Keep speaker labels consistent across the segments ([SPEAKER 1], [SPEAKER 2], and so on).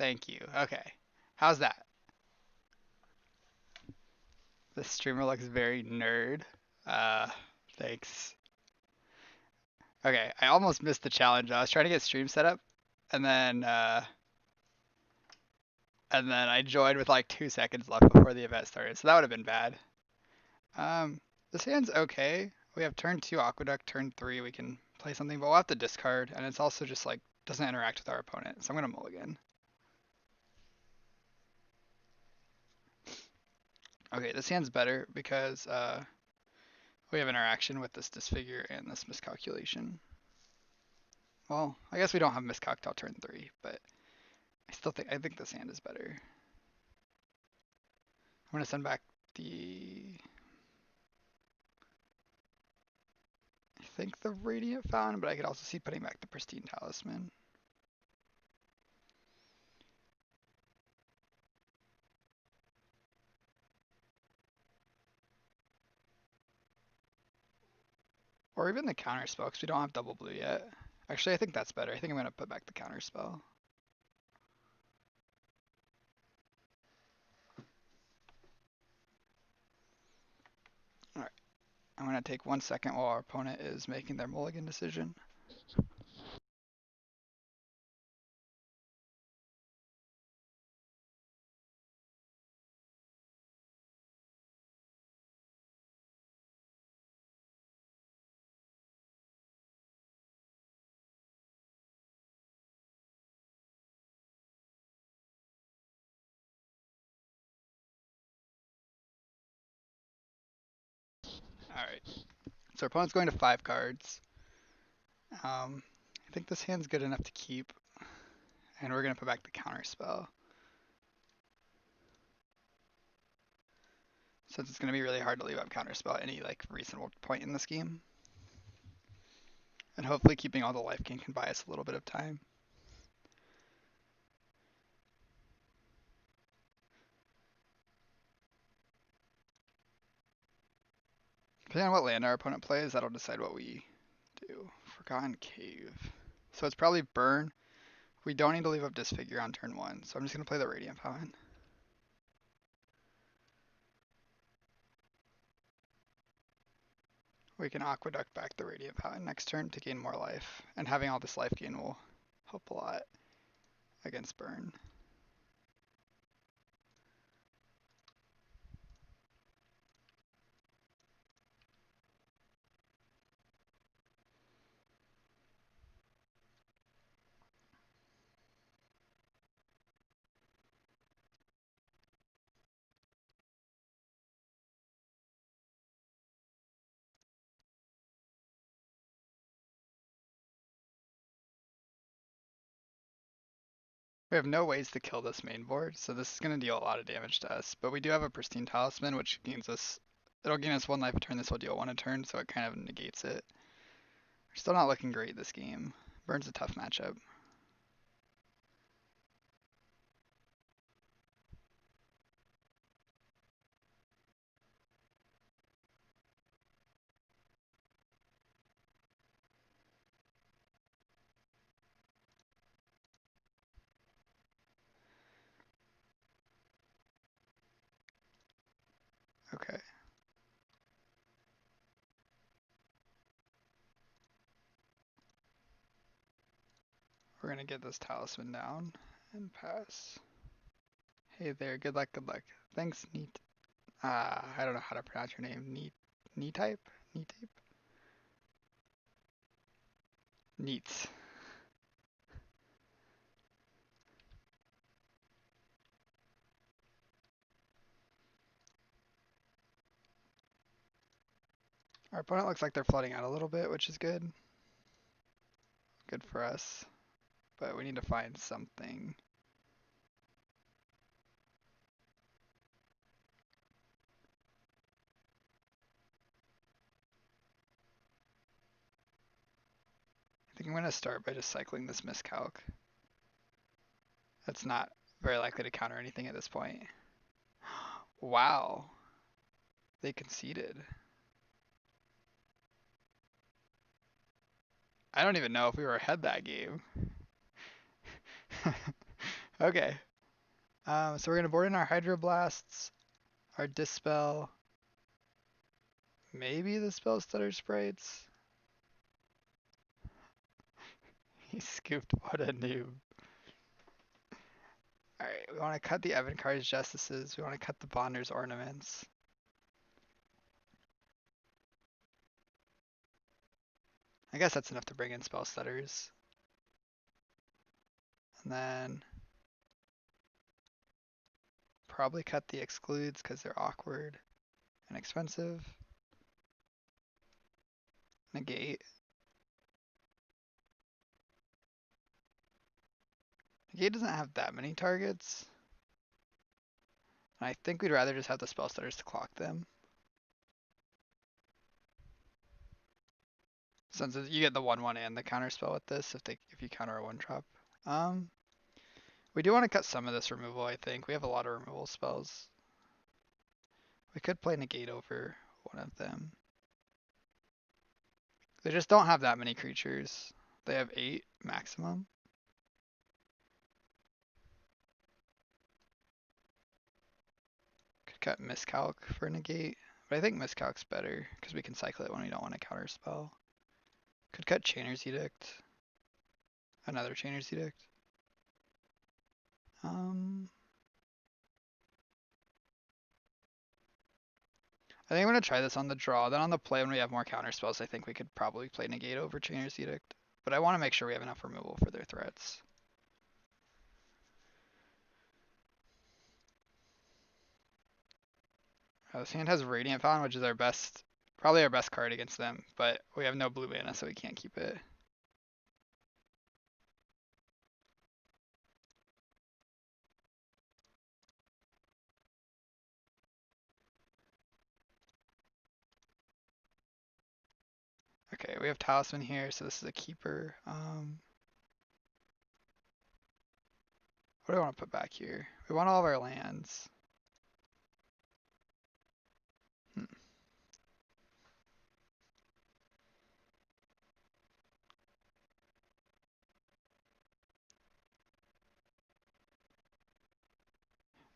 [SPEAKER 1] Thank you. Okay. How's that? The streamer looks very nerd. Uh, thanks. Okay, I almost missed the challenge. I was trying to get stream set up, and then I joined with like 2 seconds left before the event started, so that would have been bad. Um, this hand's okay. We have turn two Aqueduct, turn three we can play something, but we'll have to discard, and it's also just like doesn't interact with our opponent, so I'm gonna mulligan. Okay, this hand's better because we have interaction with this disfigure and this miscalculation. Well, I guess we don't have miscalc till turn three, but I think this hand is better. I'm gonna send back the I think the Radiant Fountain, but I could also see putting back the Pristine Talisman. Or even the counter spell, because we don't have double blue yet. Actually, I think that's better. I think I'm gonna put back the counter spell. Alright, I'm gonna take 1 second while our opponent is making their mulligan decision. Alright, so our opponent's going to 5 cards. I think this hand's good enough to keep, and we're gonna put back the counter spell. Since it's gonna be really hard to leave up counter spell at any like reasonable point in this game. And hopefully keeping all the life gain can buy us a little bit of time. Depending on what land our opponent plays, that'll decide what we do. Forgotten Cave. So it's probably burn. We don't need to leave up Disfigure on turn one, so I'm just gonna play the Radiant Fountain. We can Aqueduct back the Radiant Fountain next turn to gain more life, and having all this life gain will help a lot against burn. We have no ways to kill this main board, so this is going to deal a lot of damage to us. But we do have a Pristine Talisman, which gains us, it'll gain us 1 life a turn, this will deal 1 a turn, so it kind of negates it. We're still not looking great this game. Burn's a tough matchup. Okay. We're going to get this Talisman down and pass. Hey there, good luck, good luck. Thanks, Neat. I don't know how to pronounce your name. Neat type? Neat type? Neats. Our opponent looks like they're flooding out a little bit, which is good. Good for us. But we need to find something. I think I'm going to start by just cycling this miscalc. That's not very likely to counter anything at this point. Wow. They conceded. I don't even know if we were ahead that game. Okay. So we're gonna board in our Hydroblasts, our Dispel, maybe the Spell Stutter Sprites. He scooped, what a noob. Alright, we want to cut the Evankar's Justices. We want to cut the Bonder's Ornaments. I guess that's enough to bring in Spell Stutters. And then probably cut the Excludes because they're awkward and expensive. Negate. Negate doesn't have that many targets. And I think we'd rather just have the Spell Stutters to clock them. Since you get the 1/1 and the counter spell with this if you counter a 1-drop. We do want to cut some of this removal, I think. We have a lot of removal spells. We could play negate over one of them. They just don't have that many creatures. They have 8 maximum. Could cut miscalc for negate, but I think miscalc's better because we can cycle it when we don't want to counter spell. Could cut Chainer's Edict. Another Chainer's Edict. I think I'm going to try this on the draw. Then on the play, when we have more counter spells, I think we could probably play negate over Chainer's Edict. But I want to make sure we have enough removal for their threats. This hand has Radiant Fountain, which is our best, probably our best card against them. But we have no blue mana, so we can't keep it. Okay, we have Talisman here, so this is a keeper. What do I want to put back here? We want all of our lands.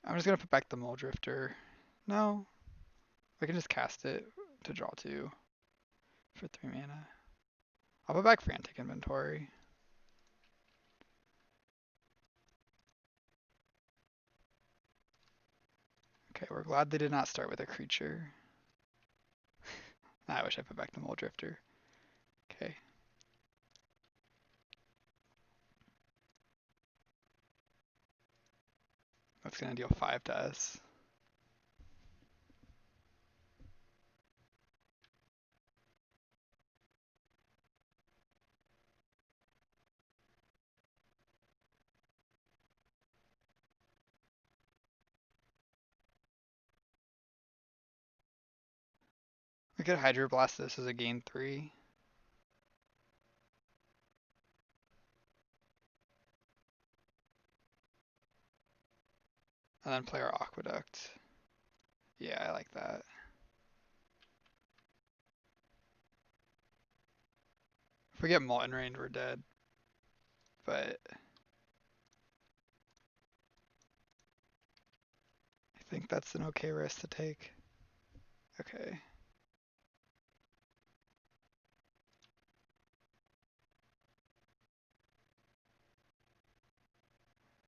[SPEAKER 1] I'm just gonna put back the Mole Drifter. No, we can just cast it to draw 2 for 3 mana. I'll put back Frantic Inventory. Okay, we're glad they did not start with a creature. I wish I put back the Mole Drifter. Okay. That's gonna deal 5 to us. We could Hydroblast this as a gain 3. And then play our Aqueduct. Yeah, I like that. If we get Molten Rain, we're dead. But I think that's an okay risk to take. Okay.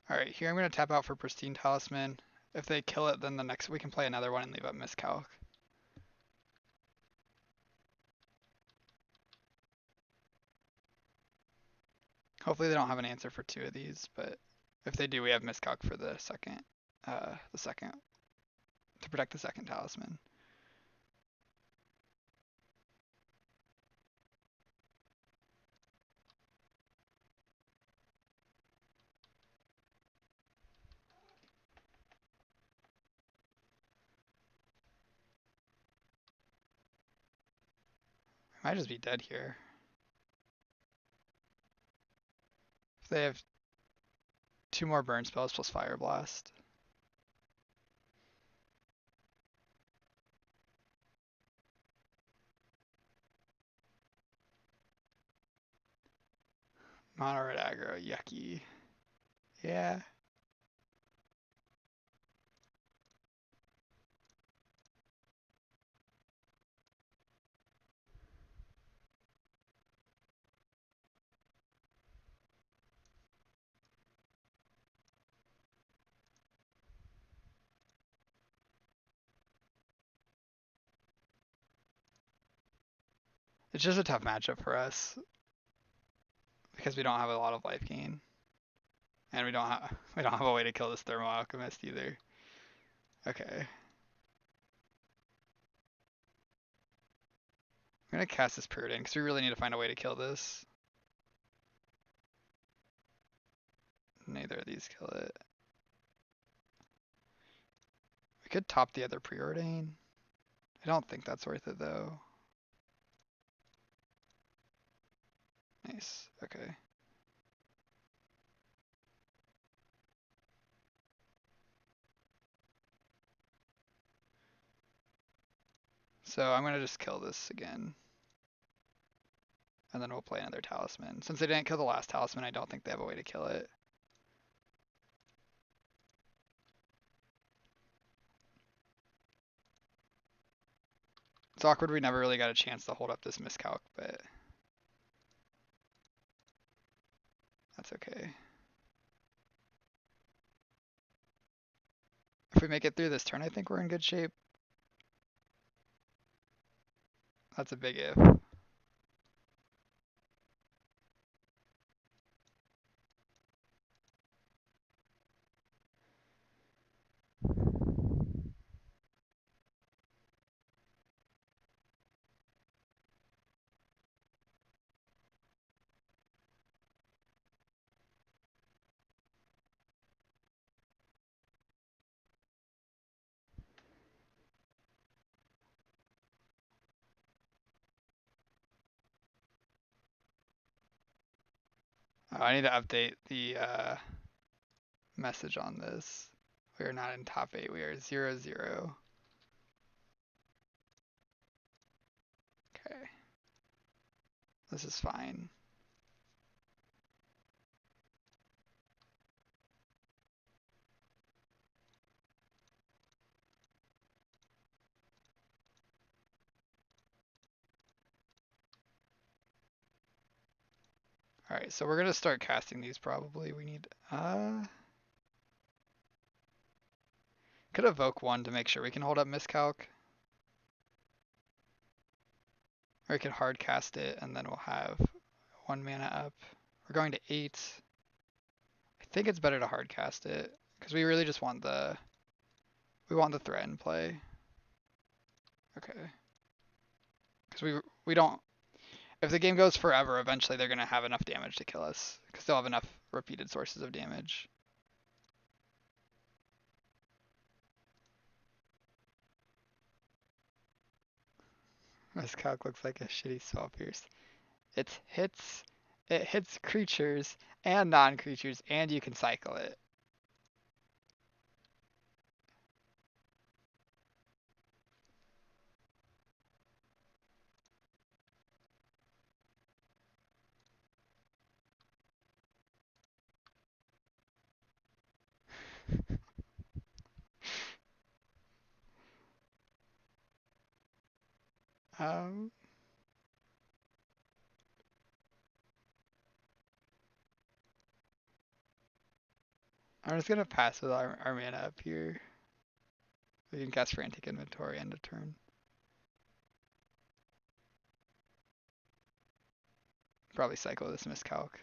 [SPEAKER 1] Alright, here I'm going to tap out for Pristine Talisman. If they kill it, then the next we can play another one and leave up Miscalc. Hopefully they don't have an answer for 2 of these, but if they do, we have Miscalc for the second, to protect the second Talisman. We might just be dead here. If they have 2 more burn spells plus Fire Blast. Mono red aggro, yucky. Yeah. It's just a tough matchup for us because we don't have a lot of life gain, and we don't have a way to kill this Thermal Alchemist either. Okay. I'm gonna cast this Period because we really need to find a way to kill this. Neither of these kill it. We could top the other Preordain. I don't think that's worth it though. Nice. Okay. So I'm gonna just kill this again. And then we'll play another Talisman. Since they didn't kill the last Talisman, I don't think they have a way to kill it. It's awkward we never really got a chance to hold up this miscalc, but that's okay. If we make it through this turn, I think we're in good shape. That's a big if. I need to update the message on this. We are not in top 8. We are 0-0. Okay. This is fine. Alright, so we're gonna start casting these probably. We need could evoke one to make sure we can hold up miscalc. Or we could hard cast it and then we'll have 1 mana up. We're going to 8. I think it's better to hard cast it because we really just want the threat in play. Okay. Because we don't, if the game goes forever, eventually they're gonna have enough damage to kill us because they'll have enough repeated sources of damage. Miscalc looks like a shitty Spell Pierce. It hits creatures and non-creatures, and you can cycle it. Um, I'm just gonna pass with our mana up here. We can cast Frantic Inventory end of turn. Probably cycle this miscalc.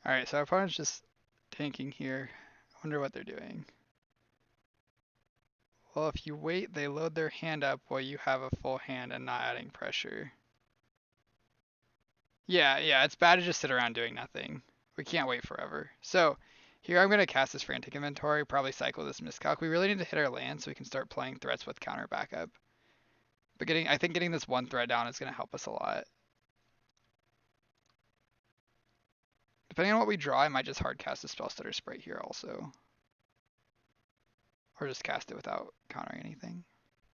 [SPEAKER 1] Alright, so our opponent's just tanking here. I wonder what they're doing. Well, if you wait, they load their hand up while you have a full hand and not adding pressure. Yeah, it's bad to just sit around doing nothing. We can't wait forever. So here I'm going to cast this Frantic Inventory, probably cycle this Miscalc. We really need to hit our land so we can start playing threats with counter backup. But I think getting this one threat down is going to help us a lot. Depending on what we draw, I might just hard cast the Spellstutter Sprite here also. Or just cast it without countering anything.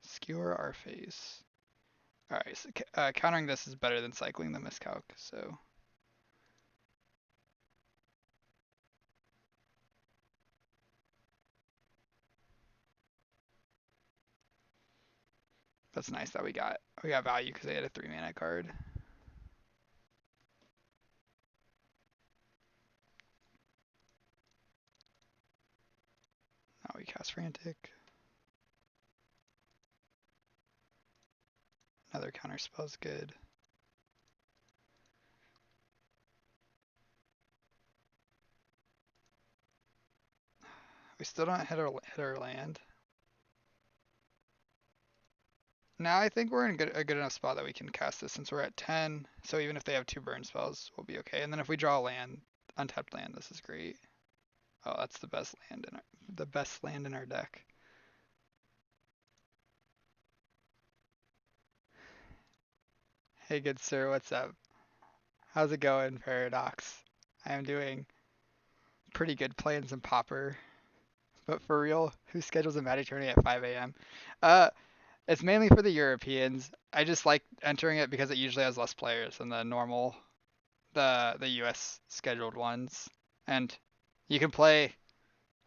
[SPEAKER 1] Skewer our face. Alright, so countering this is better than cycling the miscalc, so that's nice that we got value because they had a 3 mana card. Now we cast Frantic. Another counter spell's good. We still don't hit our land. Now I think we're in a good enough spot that we can cast this since we're at 10. So even if they have 2 burn spells, we'll be okay. And then if we draw a land, untapped land, this is great. Oh, that's the best land in our deck. Hey, good sir, what's up? How's it going, Paradox? I am doing pretty good playing some Pauper, but for real, who schedules a Magic tournament at 5 a.m.? Uh, it's mainly for the Europeans. I just like entering it because it usually has less players than the US scheduled ones, and you can play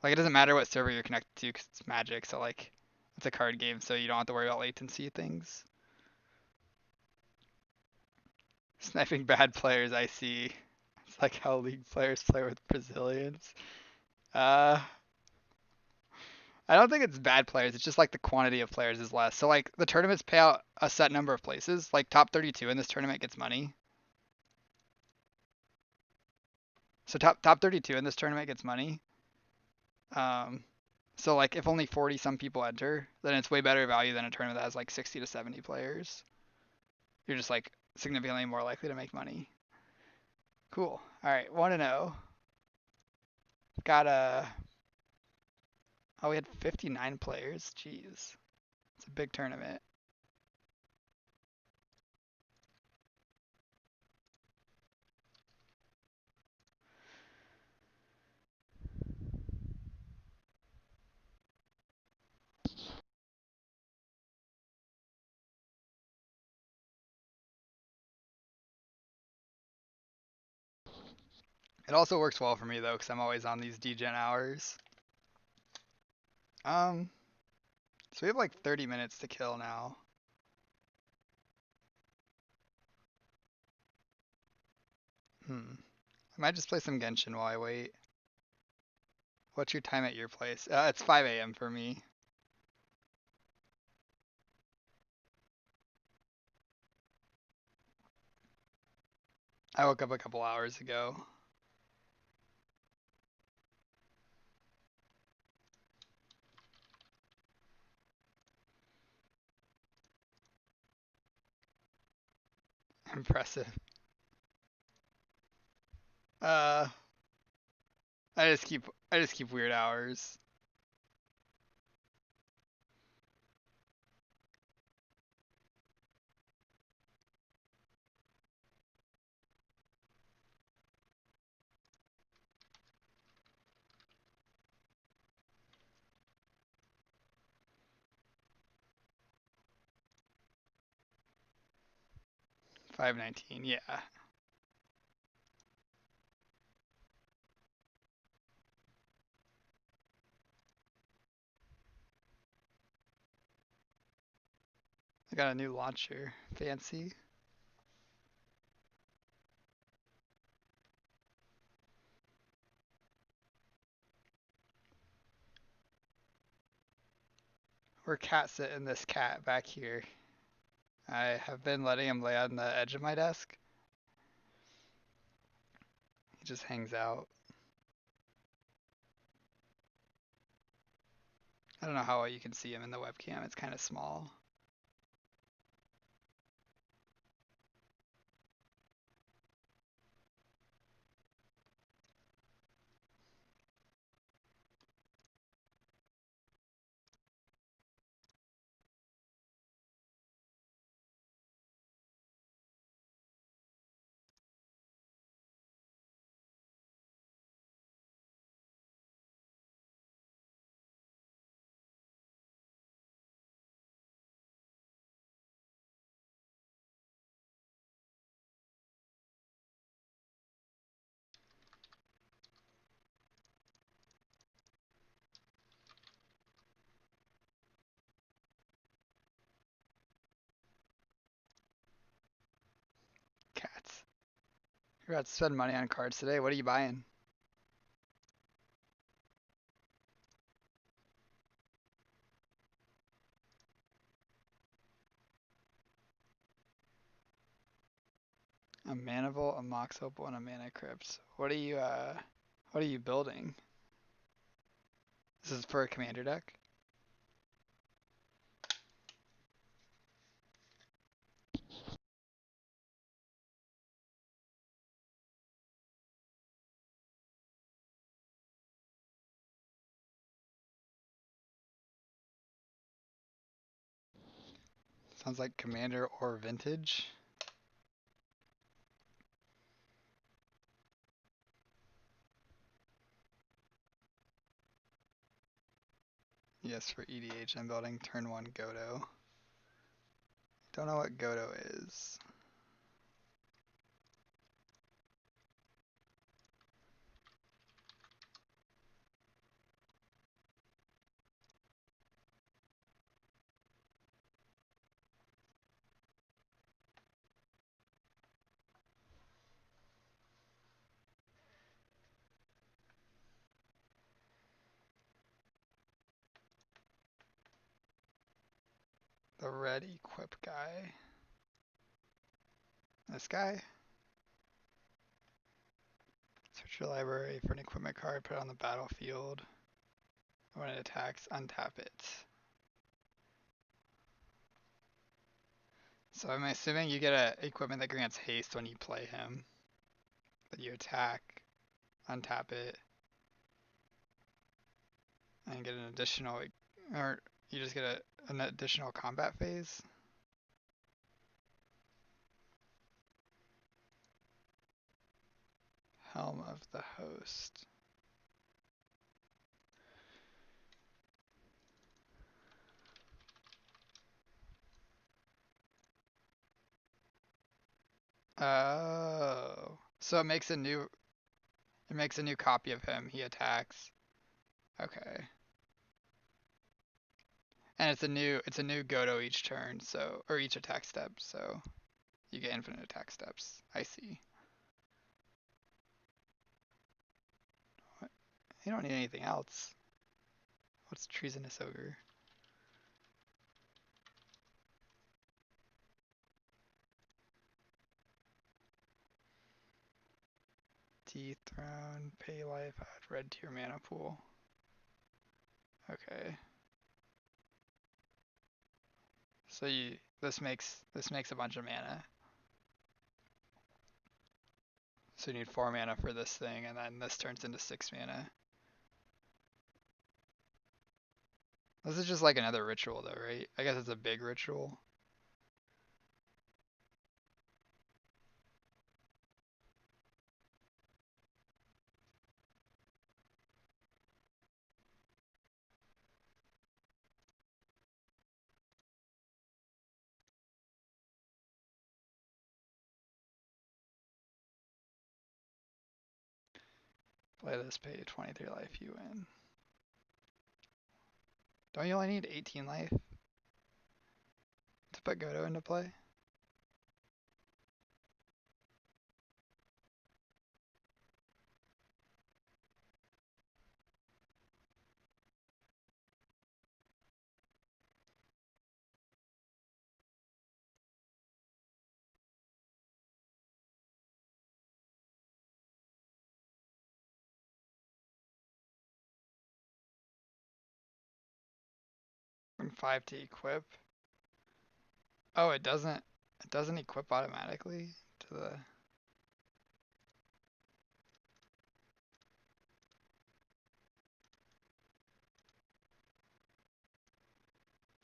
[SPEAKER 1] like it doesn't matter what server you're connected to because it's Magic, so like it's a card game, so you don't have to worry about latency things. Sniping bad players, I see. It's like how league players play with Brazilians. Uh, I don't think it's bad players. It's just like the quantity of players is less. So like the tournaments pay out a set number of places. Like top 32 in this tournament gets money. So top 32 in this tournament gets money. Um, so like if only 40 some people enter, then it's way better value than a tournament that has like 60 to 70 players. You're just like significantly more likely to make money. Cool. All right, 1-0. Got a. Oh, we had 59 players. Jeez, it's a big tournament. It also works well for me though, because I'm always on these degen hours. Um, so we have like 30 minutes to kill now. I might just play some Genshin while I wait. What's your time at your place? It's 5 a.m. for me. I woke up a couple hours ago. Impressive. Uh, I just keep weird hours. $5.19. Yeah. I got a new launcher. Fancy. We're cat sitting this cat back here. I have been letting him lay on the edge of my desk. He just hangs out. I don't know how well you can see him in the webcam. It's kind of small. You're about to spend money on cards today. What are you buying? A Manival, a Mox Opal, and a Mana Crypt. What are you building? This is for a commander deck? Sounds like commander or vintage. Yes, for EDH I'm building turn 1 Godo. Don't know what Godo is. The red equip guy. This guy? Search your library for an equipment card, put it on the battlefield. When it attacks, untap it. So I'm assuming you get a equipment that grants haste when you play him. But you attack, untap it, and get an additional, or you just get an additional combat phase. Helm of the Host. Oh, so it makes a new copy of him. He attacks. Okay, and it's a new Godo each turn, so or each attack step. So you get infinite attack steps. I see. What? You don't need anything else. What's Treasonous Ogre? Dethrone, pay life, add red to your mana pool. Okay. So this makes a bunch of mana. So you need 4 mana for this thing, and then this turns into 6 mana. This is just like another ritual though, right? I guess it's a big ritual. Play this, pay 23 life, you win. Don't you only need 18 life to put Godo into play? And 5 to equip. Oh, it doesn't equip automatically to the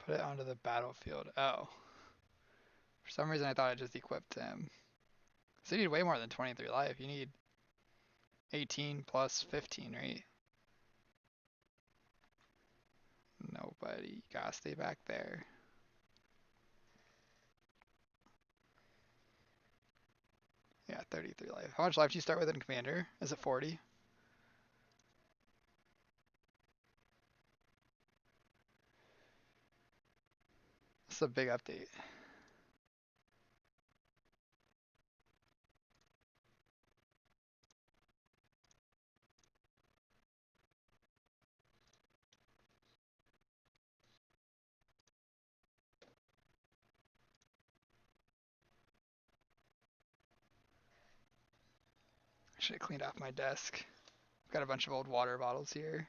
[SPEAKER 1] put it onto the battlefield. Oh. For some reason I thought it just equipped him. So you need way more than 23 life. You need 18 plus 15, right? Nobody. You gotta stay back there. Yeah, 33 life. How much life do you start with in Commander? Is it 40? It's a big update. shit cleaned off my desk. Got a bunch of old water bottles here.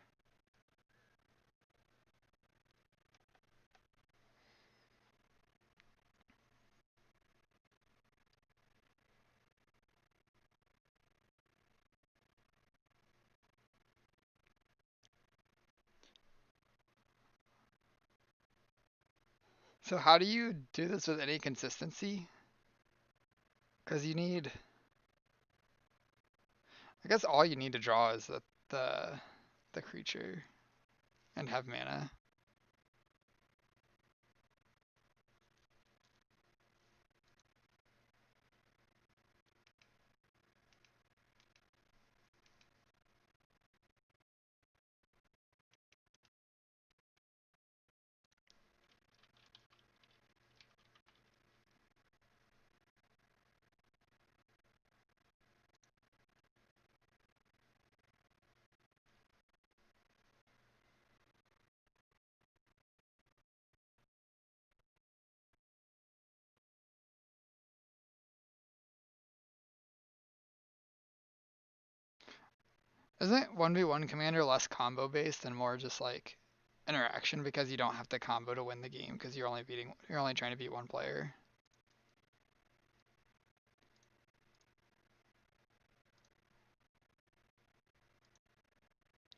[SPEAKER 1] So how do you do this with any consistency? Because you need, I guess all you need to draw is the the creature and have mana. Isn't 1v1 commander less combo based and more just like interaction because you don't have to combo to win the game because you're only trying to beat one player.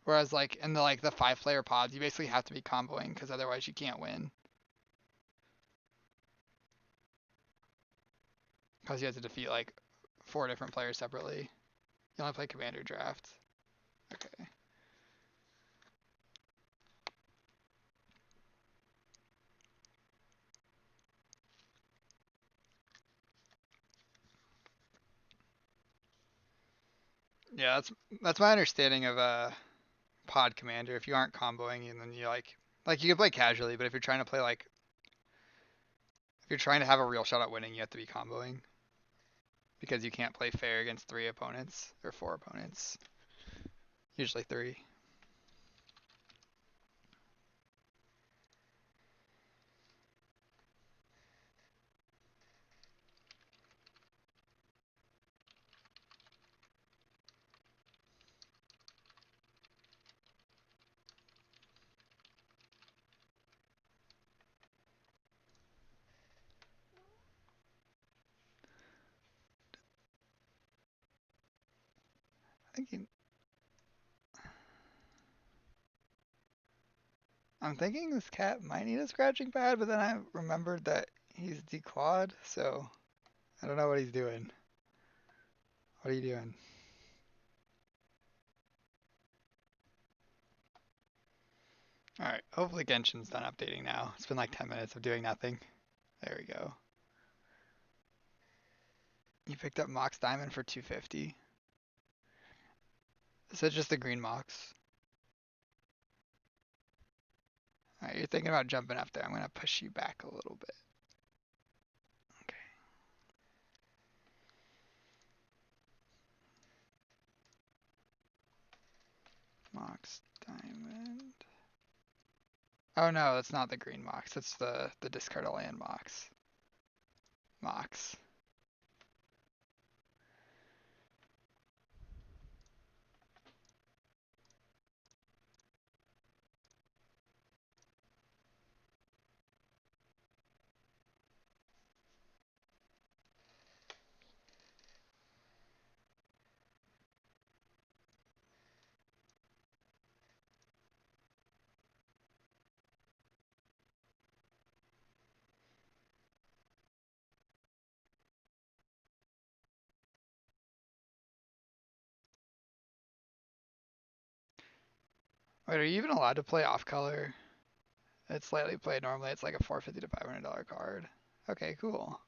[SPEAKER 1] Whereas like in the 5 player pods, you basically have to be comboing because otherwise you can't win because you have to defeat like 4 different players separately. You only play commander draft. Okay. Yeah, that's my understanding of pod commander. If you aren't comboing and then you like you can play casually, but if you're trying to play like if you're trying to have a real shot at winning, you have to be comboing because you can't play fair against 3 opponents or 4 opponents. Usually 3. Thinking, I'm thinking this cat might need a scratching pad, but then I remembered that he's declawed, so I don't know what he's doing. What are you doing? Alright, hopefully Genshin's done updating now. It's been like 10 minutes of doing nothing. There we go. You picked up Mox Diamond for 250. Is that just the green Mox? Alright, you're thinking about jumping up there. I'm gonna push you back a little bit. Okay. Mox Diamond. Oh no, that's not the green Mox. That's the discard a land Mox. Mox. Wait, are you even allowed to play off color? It's slightly played normally. It's like a 450 to $500 card. Okay, cool.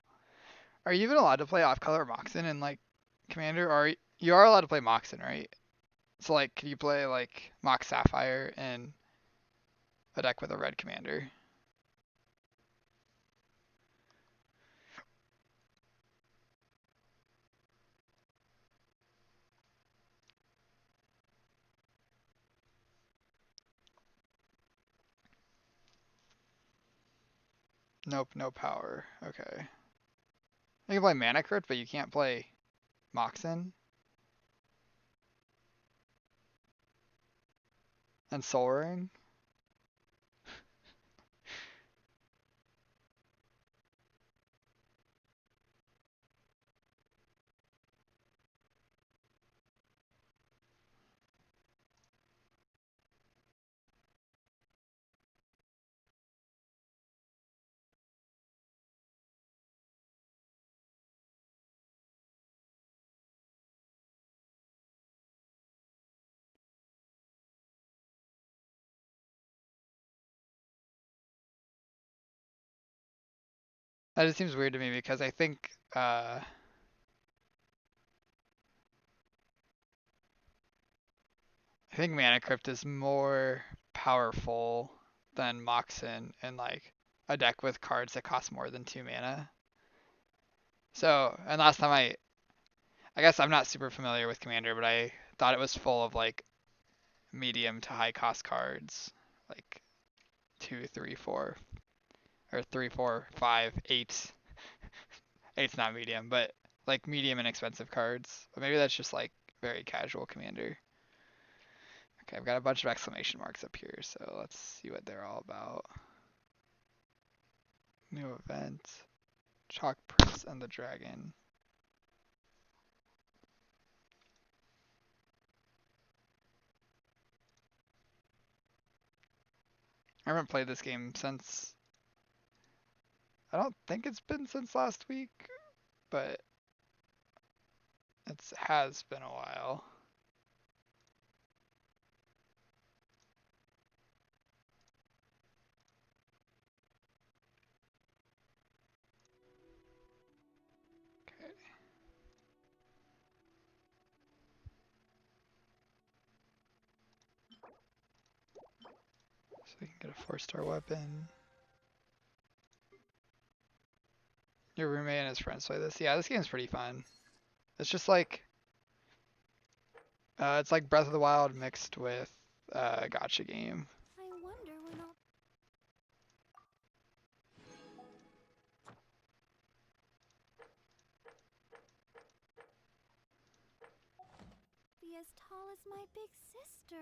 [SPEAKER 1] Are you even allowed to play off color Moxen in like Commander? Or you are allowed to play Moxen, right? So like, can you play like Mox Sapphire in a deck with a red Commander? Nope, no power. Okay. You can play Mana Crypt, but you can't play Moxen. And Soul Ring. That just seems weird to me because I think Mana Crypt is more powerful than Moxen in like a deck with cards that cost more than 2 mana. So, and last time I guess I'm not super familiar with Commander, but I thought it was full of like medium to high cost cards, like 2, 3, 4, or 3, 4, 5, 8. Eight's not medium, but like medium and expensive cards. But maybe that's just like very casual Commander. Okay, I've got a bunch of exclamation marks up here, so let's see what they're all about. New event, Chalk Prince and the Dragon. I haven't played this game since, I don't think it's been since last week, but it has been a while. Okay. So we can get a 4-star weapon. Your roommate and his friends play this. Yeah, this game's pretty fun. It's just like, it's like Breath of the Wild mixed with a gacha game.
[SPEAKER 2] I wonder when I'll be as tall as my big sister.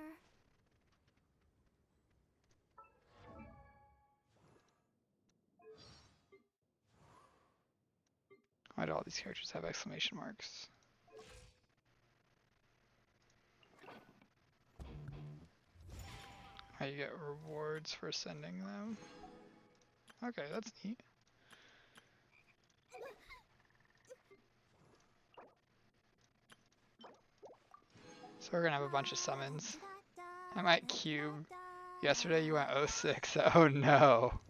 [SPEAKER 1] Why do all these characters have exclamation marks? How you get rewards for sending them. Okay, that's neat. So we're gonna have a bunch of summons. I might cube. Yesterday you went 06. Oh no.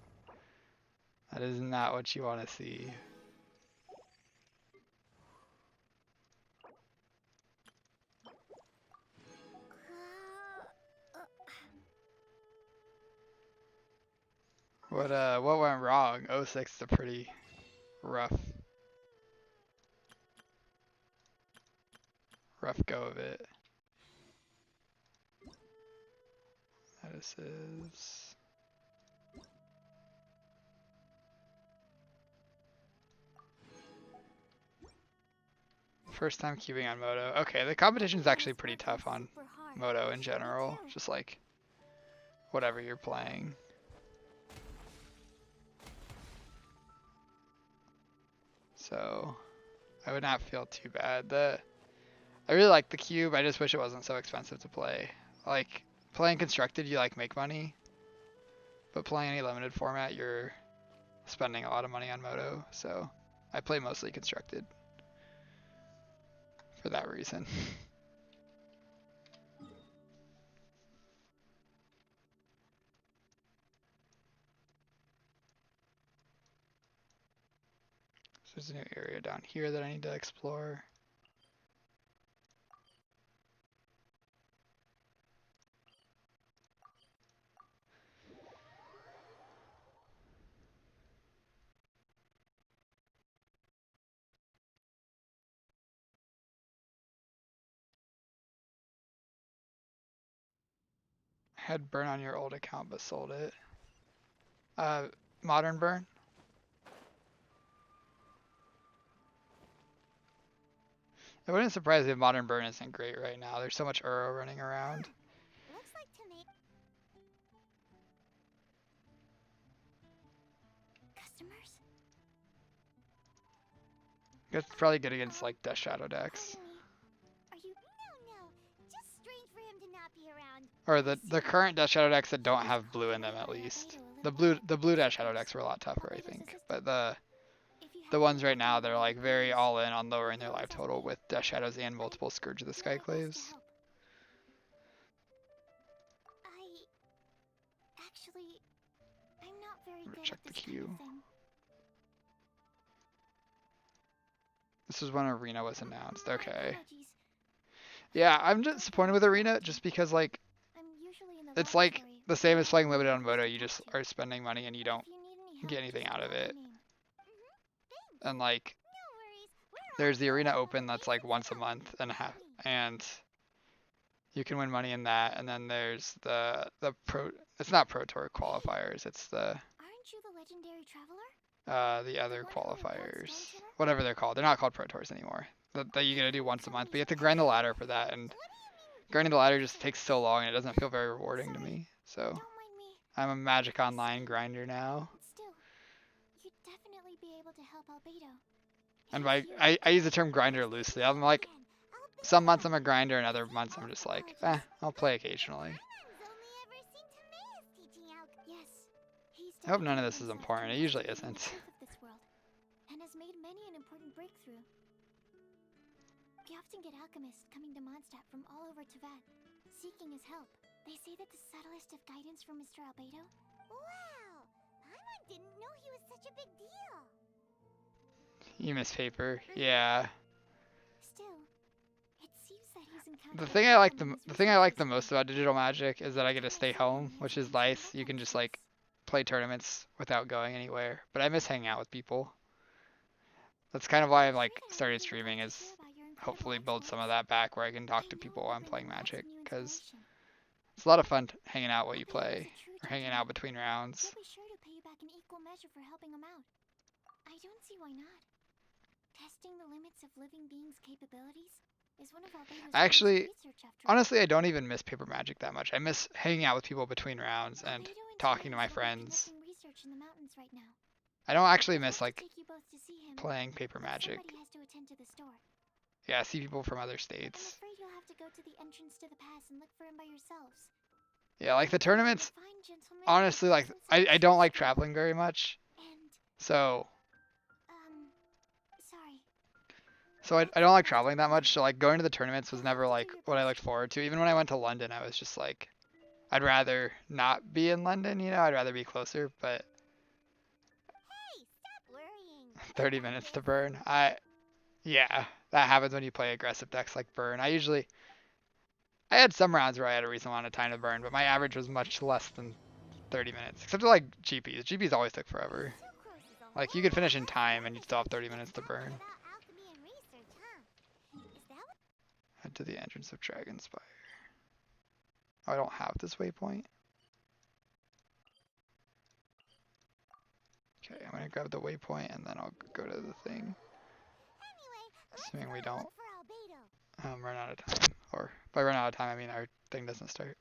[SPEAKER 1] That is not what you want to see. What went wrong? 06 is a pretty rough go of it. This is first time cubing on Moto. Okay, the competition is actually pretty tough on Moto in general. Just like whatever you're playing. So I would not feel too bad. I really like the cube. I just wish it wasn't so expensive to play. Like playing constructed, you like make money, but playing any limited format, you're spending a lot of money on Moto. So I play mostly constructed for that reason. So there's a new area down here that I need to explore. I had burn on your old account but sold it. Modern burn? It wouldn't surprise me if modern burn isn't great right now. There's so much Uro running around.
[SPEAKER 2] Looks like tomato.
[SPEAKER 1] It's probably good against like Death Shadow decks.
[SPEAKER 2] Pardon me. Are you? No. Just strange for him to not be around.
[SPEAKER 1] Or the current Death Shadow decks that don't have blue in them at least. The blue Death Shadow decks were a lot tougher, I think. But the ones right now they're like very all in on lowering their life total with Death Shadows and multiple Scourge of the Skyclaves.
[SPEAKER 2] Actually, I'm not very good
[SPEAKER 1] Check
[SPEAKER 2] at
[SPEAKER 1] the
[SPEAKER 2] this kind of
[SPEAKER 1] queue.
[SPEAKER 2] thing.
[SPEAKER 1] This is when Arena was announced.
[SPEAKER 2] My
[SPEAKER 1] Okay.
[SPEAKER 2] apologies.
[SPEAKER 1] Yeah, I'm disappointed with Arena just because like
[SPEAKER 2] I'm usually in the
[SPEAKER 1] it's like
[SPEAKER 2] laboratory.
[SPEAKER 1] the same as playing
[SPEAKER 2] I'm
[SPEAKER 1] limited
[SPEAKER 2] the
[SPEAKER 1] on
[SPEAKER 2] first
[SPEAKER 1] Moto.
[SPEAKER 2] to
[SPEAKER 1] You
[SPEAKER 2] talk
[SPEAKER 1] just
[SPEAKER 2] to.
[SPEAKER 1] are spending money and you
[SPEAKER 2] But
[SPEAKER 1] don't
[SPEAKER 2] if you need any help,
[SPEAKER 1] get anything
[SPEAKER 2] just
[SPEAKER 1] out of
[SPEAKER 2] call my
[SPEAKER 1] it.
[SPEAKER 2] name.
[SPEAKER 1] And like
[SPEAKER 2] No worries. We're all
[SPEAKER 1] there's the Arena
[SPEAKER 2] going on
[SPEAKER 1] Open
[SPEAKER 2] the
[SPEAKER 1] that's like
[SPEAKER 2] laser
[SPEAKER 1] once a
[SPEAKER 2] tag.
[SPEAKER 1] month and a half,
[SPEAKER 2] Halloween.
[SPEAKER 1] and you can win money in that. And then there's the pro. It's not Pro Tour qualifiers. It's
[SPEAKER 2] Aren't you the legendary traveler?
[SPEAKER 1] the
[SPEAKER 2] The
[SPEAKER 1] other
[SPEAKER 2] one who reward
[SPEAKER 1] qualifiers,
[SPEAKER 2] Storm Tuner?
[SPEAKER 1] whatever they're called. They're not called Pro Tours anymore. That you
[SPEAKER 2] Okay,
[SPEAKER 1] gotta do once a
[SPEAKER 2] tell
[SPEAKER 1] month,
[SPEAKER 2] me
[SPEAKER 1] but you have to
[SPEAKER 2] something.
[SPEAKER 1] grind the ladder for that, and
[SPEAKER 2] What do you mean?
[SPEAKER 1] grinding the ladder just takes so long and it doesn't feel very rewarding to
[SPEAKER 2] Sorry,
[SPEAKER 1] me. So
[SPEAKER 2] don't mind me.
[SPEAKER 1] I'm a Magic Online grinder now.
[SPEAKER 2] Still, you'd definitely be able to help Albedo.
[SPEAKER 1] And
[SPEAKER 2] He's
[SPEAKER 1] by
[SPEAKER 2] huge.
[SPEAKER 1] I use the term grinder loosely. I'm like some months I'm a grinder and other months I'm just like, I'll play occasionally.
[SPEAKER 2] Yes, he's
[SPEAKER 1] I hope none of
[SPEAKER 2] dedicated
[SPEAKER 1] this is
[SPEAKER 2] himself to
[SPEAKER 1] important. It usually
[SPEAKER 2] investigating the
[SPEAKER 1] isn't.
[SPEAKER 2] truth of this world, and has made many an important breakthrough. We often get alchemists coming to Mondstadt from all over Teyvat, seeking his help. They say that the subtlest of guidance from Mr. Albedo. Wow! Paimon didn't know he was such a big deal.
[SPEAKER 1] You miss paper. Yeah.
[SPEAKER 2] Still, it seems that he's encountered
[SPEAKER 1] The
[SPEAKER 2] a
[SPEAKER 1] thing I like
[SPEAKER 2] problem in his
[SPEAKER 1] the thing I like
[SPEAKER 2] research
[SPEAKER 1] the
[SPEAKER 2] this
[SPEAKER 1] most
[SPEAKER 2] year.
[SPEAKER 1] about digital magic is that I get to stay home,
[SPEAKER 2] He
[SPEAKER 1] which
[SPEAKER 2] has
[SPEAKER 1] is
[SPEAKER 2] been
[SPEAKER 1] nice.
[SPEAKER 2] to
[SPEAKER 1] You can
[SPEAKER 2] alchemy
[SPEAKER 1] just like
[SPEAKER 2] class.
[SPEAKER 1] play tournaments without going anywhere. But I miss hanging out with people. That's kind of why I've
[SPEAKER 2] I'm
[SPEAKER 1] like
[SPEAKER 2] sure that
[SPEAKER 1] started
[SPEAKER 2] everyone would
[SPEAKER 1] streaming
[SPEAKER 2] love to
[SPEAKER 1] is
[SPEAKER 2] hear about your incredible
[SPEAKER 1] hopefully build some
[SPEAKER 2] exploits.
[SPEAKER 1] of that back where I can talk
[SPEAKER 2] I
[SPEAKER 1] to
[SPEAKER 2] know
[SPEAKER 1] people
[SPEAKER 2] it
[SPEAKER 1] while
[SPEAKER 2] will
[SPEAKER 1] I'm
[SPEAKER 2] bring
[SPEAKER 1] playing
[SPEAKER 2] you lots of
[SPEAKER 1] Magic
[SPEAKER 2] new
[SPEAKER 1] because
[SPEAKER 2] inspiration.
[SPEAKER 1] it's a lot of fun hanging out while you
[SPEAKER 2] Albedo is
[SPEAKER 1] play
[SPEAKER 2] a true
[SPEAKER 1] or hanging out
[SPEAKER 2] gentleman.
[SPEAKER 1] between rounds.
[SPEAKER 2] He'll be sure to pay you back in equal measure for helping him out. I don't see why not. Testing the limits of living beings' capabilities is one of Albedo's areas of
[SPEAKER 1] Actually,
[SPEAKER 2] research after all.
[SPEAKER 1] honestly, I don't even miss paper Magic that much. I miss hanging out with people between rounds and
[SPEAKER 2] Albedo and
[SPEAKER 1] talking to
[SPEAKER 2] Therese
[SPEAKER 1] my
[SPEAKER 2] will be
[SPEAKER 1] friends.
[SPEAKER 2] conducting research in the mountains right now.
[SPEAKER 1] I don't actually
[SPEAKER 2] I'd
[SPEAKER 1] miss
[SPEAKER 2] love to
[SPEAKER 1] like
[SPEAKER 2] take you both to see him,
[SPEAKER 1] playing paper
[SPEAKER 2] but
[SPEAKER 1] Magic.
[SPEAKER 2] somebody has to attend to the store.
[SPEAKER 1] Yeah, I see people from other
[SPEAKER 2] I'm
[SPEAKER 1] states.
[SPEAKER 2] afraid you'll have to go to the entrance to the pass and look for him by yourselves.
[SPEAKER 1] Yeah, like the
[SPEAKER 2] That's a
[SPEAKER 1] tournaments,
[SPEAKER 2] fine gentleman with
[SPEAKER 1] honestly, like
[SPEAKER 2] presence
[SPEAKER 1] I
[SPEAKER 2] and
[SPEAKER 1] don't like
[SPEAKER 2] strength.
[SPEAKER 1] traveling very much.
[SPEAKER 2] And,
[SPEAKER 1] So
[SPEAKER 2] sorry.
[SPEAKER 1] I
[SPEAKER 2] Let's
[SPEAKER 1] don't like
[SPEAKER 2] get back to
[SPEAKER 1] traveling that much.
[SPEAKER 2] Albedo.
[SPEAKER 1] So like going to the tournaments was
[SPEAKER 2] You'll have
[SPEAKER 1] never
[SPEAKER 2] to do
[SPEAKER 1] like
[SPEAKER 2] your
[SPEAKER 1] what I
[SPEAKER 2] best.
[SPEAKER 1] looked forward to. Even when I went to London, I was just like, I'd rather not be in London, you know, I'd rather be closer, but
[SPEAKER 2] Hey, stop worrying.
[SPEAKER 1] 30 minutes to burn. Yeah, that happens when you play aggressive decks like burn. I had some rounds where I had a reasonable amount of time to burn, but my average was much less than 30 minutes. Except for like GPs. GPs always took forever.
[SPEAKER 2] Sucrose is a
[SPEAKER 1] Like you
[SPEAKER 2] whole
[SPEAKER 1] could
[SPEAKER 2] lot
[SPEAKER 1] finish in
[SPEAKER 2] more
[SPEAKER 1] time and you'd
[SPEAKER 2] serious
[SPEAKER 1] still
[SPEAKER 2] than
[SPEAKER 1] have 30
[SPEAKER 2] just
[SPEAKER 1] minutes to
[SPEAKER 2] talking
[SPEAKER 1] burn.
[SPEAKER 2] about alchemy and research, huh? Is that what?
[SPEAKER 1] Head to the entrance of Dragonspire. Oh, I don't have this waypoint. Okay, I'm gonna grab the waypoint and then I'll go to the thing.
[SPEAKER 2] Anyway, let's
[SPEAKER 1] Assuming
[SPEAKER 2] go
[SPEAKER 1] we
[SPEAKER 2] and
[SPEAKER 1] don't
[SPEAKER 2] look for Albedo.
[SPEAKER 1] run out of time. Or by run out of time, I mean our thing doesn't start.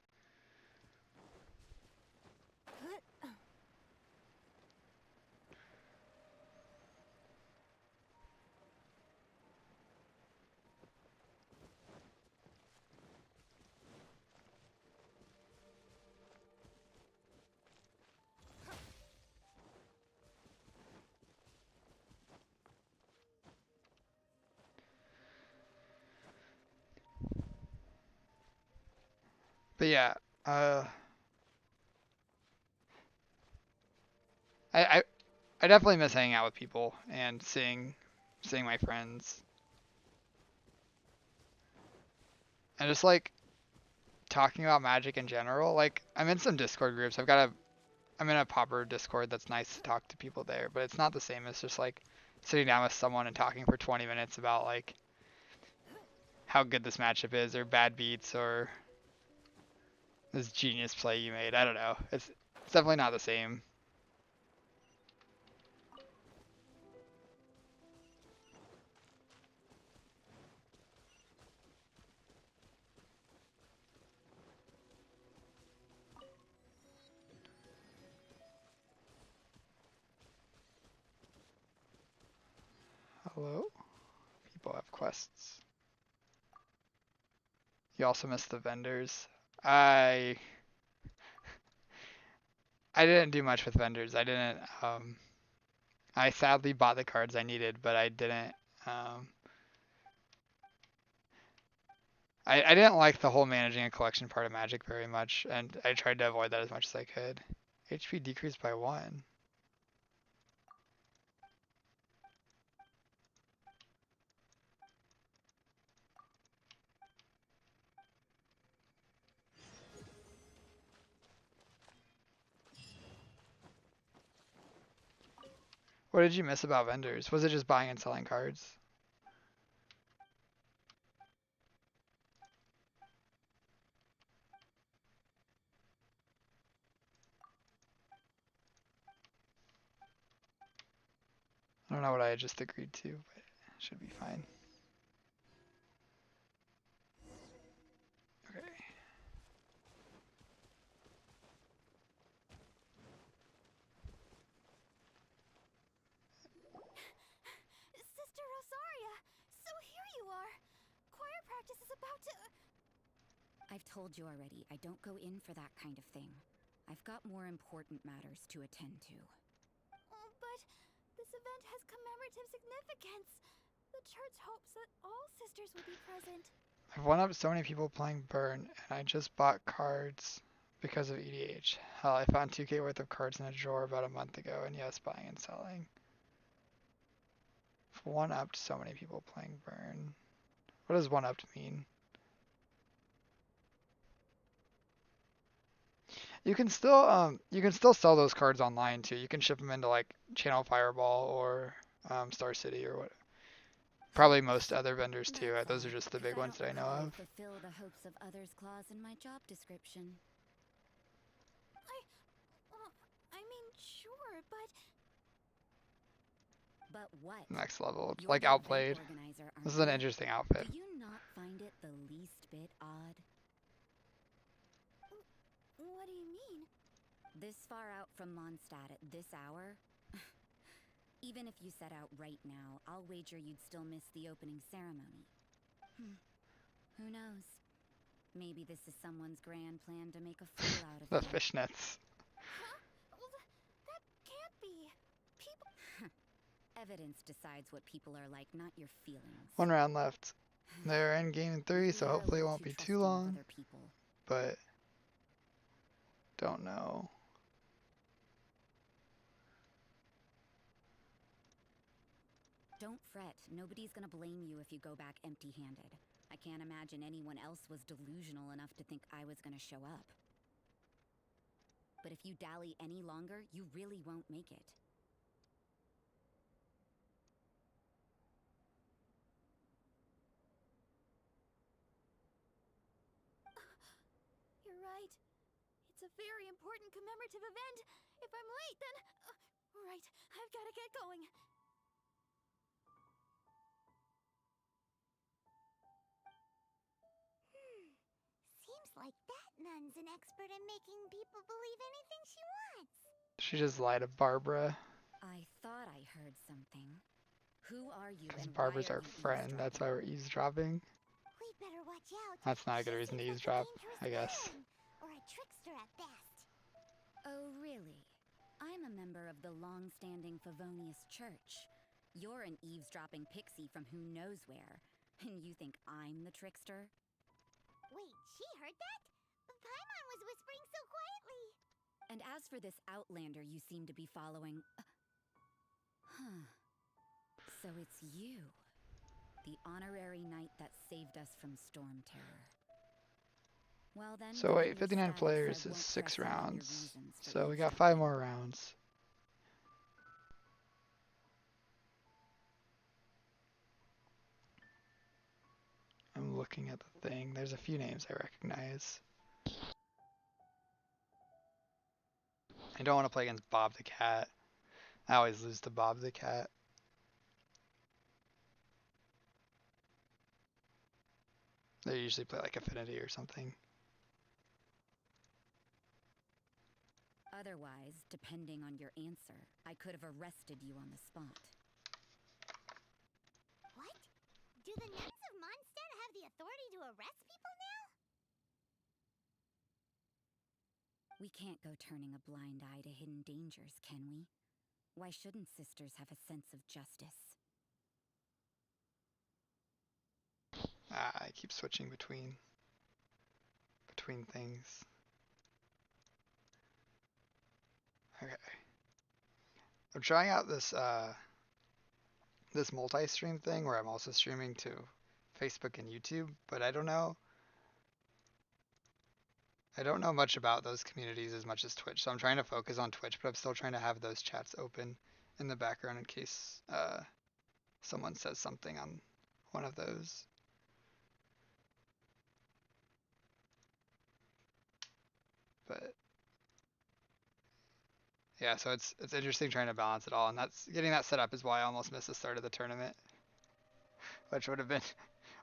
[SPEAKER 1] But yeah, uh, I, I I definitely miss hanging out with people and seeing my friends and just like talking about Magic in general. Like I'm in some Discord groups. I'm in a Pauper Discord that's nice to talk to people there, but it's not the same as just like sitting down with someone and talking for 20 minutes about like how good this matchup is or bad beats or this genius play you made. I don't know. It's definitely not the same. Hello? people have quests. You also missed the vendors. I I didn't do much with vendors. I didn't. I sadly bought the cards I needed, but I didn't. Um, I didn't like the whole managing a collection part of Magic very much, and I tried to avoid that as much as I could. HP decreased by 1. What did you miss about vendors? Was it just buying and selling cards? I don't know what I just agreed to, but it should be fine. Okay.
[SPEAKER 2] Sister Rosaria! So here you are! Choir practice is about to...
[SPEAKER 3] I've told you already, I don't go in for that kind of thing. I've got more important matters to attend to.
[SPEAKER 2] Oh, but this event has commemorative significance. The church hopes that all sisters will be present.
[SPEAKER 1] I've won up so many people playing Burn, and I just bought cards because of EDH. Hell, I found 2k worth of cards in a drawer about a month ago, and yes, buying and selling. I've won up so many people playing Burn. What does one up mean? You can still sell those cards online too. You can ship them into like Channel Fireball or Star City or what. Probably most other vendors too.
[SPEAKER 3] That's
[SPEAKER 1] Those are
[SPEAKER 3] odd,
[SPEAKER 1] just the
[SPEAKER 3] 'cause
[SPEAKER 1] big ones that I
[SPEAKER 3] don't
[SPEAKER 1] know
[SPEAKER 3] recall
[SPEAKER 1] of.
[SPEAKER 3] fulfill the hopes of others clause in my job description.
[SPEAKER 2] I mean, sure, but...
[SPEAKER 3] But what?
[SPEAKER 1] Next level,
[SPEAKER 3] You're
[SPEAKER 1] like
[SPEAKER 3] the event
[SPEAKER 1] outplayed.
[SPEAKER 3] organizer, aren't
[SPEAKER 1] This is an
[SPEAKER 3] you?
[SPEAKER 1] interesting outfit.
[SPEAKER 3] Do you not find it the least bit odd?
[SPEAKER 2] What do you mean?
[SPEAKER 3] This far out from Mondstadt at this hour? Even if you set out right now, I'll wager you'd still miss the opening ceremony. Who knows? Maybe this is someone's grand plan to make a fool out of
[SPEAKER 1] The
[SPEAKER 3] you.
[SPEAKER 1] fishnets.
[SPEAKER 2] Huh? Well, that can't be. People...
[SPEAKER 3] Evidence decides what people are like, not your feelings.
[SPEAKER 1] 1 round left. They're in game 3,
[SPEAKER 3] Maybe
[SPEAKER 1] so
[SPEAKER 3] you're a
[SPEAKER 1] hopefully it
[SPEAKER 3] little
[SPEAKER 1] won't be too
[SPEAKER 3] trusting of
[SPEAKER 1] long.
[SPEAKER 3] other people.
[SPEAKER 1] But don't know.
[SPEAKER 3] Don't fret. Nobody's gonna blame you if you go back empty-handed. I can't imagine anyone else was delusional enough to think I was gonna show up. But if you dally any longer, you really won't make it.
[SPEAKER 2] You're right. It's a very important commemorative event. If I'm late, then... right, I've got to get going. Seems like that nun's an expert in making people believe anything she wants.
[SPEAKER 1] She just lied to Barbara.
[SPEAKER 3] I thought I heard something. Who are you
[SPEAKER 1] Because
[SPEAKER 3] and why
[SPEAKER 1] Barbara's
[SPEAKER 3] are
[SPEAKER 1] our
[SPEAKER 3] you
[SPEAKER 1] friend. That's why we're eavesdropping.
[SPEAKER 2] We'd better watch out.
[SPEAKER 1] That's not a good
[SPEAKER 2] She
[SPEAKER 1] reason to
[SPEAKER 2] seems like
[SPEAKER 1] eavesdrop,
[SPEAKER 2] a dangerous
[SPEAKER 1] I guess.
[SPEAKER 2] villain, or a trickster at best.
[SPEAKER 3] Oh, really? I'm a member of the long-standing Favonius Church. You're an eavesdropping pixie from who knows where. And you think I'm the trickster?
[SPEAKER 2] Wait, she heard that? The Paimon was whispering so quietly.
[SPEAKER 3] And as for this outlander you seem to be following... Huh. So it's you. The honorary knight that saved us from Storm Terror. Well then,
[SPEAKER 1] So
[SPEAKER 3] given
[SPEAKER 1] wait,
[SPEAKER 3] your
[SPEAKER 1] 59
[SPEAKER 3] status,
[SPEAKER 1] players
[SPEAKER 3] I
[SPEAKER 1] is
[SPEAKER 3] won't
[SPEAKER 1] 6
[SPEAKER 3] press you on your
[SPEAKER 1] rounds.
[SPEAKER 3] reasons for
[SPEAKER 1] So we got 5
[SPEAKER 3] eavesdropping.
[SPEAKER 1] more rounds. I'm looking at the thing. There's a few names I recognize. I don't want to play against Bob the Cat. I always lose to Bob the Cat. They usually play like Affinity or something.
[SPEAKER 3] Otherwise, depending on your answer, I could have arrested you on the spot.
[SPEAKER 2] What? authority to arrest people now?
[SPEAKER 3] We can't go turning a blind eye to hidden dangers, can we? Why shouldn't sisters have a sense of justice?
[SPEAKER 1] I keep switching between things. Okay. I'm trying out this multi-stream thing where I'm also streaming to Facebook and YouTube, but I don't know much about those communities as much as Twitch. So I'm trying to focus on Twitch, but I'm still trying to have those chats open in the background in case someone says something on one of those. But yeah, so it's interesting trying to balance it all, and that's getting that set up is why I almost missed the start of the tournament, which would have been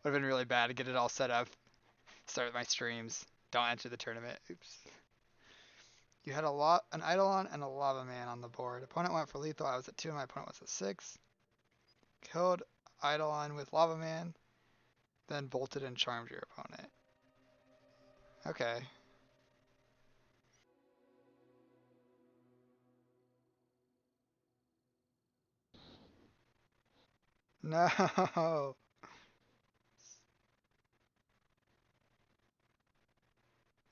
[SPEAKER 1] really bad to get it all set up, start my streams, don't enter the tournament. Oops. You had an Eidolon and a Lava Man on the board. Opponent went for lethal. I was at 2 and my opponent was at 6. Killed Eidolon with Lava Man, then bolted and charmed your opponent. Okay. No.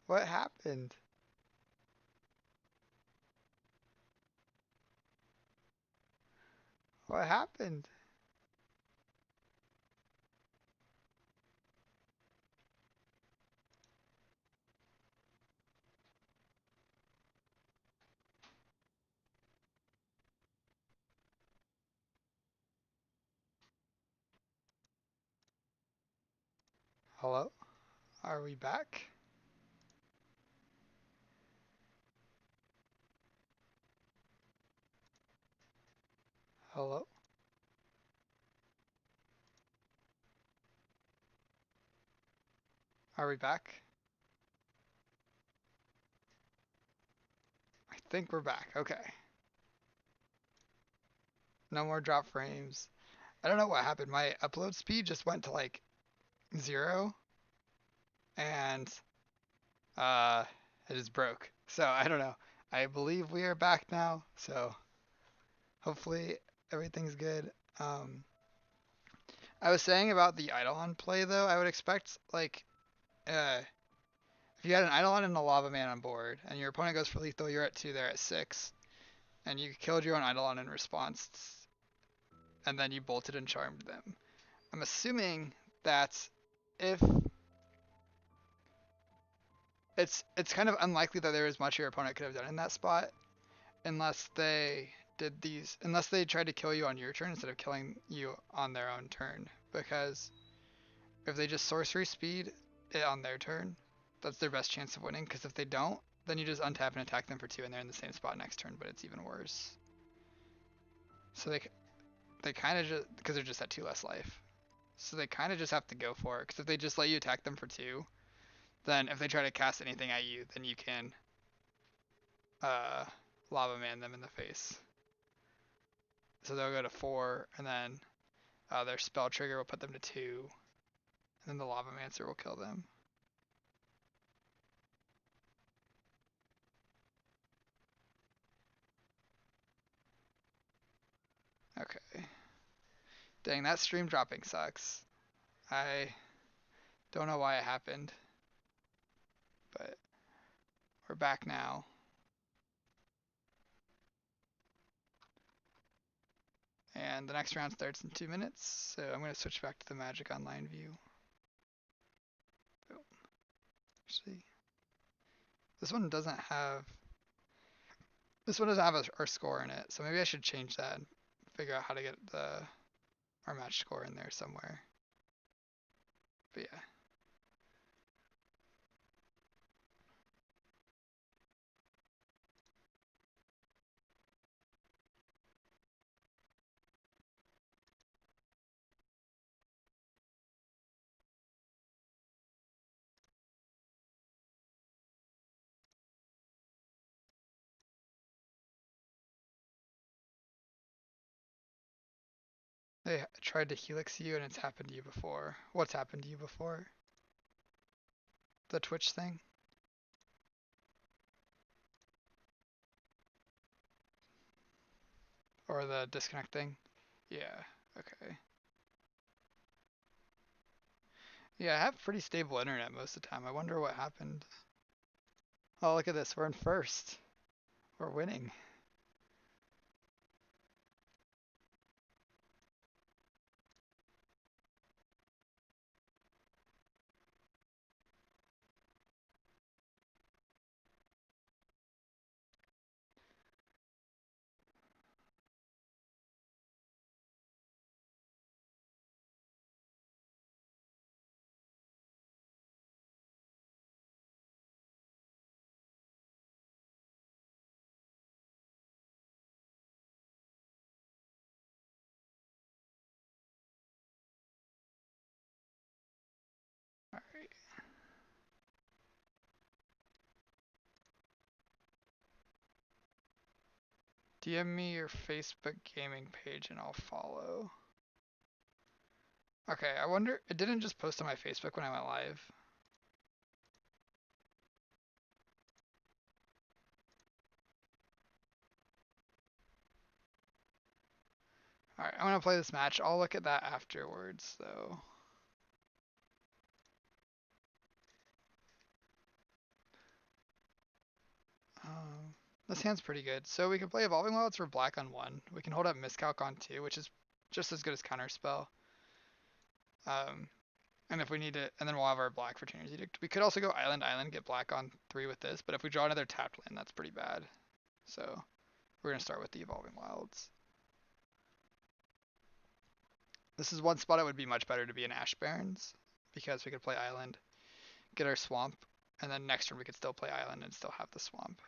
[SPEAKER 1] What happened? What happened? Hello? Are we back? Hello? Are we back? I think we're back. Okay. No more drop frames. I don't know what happened. My upload speed just went to like 0 and uh it just broke. So I don't know. I believe we are back now. So hopefully everything's good. I was saying about the Eidolon play though, I would expect like uh if you had an Eidolon and a Lava Man on board and your opponent goes for lethal, you're at 2, they're at 6, and you killed your own Eidolon in response, and then you bolted and charmed them. I'm assuming that if it's kind of unlikely that there is much your opponent could have done in that spot unless they tried to kill you on your turn instead of killing you on their own turn. Because if they just sorcery speed it on their turn, that's their best chance of winning. Because if they don't, then you just untap and attack them for 2, and they're in the same spot next turn, but it's even worse. So they kind of just because they're just at 2 less life. So they kind of just have to go for it. Because if they just let you attack them for 2, then if they try to cast anything at you, then you can uh, Lava Man them in the face. So they'll go to 4, and then their spell trigger will put them to 2, and then the Lava Mancer will kill them. Okay. Dang, that stream dropping sucks. I don't know why it happened, but we're back now. And the next round starts in 2 minutes, so I'm going to switch back to the Magic Online view. Actually, this one doesn't have our score in it, so maybe I should change that and figure out how to get our match score in there somewhere. But yeah. They tried to helix you and it's happened to you before. What's happened to you before? The Twitch thing? Or the disconnect thing? Yeah, okay. Yeah, I have pretty stable internet most of the time. I wonder what happened. Oh, look at this. We're in first. We're winning. Alright. DM me your Facebook gaming page and I'll follow. Okay, I wonder, it didn't just post on my Facebook when I went live. Alright, I'm gonna play this match. I'll look at that afterwards though. Um, this hand's pretty good. So we can play Evolving Wilds for black on 1. We can hold up Miscalc on 2, which is just as good as Counterspell. Um, and if we need it, and then we'll have our black for Trainer's Edict. We could also go Island Island, get black on 3 with this, but if we draw another tapped land, that's pretty bad. So we're gonna start with the Evolving Wilds. This is one spot it would be much better to be in Ash Barrens, because we could play Island, get our Swamp, and then next turn we could still play Island and still have the Swamp.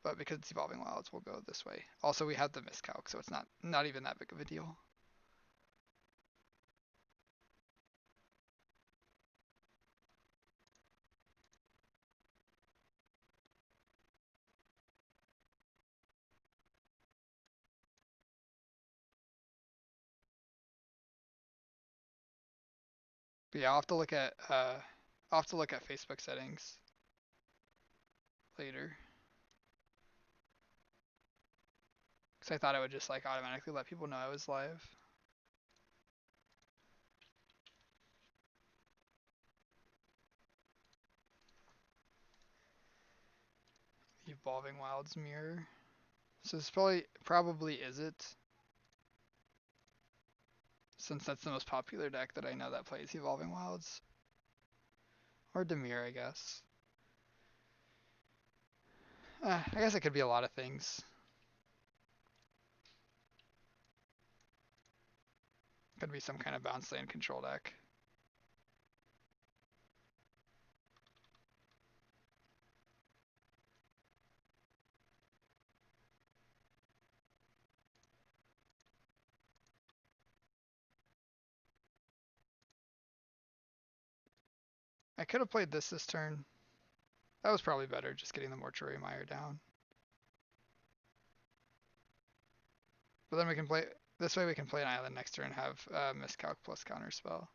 [SPEAKER 1] But because it's Evolving Wilds, we'll go this way. Also, we have the Miscalc, so it's not even that big of a deal. But yeah, I'll have to look at Facebook settings later. Cause I thought it would just like automatically let people know I was live. Evolving Wilds mirror. So this probably is it. Since that's the most popular deck that I know that plays Evolving Wilds. Or Demir, I guess. I guess it could be a lot of things. Could be some kind of bounce land control deck. I could have played this turn. That was probably better, just getting the Mortuary Mire down. But then we can play, this way we can play an island next turn and have Miscalc plus Counterspell.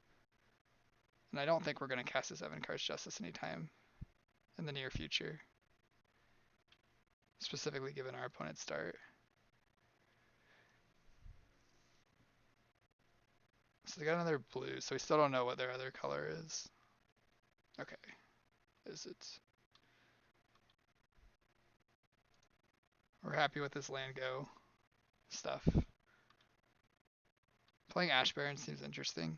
[SPEAKER 1] And I don't think we're going to cast a 7 cards Justice anytime in the near future. Specifically given our opponent's start. So they got another blue, so we still don't know what their other color is. Okay. Is it? We're happy with this land go stuff. Playing Ash Baron seems interesting.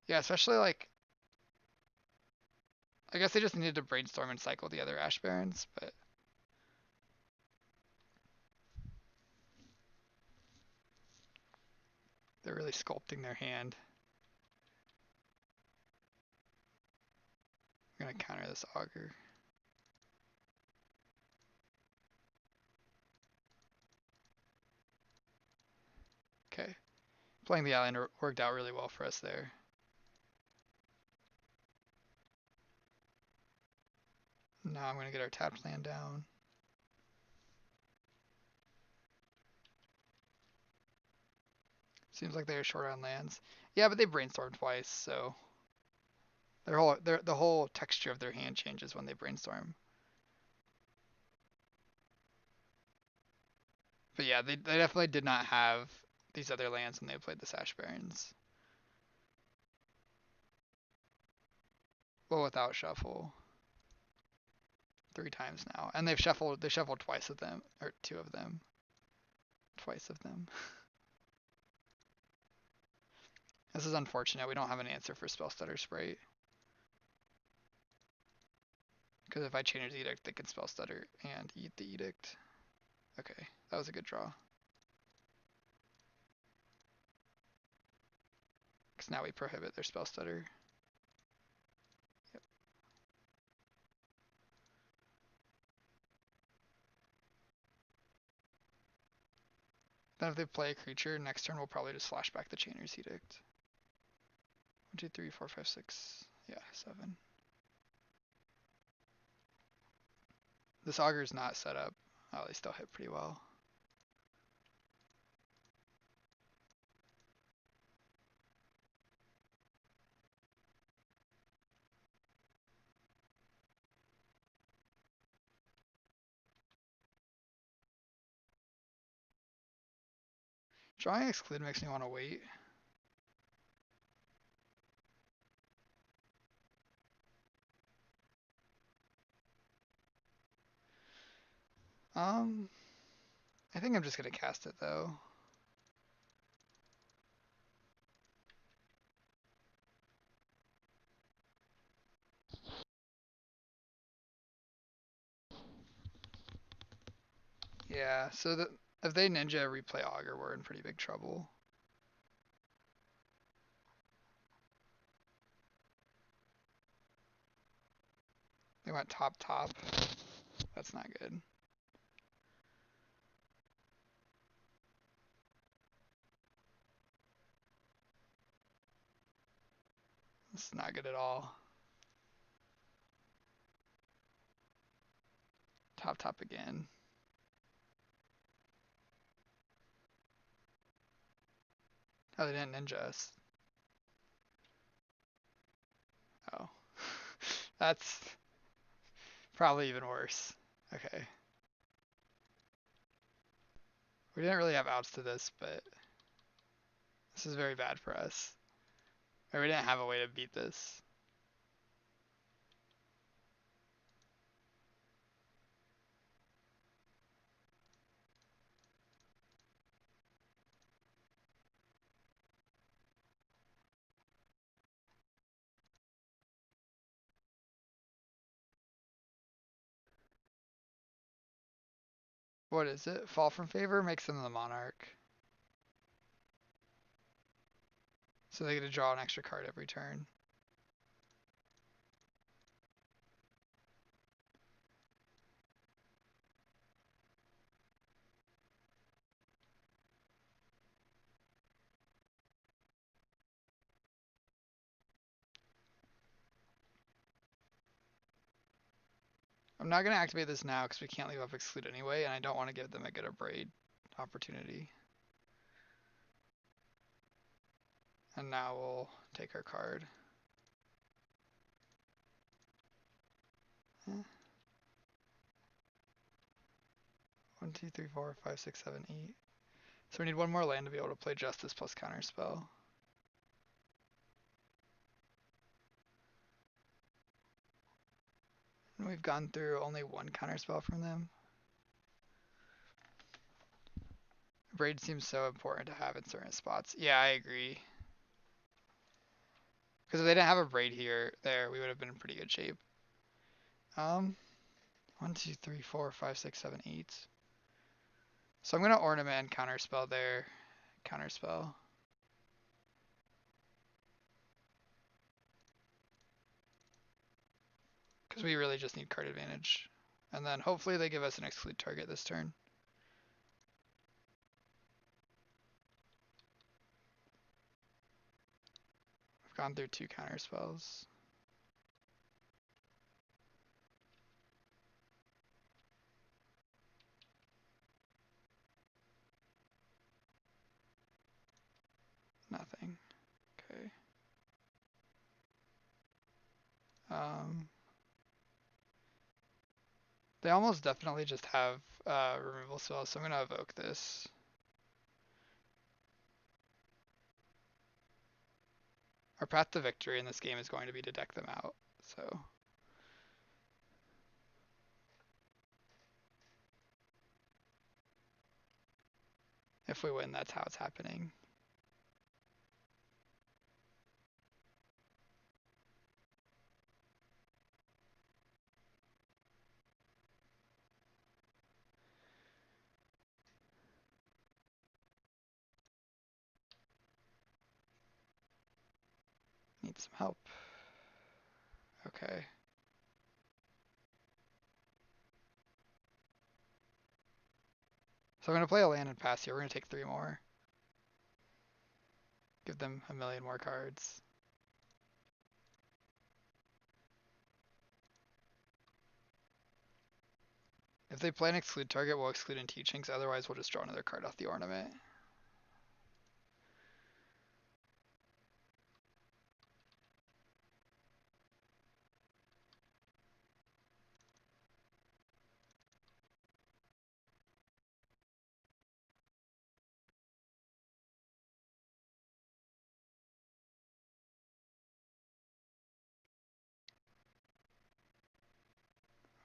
[SPEAKER 1] Yeah, especially like, I guess they just needed to brainstorm and cycle the other Ash Barons, but they're really sculpting their hand. I'm gonna counter this Augur. Okay. Playing the island worked out really well for us there. Now I'm gonna get our tapped land down. Seems like they're short on lands. Yeah, but they brainstorm twice, so the whole texture of their hand changes when they brainstorm. But yeah, they definitely did not have these other lands when they played the Sash Barons. Well, without shuffle. 3 times now. And they shuffled twice of them. Or 2 of them. Twice of them. This is unfortunate. We don't have an answer for Spell Stutter Sprite. Because if I change the Edict, they can Spell Stutter and eat the Edict. Okay, that was a good draw. Because now we prohibit their Spell Stutter. Yep. Then if they play a creature, next turn we'll probably just flash back the Chainer's Edict. 1, 2, 3, 4, 5, 6. Yeah, 7. This Augur's not set up. Oh, they still hit pretty well. Drawing Exclude makes me want to wait. Um, I think I'm just gonna cast it though. Yeah, so if they ninja replay Augur, we're in pretty big trouble. They went top top. That's not good. It's not good at all. Top top again. Oh, they didn't ninja us. Oh. That's probably even worse. Okay. We didn't really have outs to this, but this is very bad for us. Or we didn't have a way to beat this. What is it? Fall from favor makes them the monarch. So they get to draw an extra card every turn. I'm not going to activate this now because we can't leave up exclude anyway, and I don't want to give them a good abrade opportunity. And now we'll take our card. Eh. 1, 2, 3, 4, 5, 6, 7, 8. So we need one more land to be able to play Justice plus Counterspell. And we've gone through only one Counterspell from them. Braid seems so important to have in certain spots. Yeah, I agree. Because if they didn't have a Braid here, we would have been in pretty good shape. 1, 2, 3, 4, 5, 6, 7, 8. So I'm going to Ornament and Counterspell there. Counterspell. Because we really just need card advantage. And then hopefully they give us an exclude target this turn. We've gone through 2 counterspells. They almost definitely just have removal spells, so I'm gonna evoke this. Our path to victory in this game is going to be to deck them out. So if we win, that's how it's happening. Need some help. Okay. So I'm gonna play a land and pass here. We're gonna take 3 more. Give them a million more cards. If they play an exclude target, we'll exclude in teachings. Otherwise, we'll just draw another card off the ornament.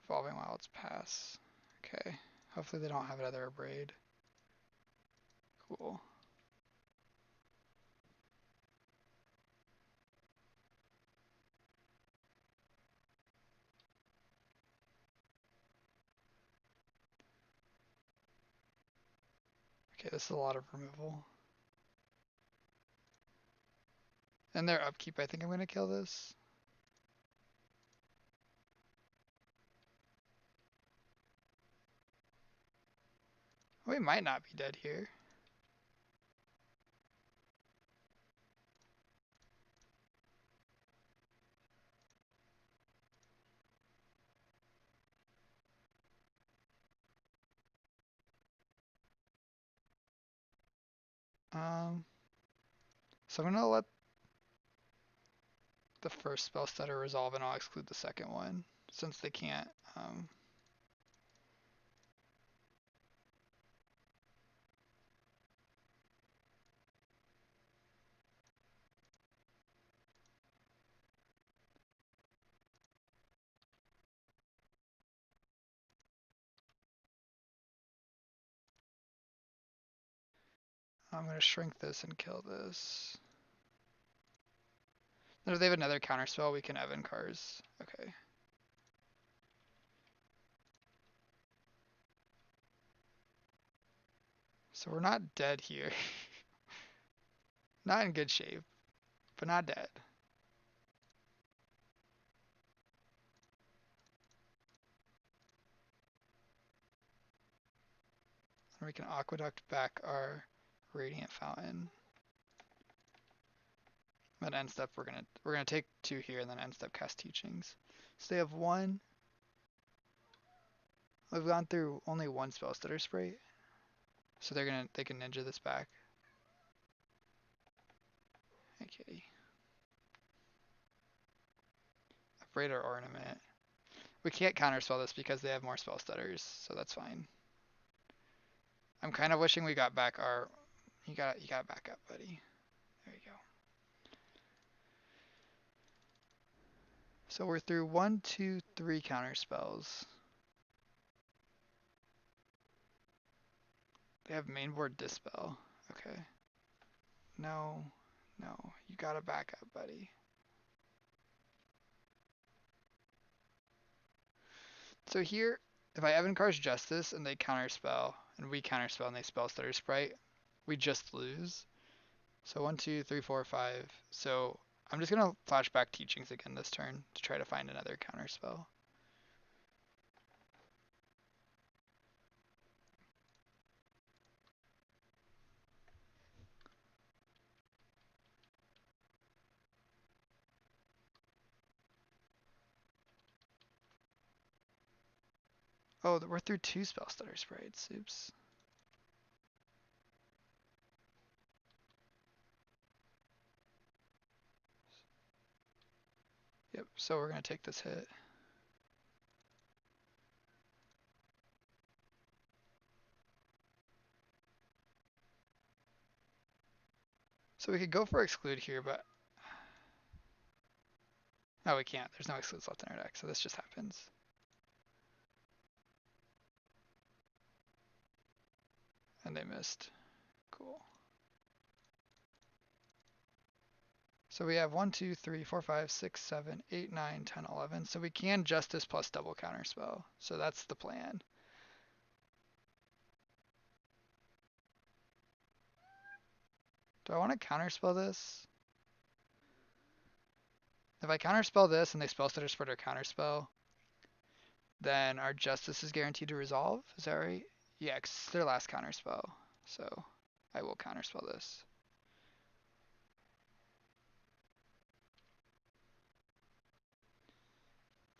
[SPEAKER 1] Evolving Wilds pass. Okay. Hopefully they don't have another Abrade. Cool. Okay, this is a lot of removal. And their upkeep, I think I'm gonna kill this. We might not be dead here. So I'm gonna let the first spell stutter resolve and I'll exclude the second one since they can't. I'm gonna shrink this and kill this. And if they have another counter spell, we can Evan Cars. Okay. So we're not dead here. Not in good shape, but not dead. And we can Aqueduct back our Radiant Fountain. Then end step we're gonna take 2 here and then end step cast Teachings. So they have 1. We've gone through only 1 spell stutter spray. So they can ninja this back. Okay. Upgrade our ornament. We can't counterspell this because they have more spell stutters, so that's fine. I'm kind of wishing we got back our. You got back up, buddy. There you go. So we're through 1, 2, 3 counter spells. They have mainboard dispel. Okay. No, no, you gotta back up, buddy. So here, if I Evan Car's Justice and they counterspell, and we counterspell and they spell stutter sprite, we just lose. So 1, 2, 3, 4, 5. So I'm just gonna flashback teachings again this turn to try to find another counterspell. Oh, we're through 2 spell stutter sprites. Oops. Yep, so we're gonna take this hit. So we could go for exclude here, but no, we can't. There's no excludes left in our deck, so this just happens. And they missed. Cool. So we have 1, 2, 3, 4, 5, 6, 7, 8, 9, 10, 11. So we can Justice plus double counterspell. So that's the plan. Do I want to counterspell this? If I counterspell this and they spell stutter spread or counterspell, then our Justice is guaranteed to resolve. Is that right? Yeah, 'cause it's their last counterspell. So I will counterspell this.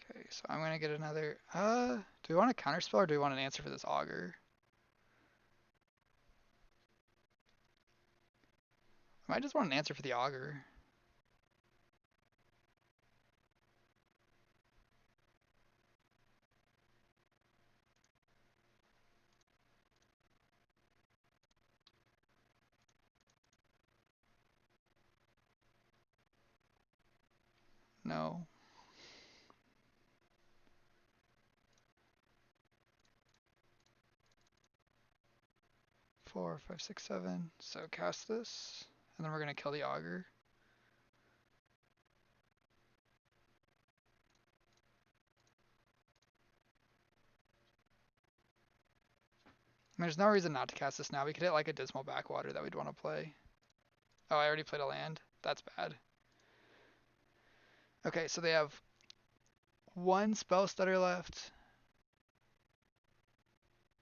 [SPEAKER 1] Okay, so I'm gonna get another. Do we want a counterspell or do we want an answer for this augur? I might just want an answer for the augur. No. 4, 5, 6, 7. So cast this, and then we're gonna kill the augur. There's no reason not to cast this now. We could hit like a Dismal Backwater that we'd want to play. Oh, I already played a land. That's bad. Okay, so they have one spell stutter left.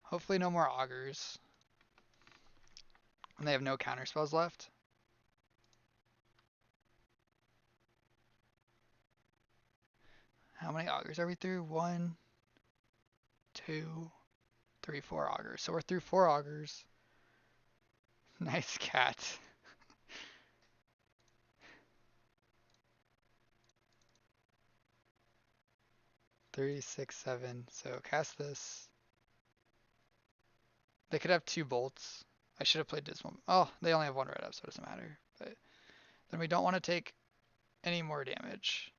[SPEAKER 1] Hopefully no more augurs. And they have no counter spells left. How many augurs are we through? 1, 2, 3, 4 augurs. So we're through 4 augurs. Nice cat. 3, 6, 7. So cast this. They could have 2 bolts. I should have played Dismal. Oh, they only have 1 red up, so it doesn't matter. But then we don't want to take any more damage.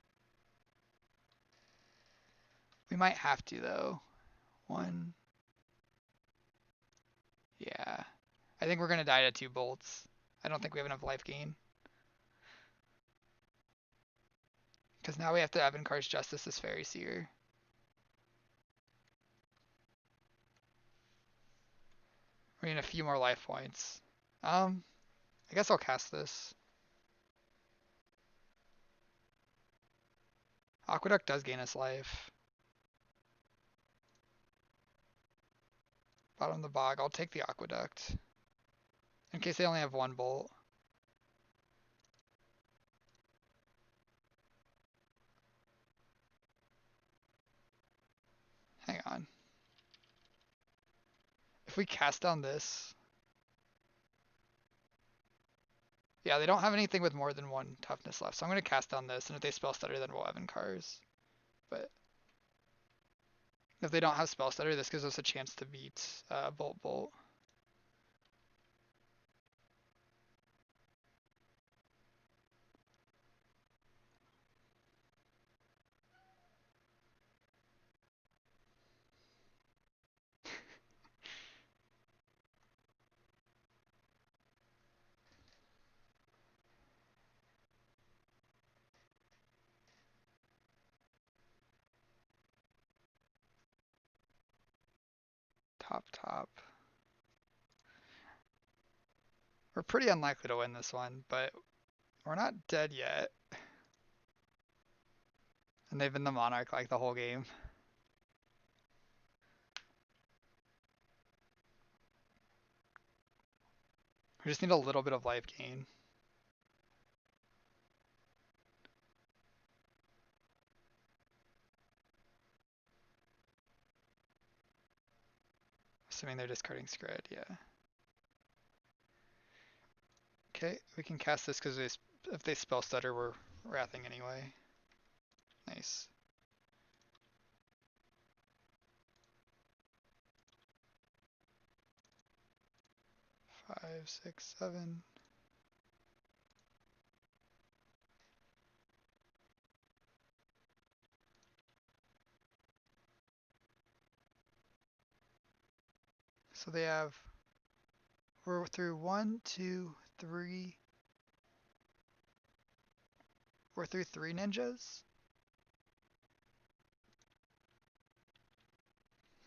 [SPEAKER 1] We might have to though. 1. Yeah. I think we're gonna die to 2 bolts. I don't think we have enough life gain. Because now we have to Evankar's Justice this Fairy Seer. We need a few more life points. I guess I'll cast this. Aqueduct does gain us life. Bottom of the bog. I'll take the Aqueduct. In case they only have 1 bolt. Hang on. If we cast down this. Yeah, they don't have anything with more than 1 toughness left. So I'm going to cast down this. And if they spell stutter, then we'll Evankar's. But if they don't have spell stutter, this gives us a chance to beat Bolt Bolt. Top. We're pretty unlikely to win this one, but we're not dead yet. And they've been the Monarch like the whole game. We just need a little bit of life gain. Assuming they're discarding Scred, yeah. Okay, we can cast this because if they spell stutter, we're wrathing anyway. Nice. Five, six, seven. So they have, we're through one, two, three. We're through three ninjas.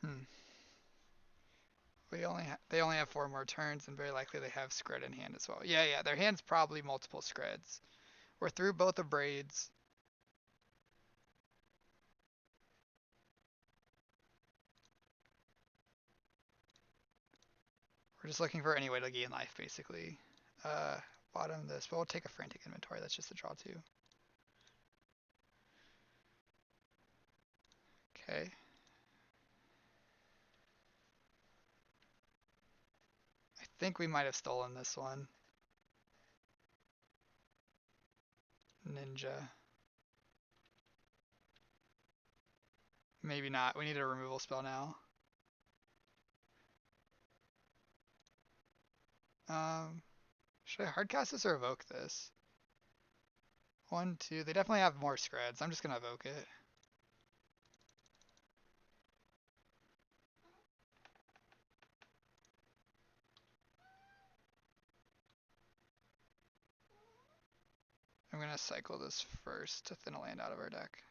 [SPEAKER 1] Hmm. They only have four more turns, and very likely they have Scred in hand as well. Yeah, yeah, their hand's probably multiple Screds. We're through both the braids. We're just looking for any way to gain life, basically. Uh, Bottom this, but we'll take a frantic inventory. That's just a draw two. Okay. I think we might have stolen this one. Ninja. Maybe not. We need a removal spell now. Um, should I hardcast this or evoke this? One, two. They definitely have more Screds. I'm just gonna evoke it. I'm gonna cycle this first to thin a land out of our deck.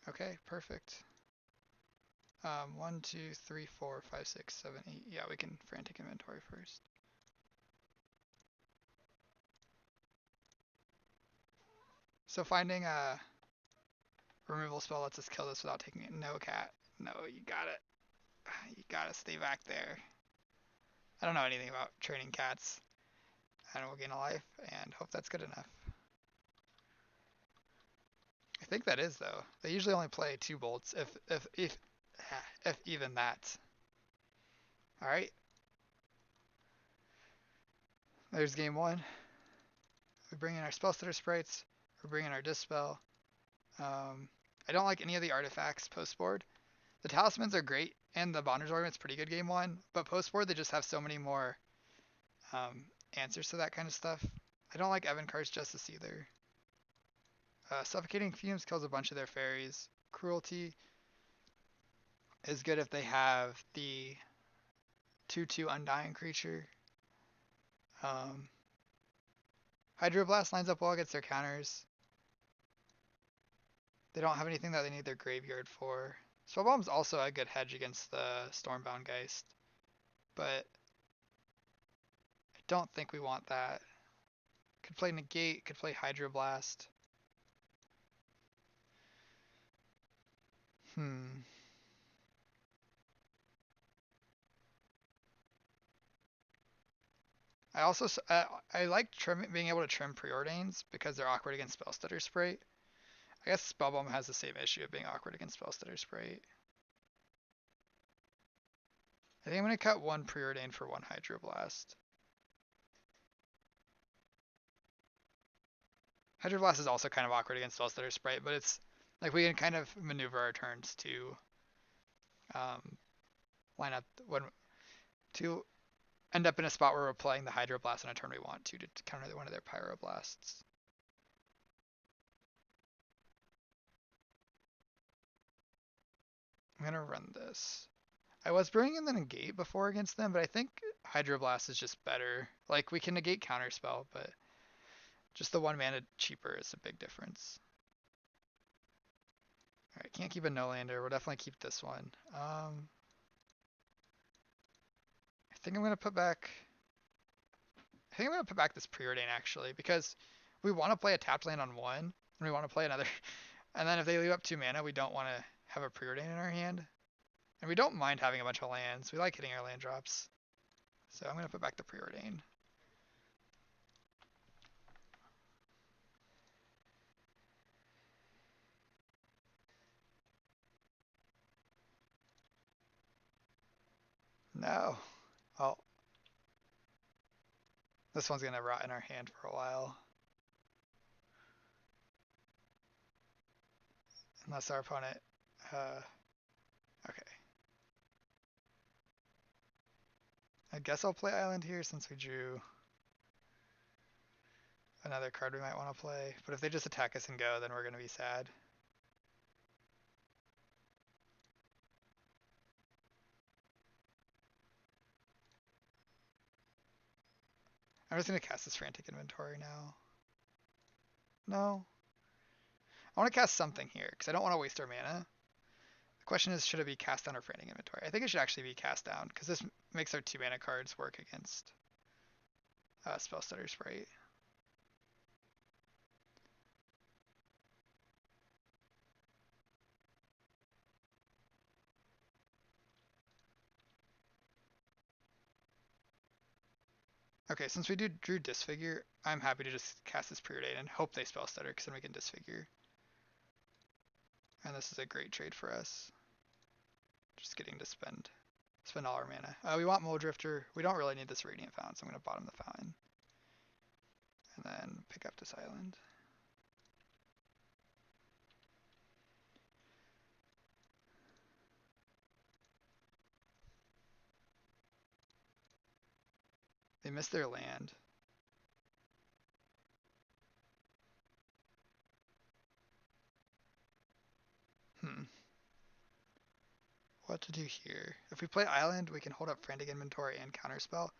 [SPEAKER 1] Okay, perfect. 1, 2, 3, 4, 5, 6, 7, 8. Yeah, we can frantic inventory first. So finding a removal spell lets us kill this without taking it. No, cat. No, you got it. You gotta stay back there. I don't know anything about training cats. And we'll gain a life, and hope that's good enough. I think that is though. They usually only play two bolts, if even that. All right. There's game one. We bring in our spell stutter sprites. We bring in our dispel. I don't like any of the artifacts post board. The talismans are great, and the bondage ornament's pretty good game one. But post board they just have so many more answers to that kind of stuff. I don't like Evankar's Justice either. Suffocating Fumes kills a bunch of their fairies. Cruelty is good if they have the 2/2 Undying creature. Hydroblast lines up well against their counters. They don't have anything that they need their graveyard for. Spellbomb's also a good hedge against the Stormbound Geist, but I don't think we want that. Could play Negate, could play Hydroblast. Hmm. I like being able to trim preordains because they're awkward against Spellstutter Sprite. I guess Spellbomb has the same issue of being awkward against Spellstutter Sprite. I think I'm going to cut one preordain for one Hydroblast. Hydroblast is also kind of awkward against Spellstutter Sprite, but it's like we can kind of maneuver our turns to line up to end up in a spot where we're playing the Hydroblast on a turn we want to counter one of their Pyroblasts. I'm gonna run this. I was bringing in the negate before against them, but I think Hydroblast is just better. Like we can negate counterspell, but just the 1 mana cheaper is a big difference. Alright, can't keep a no-lander. We'll definitely keep this one. I think I'm gonna put back this preordain actually, because we want to play a tapped land on one, and we want to play another. And then if they leave up 2 mana, we don't want to have a preordain in our hand. And we don't mind having a bunch of lands. We like hitting our land drops. So I'm going to put back the preordain. No. Oh. This one's going to rot in our hand for a while. Unless our opponent... okay. I guess I'll play Island here since we drew another card we might want to play. But if they just attack us and go, then we're going to be sad. I'm just gonna cast this Frantic Inventory now. No. I want to cast something here, because I don't want to waste our mana. The question is, should it be cast down or Frantic Inventory? I think it should actually be cast down, because this makes our 2 mana cards work against Spell Stutter Sprite. Okay, since we drew Disfigure, I'm happy to just cast this Preordain and hope they Spell Stutter, because then we can Disfigure. And this is a great trade for us. Just getting to spend all our mana. We want Mole Drifter. We don't really need this Radiant Fountain, so I'm going to bottom the Fountain. And then pick up this island. They missed their land. What to do here? If we play Island, we can hold up Frantic Inventory and Counterspell.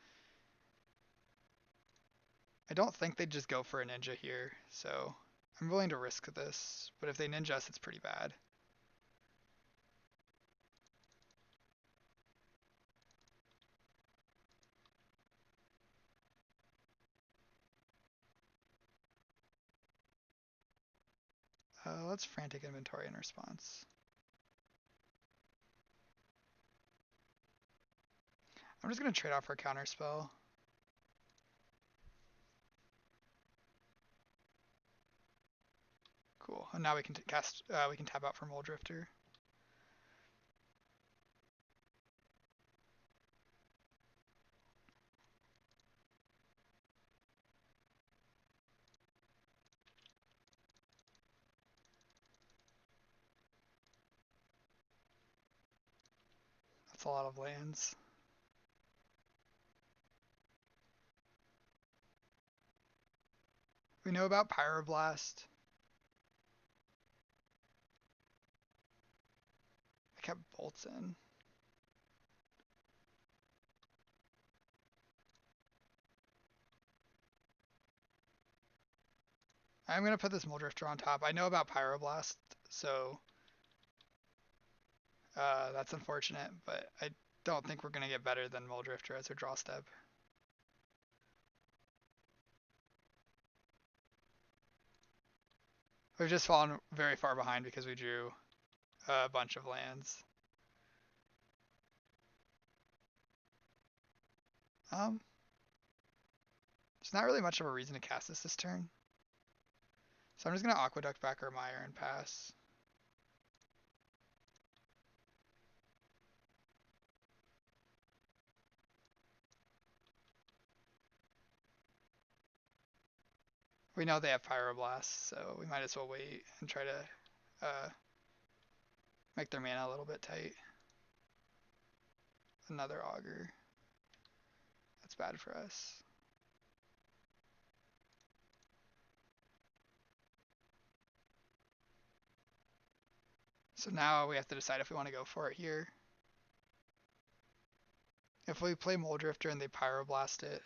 [SPEAKER 1] I don't think they'd just go for a Ninja here, so I'm willing to risk this. But if they Ninja us, it's pretty bad. Let's Frantic Inventory in response. I'm just going to trade off our Counterspell. Cool. And now we can we can tap out for Mole Drifter. That's a lot of lands. We know about Pyroblast. I kept Bolts in. I'm going to put this Mole Drifter on top. I know about Pyroblast, so that's unfortunate, but I don't think we're going to get better than Mole Drifter as our draw step. We've just fallen very far behind because we drew a bunch of lands. There's not really much of a reason to cast this turn. So I'm just going to Aqueduct back our Mire and pass. We know they have Pyroblast, so we might as well wait and try to make their mana a little bit tight. Another Augur. That's bad for us. So now we have to decide if we want to go for it here. If we play Mole Drifter and they Pyroblast it,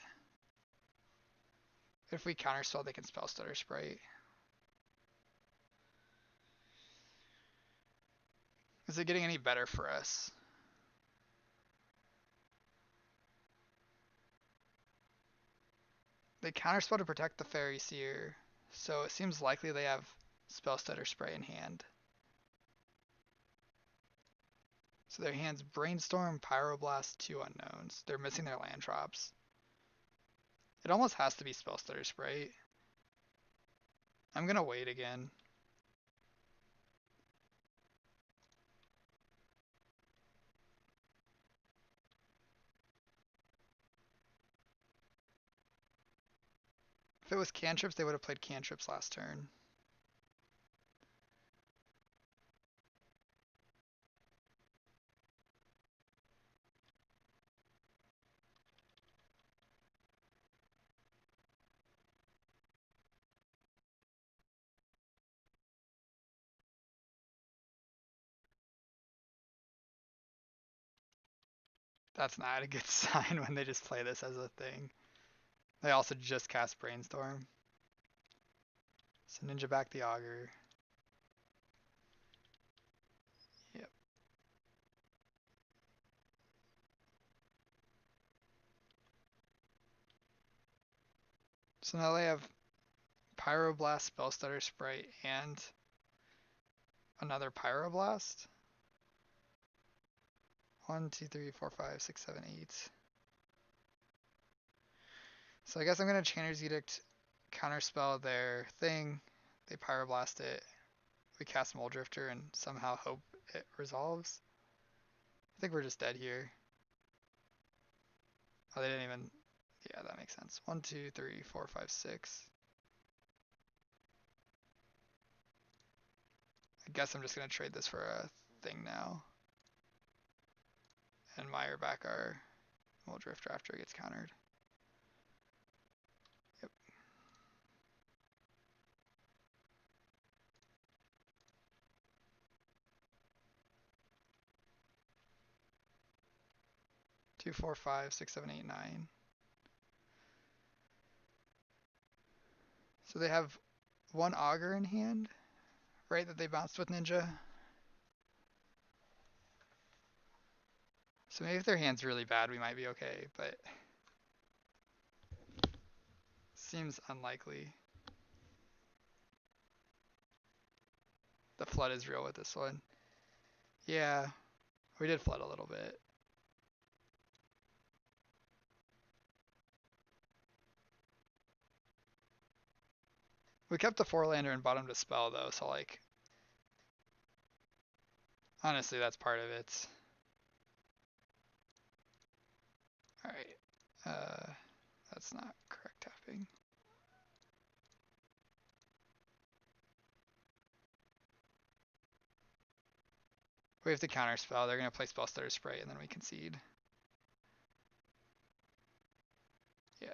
[SPEAKER 1] if we counterspell, they can Spell Stutter Sprite. Is it getting any better for us? They counterspell to protect the Fairy Seer, so it seems likely they have Spell Stutter Sprite in hand. So their hands Brainstorm, Pyroblast, 2 unknowns. They're missing their land drops. It almost has to be Spell Stutter Sprite. I'm gonna wait again. If it was cantrips, they would have played cantrips last turn. That's not a good sign when they just play this as a thing. They also just cast Brainstorm. So Ninja back the Augur. Yep. So now they have Pyroblast, Spellstutter, Sprite, and another Pyroblast. 1, 2, 3, 4, 5, 6, 7, 8. So I guess I'm gonna Chainer's Edict, counterspell their thing. They Pyroblast it. We cast Mole Drifter and somehow hope it resolves. I think we're just dead here. Oh, they didn't even. Yeah, that makes sense. 1, 2, 3, 4, 5, 6. I guess I'm just gonna trade this for a thing now. And Mire back our Mole Drifter after it gets countered. Yep. 2, 4, 5, 6, 7, 8, 9. So they have one Augur in hand, right? That they bounced with Ninja. So maybe if their hand's really bad, we might be okay, but seems unlikely. The flood is real with this one. Yeah, we did flood a little bit. We kept the 4-lander and bottom to spell though, so like, honestly, that's part of it. Alright, that's not correct tapping. We have to counter spell. They're gonna play spell stutter spray and then we concede. Yeah.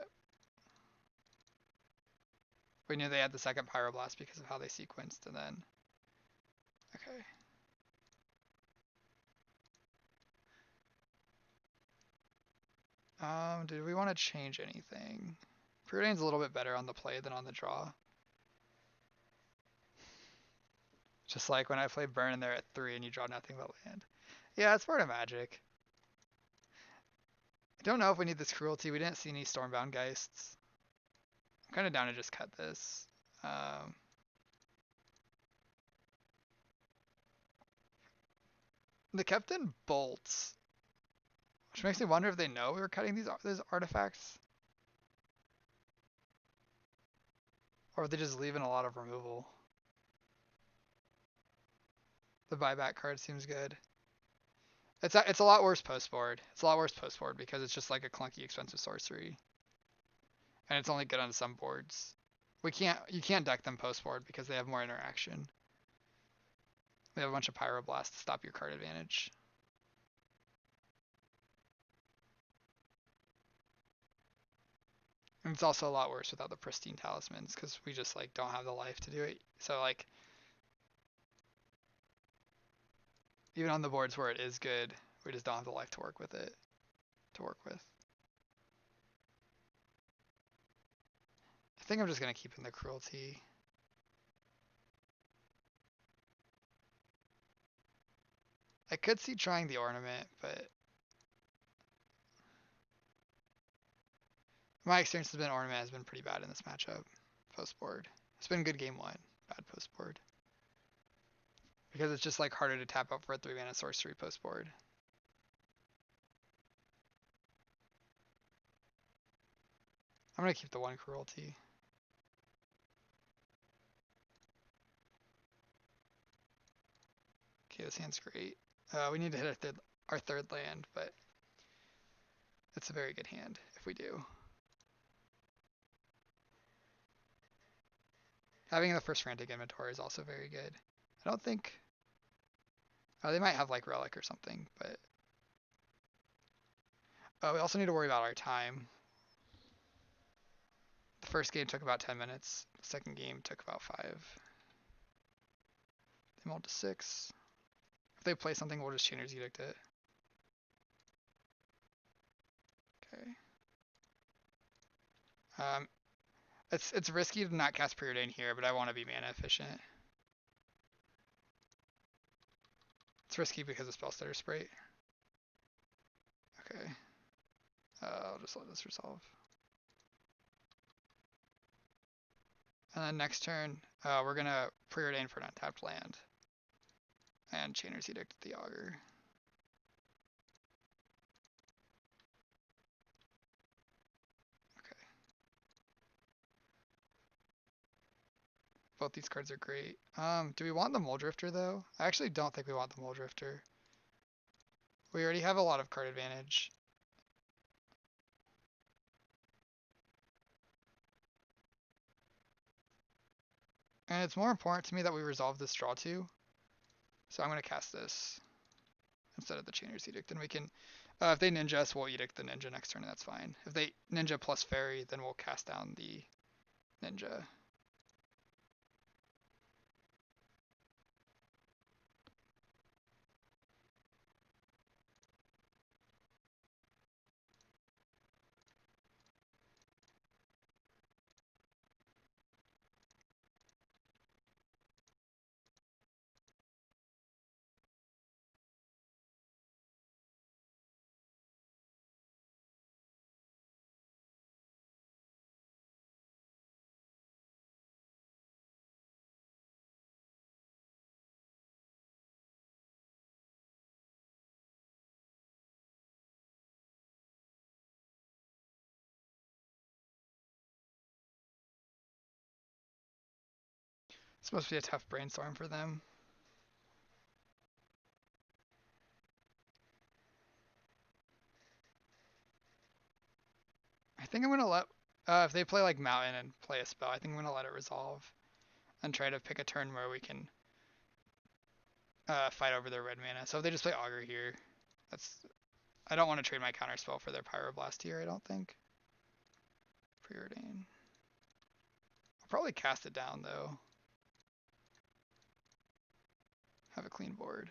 [SPEAKER 1] We knew they had the second Pyroblast because of how they sequenced and then. Okay. Did we want to change anything? Preordain's a little bit better on the play than on the draw. Just like when I play Burn and they're at 3 and you draw nothing but land. Yeah, it's part of Magic. I don't know if we need this Cruelty. We didn't see any Stormbound Geists. I'm kind of down to just cut this. They kept in bolts, which makes me wonder if they know we were cutting these artifacts, or if they just leave in a lot of removal. The buyback card seems good. It's a lot worse post board. It's a lot worse post board because it's just like a clunky expensive sorcery, and it's only good on some boards. You can't deck them post board because they have more interaction. They have a bunch of Pyroblast to stop your card advantage. And it's also a lot worse without the pristine talismans because we just like don't have the life to do it. So like even on the boards where it is good, we just don't have the life to work with it. I think I'm just gonna keep in the cruelty. I could see trying the ornament, but my experience has been ornament has been pretty bad in this matchup. Post board. It's been good game 1, bad post board. Because it's just like harder to tap out for a 3-mana sorcery post board. I'm gonna keep the 1 cruelty. Okay, this hand's great. We need to hit our third land, but it's a very good hand if we do. Having the first frantic inventory is also very good. I don't think. Oh, they might have like relic or something, but we also need to worry about our time. The first game took about 10 minutes. The second game took about 5. They mulled to 6. If they play something, we'll just Chainer's Edict it. Okay. Um, it's risky to not cast Preordain here, but I want to be mana efficient. It's risky because of Spell Stutter Sprite. Okay. I'll just let this resolve. And then next turn, we're gonna Preordain for an untapped land. And Chainer's Edict the Augur. Okay. Both these cards are great. Do we want the Mole Drifter though? I actually don't think we want the Mole Drifter. We already have a lot of card advantage. And it's more important to me that we resolve this draw too. So I'm going to cast this instead of the Chainer's Edict. And we can, if they ninja us, we'll Edict the ninja next turn, and that's fine. If they ninja plus fairy, then we'll cast down the ninja. It's supposed to be a tough brainstorm for them. I think I'm going to let, if they play like Mountain and play a spell, I think I'm going to let it resolve and try to pick a turn where we can fight over their red mana. So if they just play Augur here, that's, I don't want to trade my counter spell for their Pyroblast here, I don't think. Preordain. I'll probably cast it down though. Have a clean board.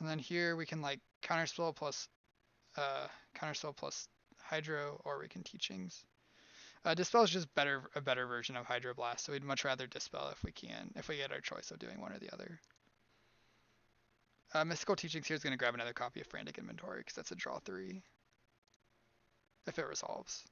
[SPEAKER 1] And then here we can like counterspell plus hydro, or we can teachings. Dispel is just a better version of Hydroblast, so we'd much rather dispel if we can, if we get our choice of doing one or the other. Mystical teachings here is going to grab another copy of Frantic Inventory because that's a draw 3 if it resolves.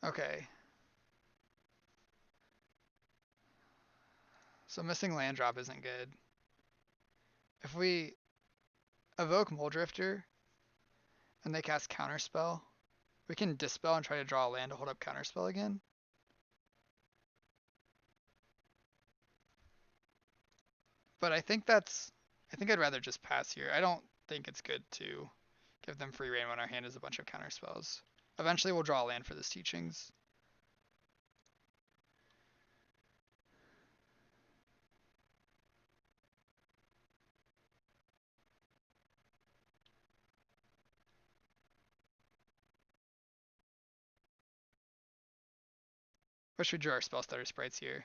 [SPEAKER 1] Okay. So missing land drop isn't good. If we evoke Moldrifter and they cast Counterspell, we can Dispel and try to draw a land to hold up Counterspell again. But I think I'd rather just pass here. I don't think it's good to give them free reign when our hand has a bunch of counterspells. Eventually we'll draw a land for this teachings. Wish we drew our spell stutter sprites here.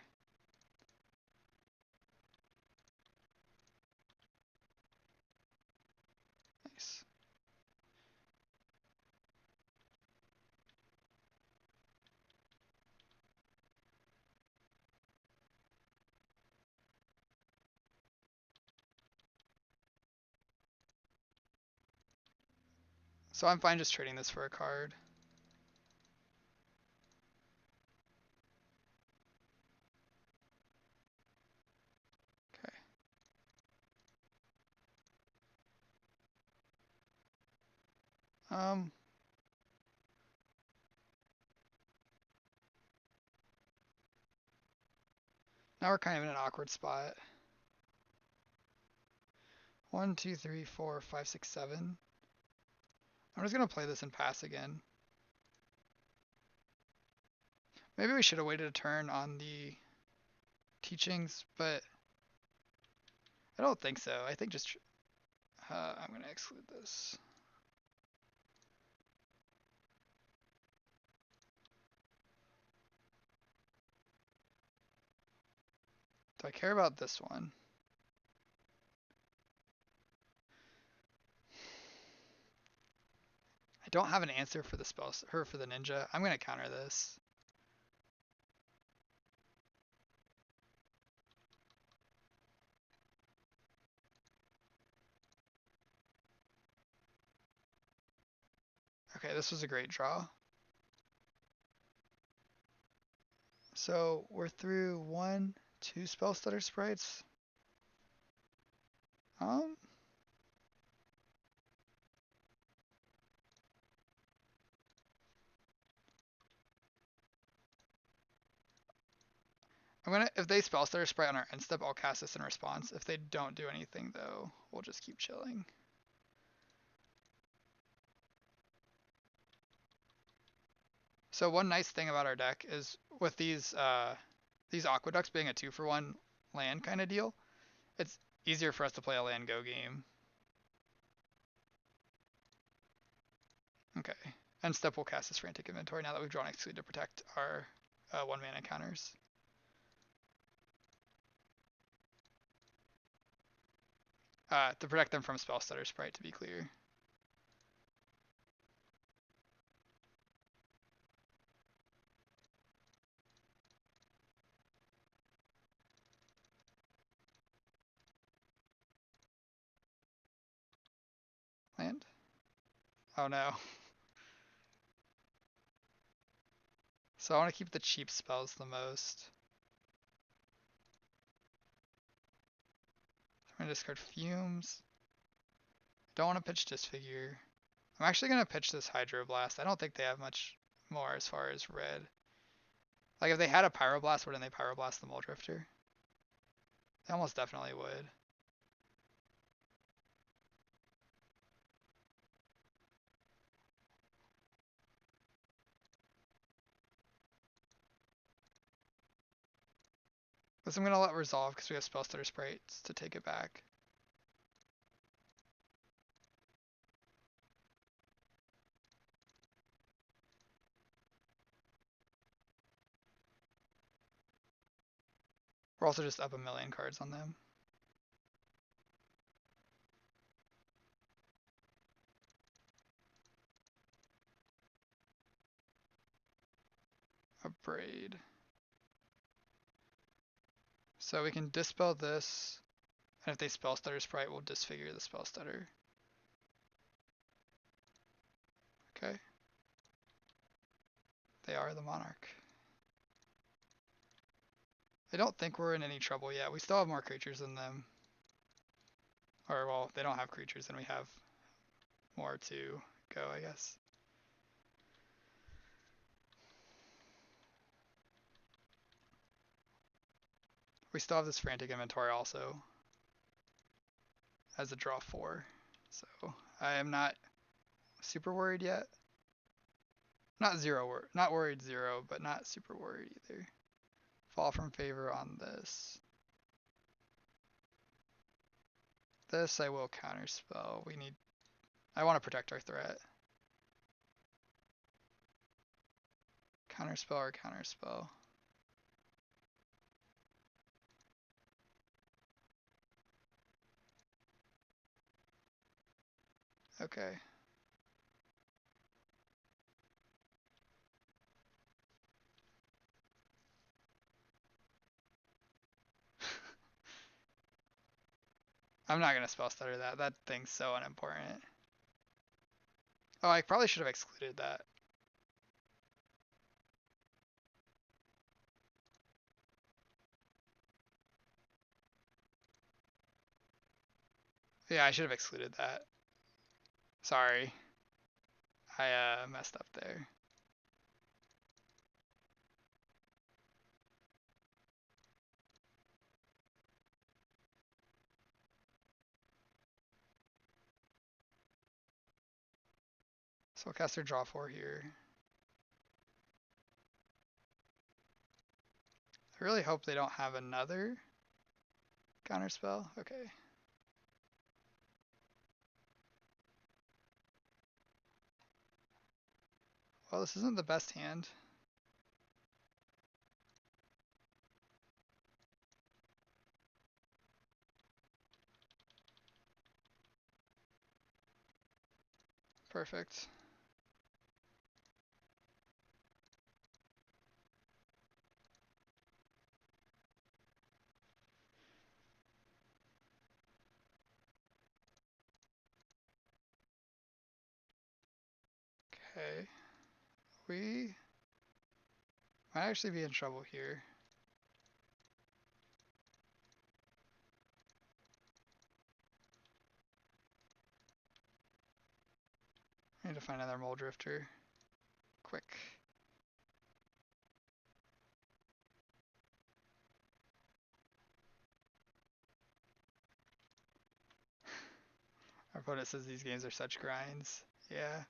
[SPEAKER 1] Nice. So I'm fine just trading this for a card. Okay. Um, Now we're kind of in an awkward spot. 1, 2, 3, 4, 5, 6, 7. I'm just gonna play this and pass again. Maybe we should have waited a turn on the teachings, but I don't think so. I think just I'm gonna exclude this. Do I care about this one? I don't have an answer for the spell or for the ninja. I'm gonna counter this. Okay, this was a great draw. So we're through 1, 2 spell stutter sprites. Um, I'm gonna if they spell stutter sprite on our end step, I'll cast this in response. If they don't do anything though, we'll just keep chilling. So one nice thing about our deck is with these aqueducts being a 2-for-1 land kind of deal, it's easier for us to play a land go game. Okay. End step will cast this frantic inventory now that we've drawn exclude to protect our 1-mana counters. To protect them from spell stutter sprite, to be clear. Land? Oh no. So I want to keep the cheap spells the most. I'm gonna discard Fumes. Don't want to pitch Disfigure. I'm actually gonna pitch this Hydroblast. I don't think they have much more as far as red. Like if they had a Pyroblast, wouldn't they Pyroblast the Muldrifter? They almost definitely would. But I'm gonna let resolve because we have Spell Stutter sprites to take it back. We're also just up a million cards on them. A Braid. So we can dispel this, and if they Spell Stutter sprite, we'll disfigure the Spell Stutter. Okay. They are the Monarch. I don't think we're in any trouble yet. We still have more creatures than them. Or, well, they don't have creatures, and we have more to go, I guess. We still have this Frantic Inventory also as a draw 4. So I am not super worried yet. Not not worried 0, but not super worried either. Fall from favor on this. This I will counterspell. I want to protect our threat. Counterspell or counterspell. Okay. I'm not going to spell stutter that. That thing's so unimportant. Oh, I probably should have excluded that. Yeah, I should have excluded that. Sorry. I messed up there. So I'll cast our draw 4 here. I really hope they don't have another counterspell. Okay. Well, this isn't the best hand. Perfect. Okay. We might actually be in trouble here. I need to find another mole drifter. Quick. Our opponent says these games are such grinds. Yeah.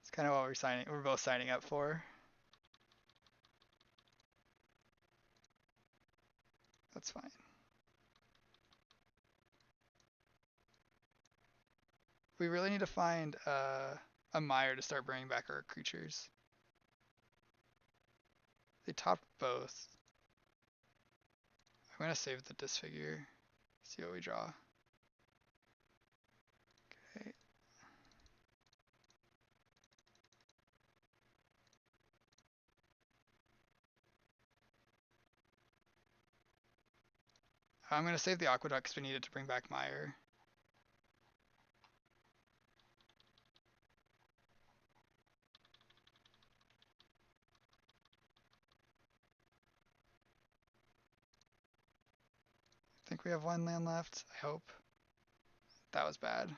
[SPEAKER 1] It's kind of what we're both signing up for. That's fine. We really need to find a mire to start bringing back our creatures. They topped both. I'm gonna save the disfigure. See what we draw. Okay. I'm gonna save the aqueduct because we need it to bring back mire. I think we have one land left. I hope. That was bad.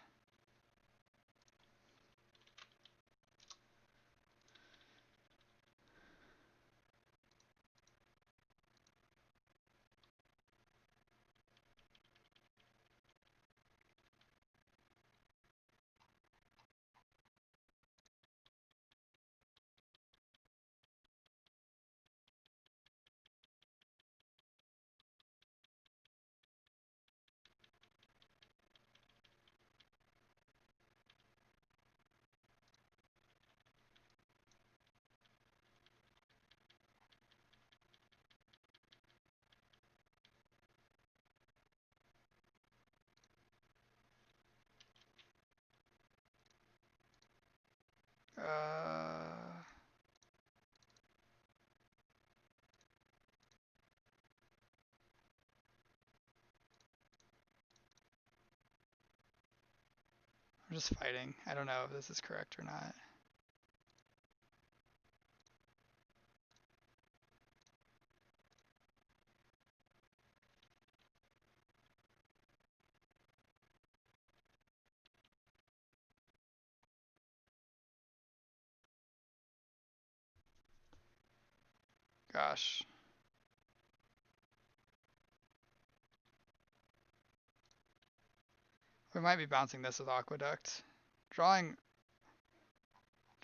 [SPEAKER 1] Uh, I'm just fighting. I don't know if this is correct or not. Gosh. We might be bouncing this with aqueduct. Drawing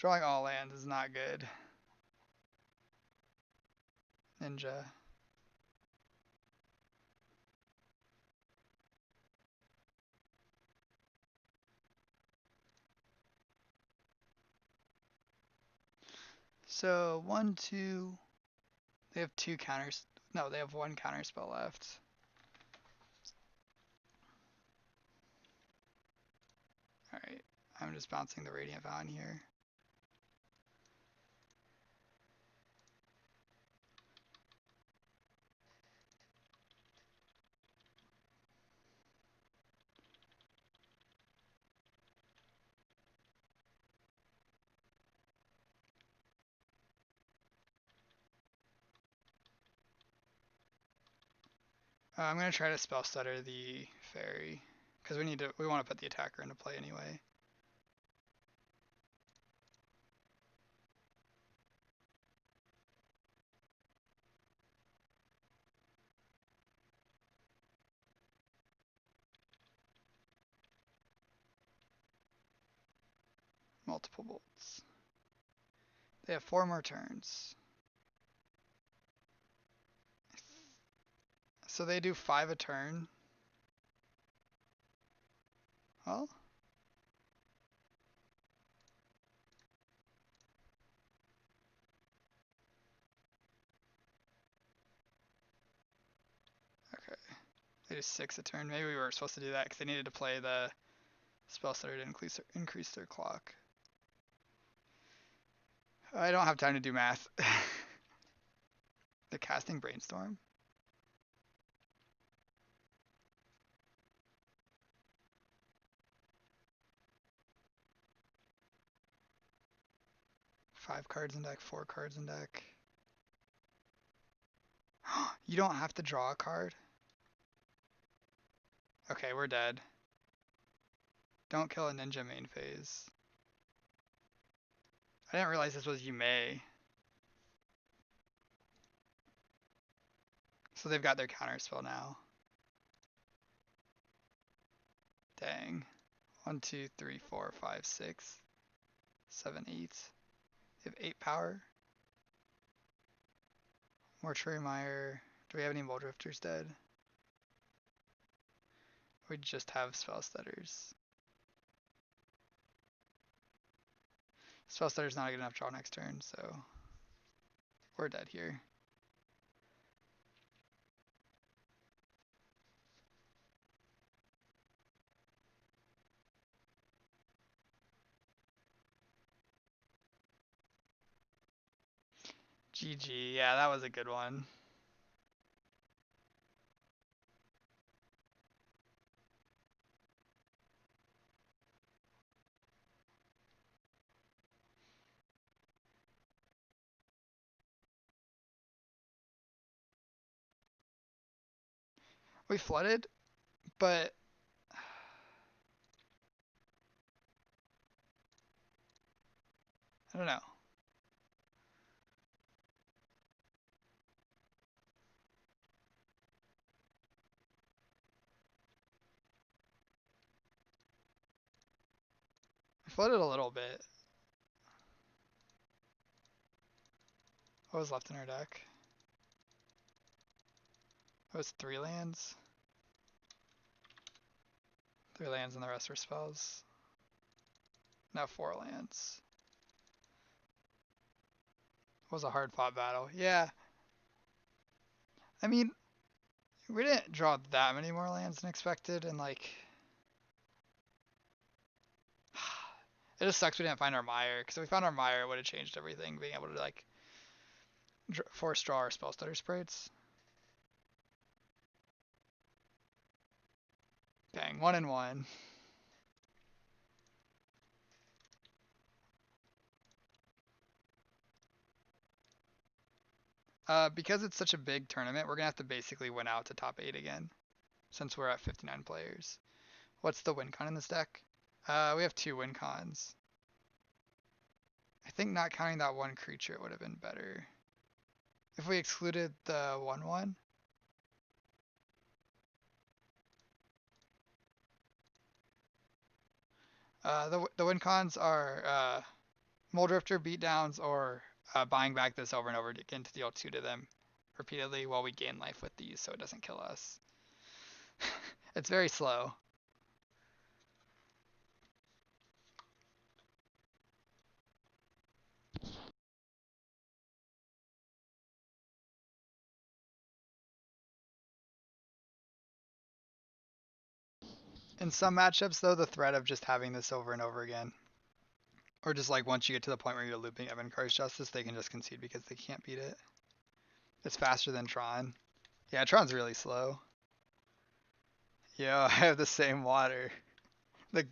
[SPEAKER 1] all lands is not good. Ninja. So 1, 2. They have 2 counters. No, they have 1 counter spell left. Alright. I'm just bouncing the Radiant Vow in here. I'm gonna try to spell stutter the fairy because we want to put the attacker into play anyway. Multiple bolts. They have 4 more turns. So they do 5 a turn. Well, okay. They do 6 a turn. Maybe we were supposed to do that because they needed to play the spell starter to increase their clock. I don't have time to do math. They're casting Brainstorm. Five cards in deck, 4 cards in deck. You don't have to draw a card? Okay, we're dead. Don't kill a ninja main phase. I didn't realize this was Yume. So they've got their counter spell now. Dang. 1, 2, 3, 4, 5, 6, 7, 8. They have 8 power. Mortuary Mire. Do we have any Muldrifters dead? We just have Spell Stutters. Spell Stutter's not a good enough draw next turn, so we're dead here. GG. Yeah, that was a good one. We flooded, but I don't know. We flooded a little bit. What was left in our deck? It was 3 lands. 3 lands and the rest were spells. No, 4 lands. It was a hard fought battle. Yeah. I mean, we didn't draw that many more lands than expected, and like, it just sucks we didn't find our Mire, because if we found our Mire, it would have changed everything, being able to like force draw our spell stutter sprites. Dang, 1 and 1. Because it's such a big tournament, we're gonna have to basically win out to top 8 again, since we're at 59 players. What's the win con in this deck? We have 2 win cons. I think not counting that one creature would have been better. If we excluded the 1/1, the win cons are Muldrifter beatdowns or buying back this over and over again to deal 2 to them repeatedly while we gain life with these so it doesn't kill us. It's very slow. In some matchups, though, the threat of just having this over and over again, or just like once you get to the point where you're looping Evan Carr's Justice, they can just concede because they can't beat it. It's faster than Tron. Yeah, Tron's really slow. Yeah, I have the same water. The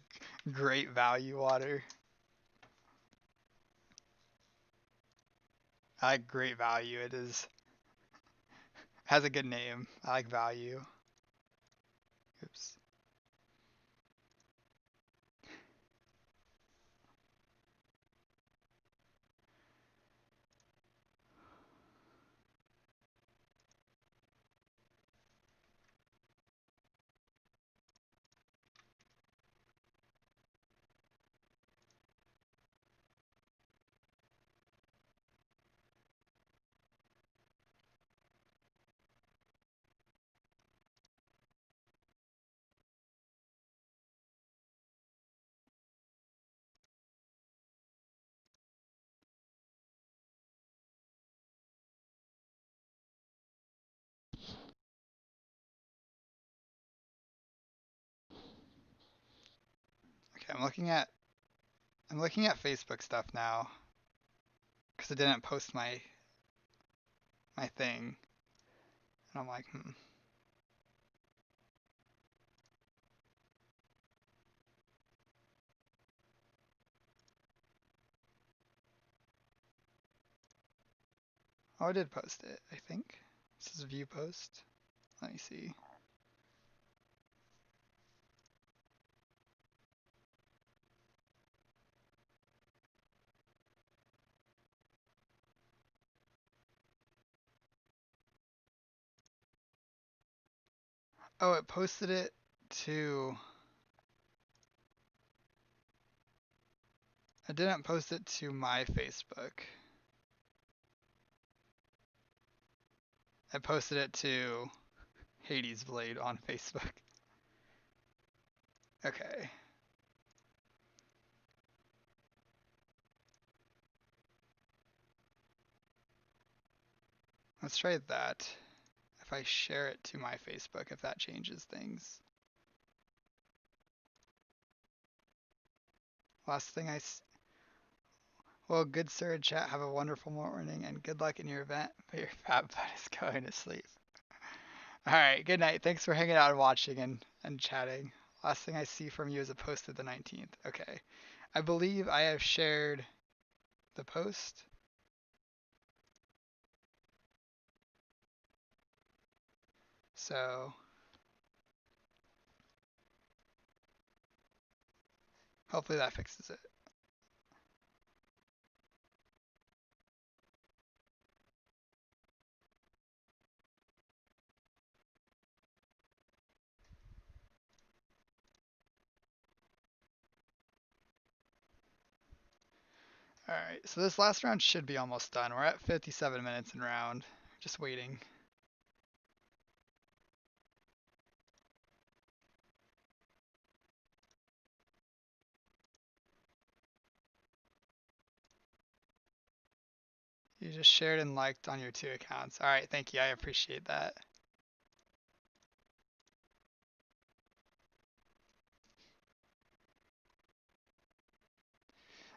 [SPEAKER 1] great value water. I like great value. It is has a good name. I like value. Oops. I'm looking at Facebook stuff now because I didn't post my thing, and I'm like, Oh, I did post it, I think. This is a view post. Let me see. Oh, it posted it to. I didn't post it to my Facebook. I posted it to Hades Blade on Facebook. Okay. Let's try that. If I share it to my Facebook, if that changes things. Last thing Well, good sir, chat. Have a wonderful morning and good luck in your event. But your fat butt is going to sleep. All right. Good night. Thanks for hanging out and watching and chatting. Last thing I see from you is a post of the 19th. Okay. I believe I have shared the post. So hopefully that fixes it. All right. So this last round should be almost done. We're at 57 minutes in round. Just waiting. You just shared and liked on your 2 accounts. All right. Thank you. I appreciate that.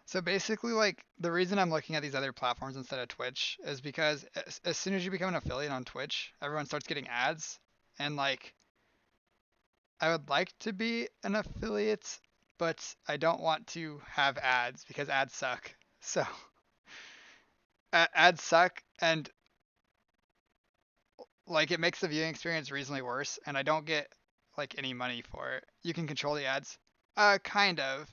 [SPEAKER 1] So basically, like, the reason I'm looking at these other platforms instead of Twitch is because as soon as you become an affiliate on Twitch, everyone starts getting ads. And, like, I would like to be an affiliate, but I don't want to have ads because ads suck. So, ads suck, and, like, it makes the viewing experience reasonably worse, and I don't get, like, any money for it. You can control the ads. Kind of.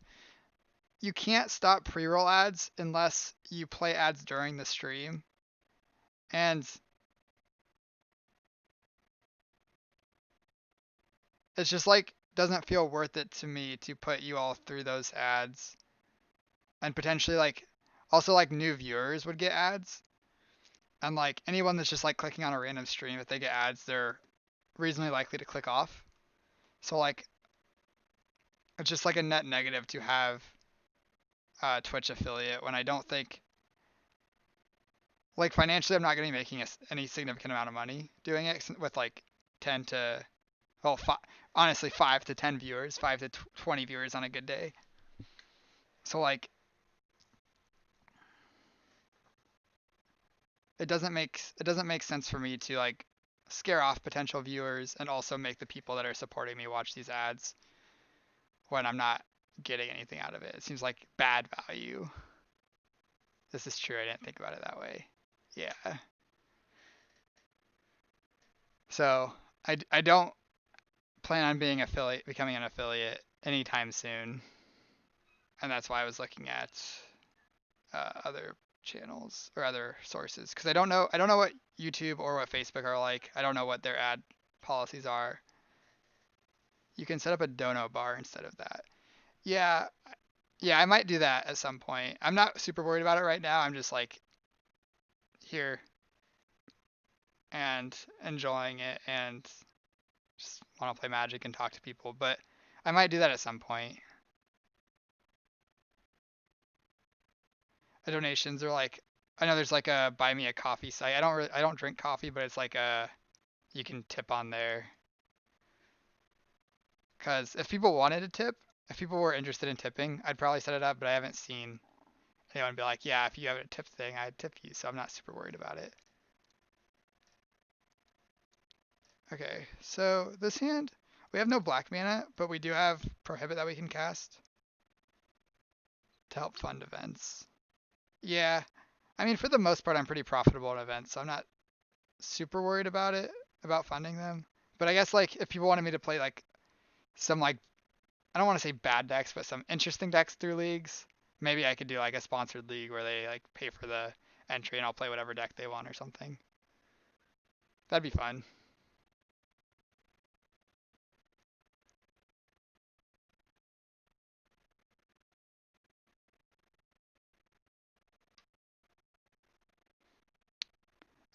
[SPEAKER 1] You can't stop pre-roll ads unless you play ads during the stream. And it's just like doesn't feel worth it to me to put you all through those ads. And potentially like also like new viewers would get ads. And like anyone that's just like clicking on a random stream, if they get ads, they're reasonably likely to click off. So like it's just like a net negative to have a Twitch affiliate when I don't think like financially I'm not going to be making any significant amount of money doing it with like 10 to well, honestly, 5 to 10 viewers, 5 to 20 viewers on a good day. So like, it doesn't make sense for me to like scare off potential viewers and also make the people that are supporting me watch these ads when I'm not getting anything out of it. It seems like bad value. This is true. I didn't think about it that way. Yeah. So I don't plan on becoming an affiliate anytime soon, and that's why I was looking at other channels or other sources because I don't know what YouTube or what Facebook are like. I don't know what their ad policies are. You can set up a dono bar instead of that. Yeah, yeah, I might do that at some point. I'm not super worried about it right now. I'm just like here and enjoying it and just want to play Magic and talk to people, but I might do that at some point. The donations are like I know there's like a buy me a coffee site. I don't drink coffee, but it's like a you can tip on there. Because if people wanted to tip, If people were interested in tipping, I'd probably set it up, but I haven't seen anyone be like, yeah, if you have a tip thing, I'd tip you, so I'm not super worried about it. Okay, so this hand, we have no black mana, but we do have Prohibit that we can cast to help fund events. Yeah, I mean, for the most part, I'm pretty profitable in events, so I'm not super worried about it, about funding them. But I guess like if people wanted me to play like some like I don't want to say bad decks, but some interesting decks through leagues, maybe I could do like a sponsored league where they like pay for the entry and I'll play whatever deck they want or something. That'd be fun.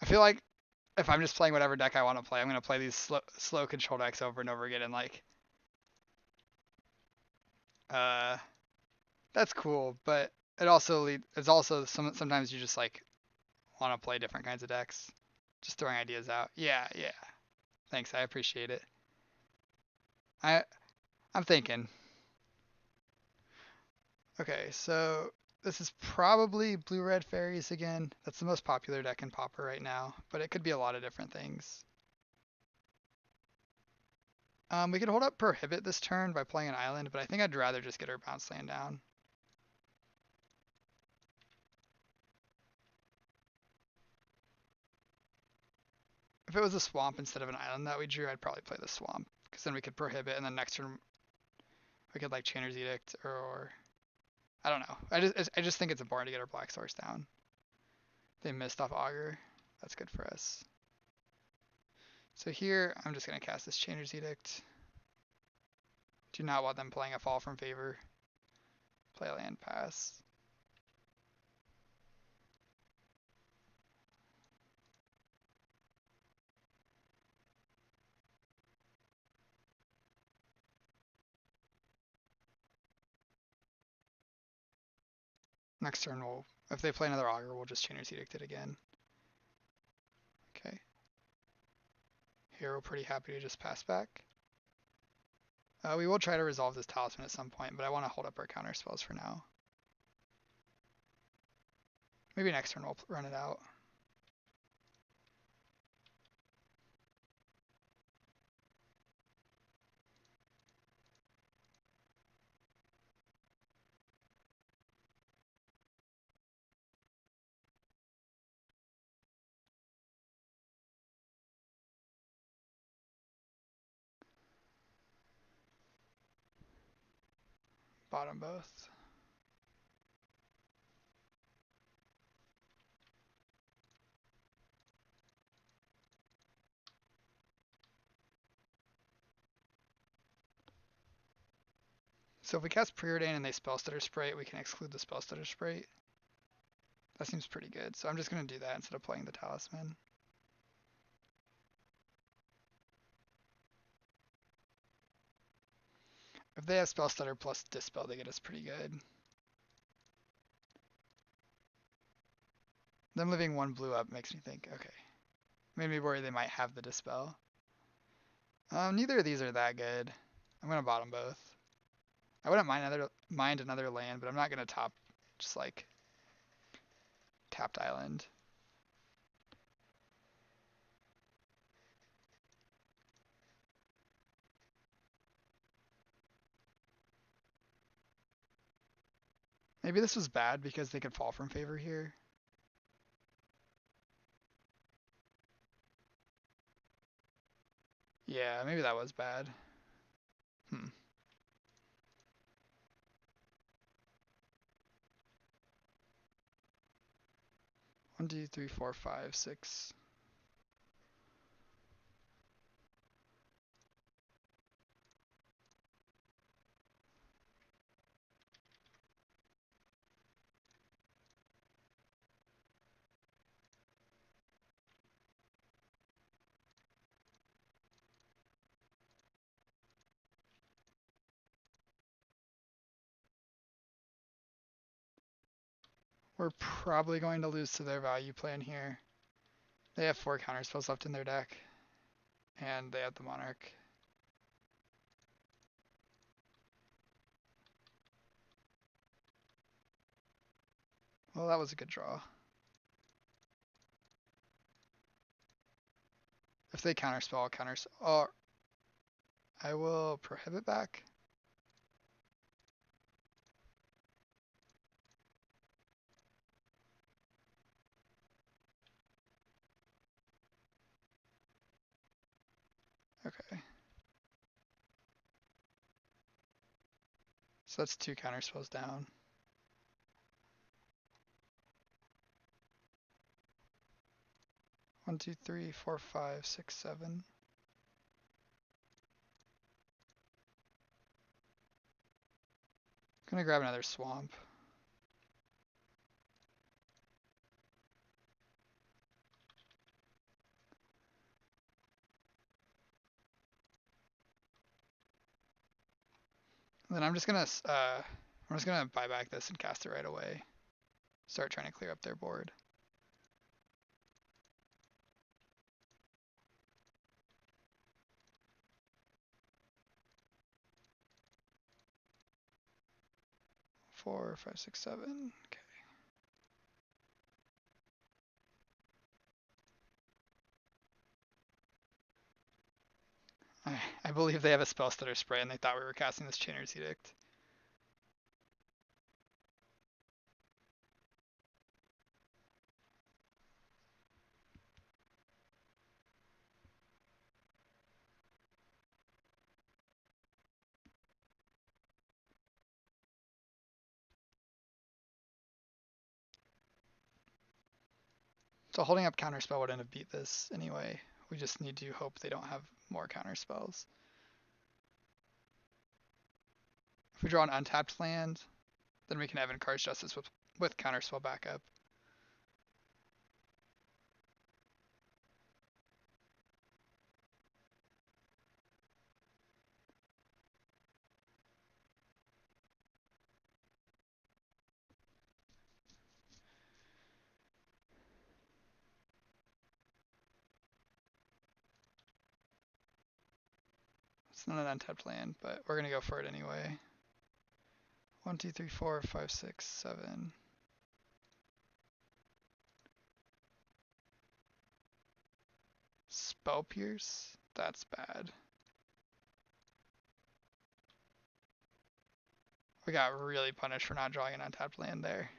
[SPEAKER 1] I feel like if I'm just playing whatever deck I want to play, I'm gonna play these slow control decks over and over again and like uh that's cool, but it's also sometimes you just like want to play different kinds of decks. Just throwing ideas out. Yeah, yeah. Thanks, I appreciate it. I I'm thinking. Okay, so this is probably blue-red fairies again. That's the most popular deck in Pauper right now, but it could be a lot of different things. We could hold up Prohibit this turn by playing an island, but I think I'd rather just get our bounce land down. If it was a swamp instead of an island that we drew, I'd probably play the swamp, because then we could Prohibit, and then next turn we could like Chainer's Edict, or I don't know. I just think it's important to get our black source down. They missed off Augur. That's good for us. So here, I'm just going to cast this Chainer's Edict. Do not want them playing a fall from favor. Play land pass. Next turn, if they play another Augur, we'll just Chainer's Edict it again. Okay. Here, we're pretty happy to just pass back. We will try to resolve this talisman at some point, but I want to hold up our counter spells for now. Maybe next turn we'll run it out. Bottom both. So if we cast Preordain and they Spellstutter Sprite, we can exclude the Spellstutter Sprite. That seems pretty good. So I'm just going to do that instead of playing the Talisman. If they have Spellstutter plus Dispel, they get us pretty good. Them living one blue up makes me think, okay. Made me worry they might have the Dispel. Neither of these are that good. I'm going to bottom both. I wouldn't mind another land, but I'm not going to top just like tapped island. Maybe this was bad because they could fall from favor here. Yeah, maybe that was bad. Hmm. 1, 2, 3, 4, 5, 6. We're probably going to lose to their value plan here. They have 4 counterspells left in their deck, and they have the Monarch. Well, that was a good draw. If they counterspell, I'll counterspell. Oh, I will prohibit back. Okay. So that's 2 counterspells down. One, two, three, four, five, six, seven. Gonna grab another swamp. And then I'm just gonna buy back this and cast it right away. Start trying to clear up their board. Four, five, six, seven. Okay. I believe they have a spell stutter spray and they thought we were casting this Chainer's Edict. So holding up counterspell wouldn't have beat this anyway. We just need to hope they don't have more counterspells. If we draw an untapped land, then we can have Encourage Justice with counterspell backup. It's not an untapped land, but we're gonna go for it anyway. 1, 2, 3, 4, 5, 6, 7. Spell Pierce? That's bad. We got really punished for not drawing an untapped land there.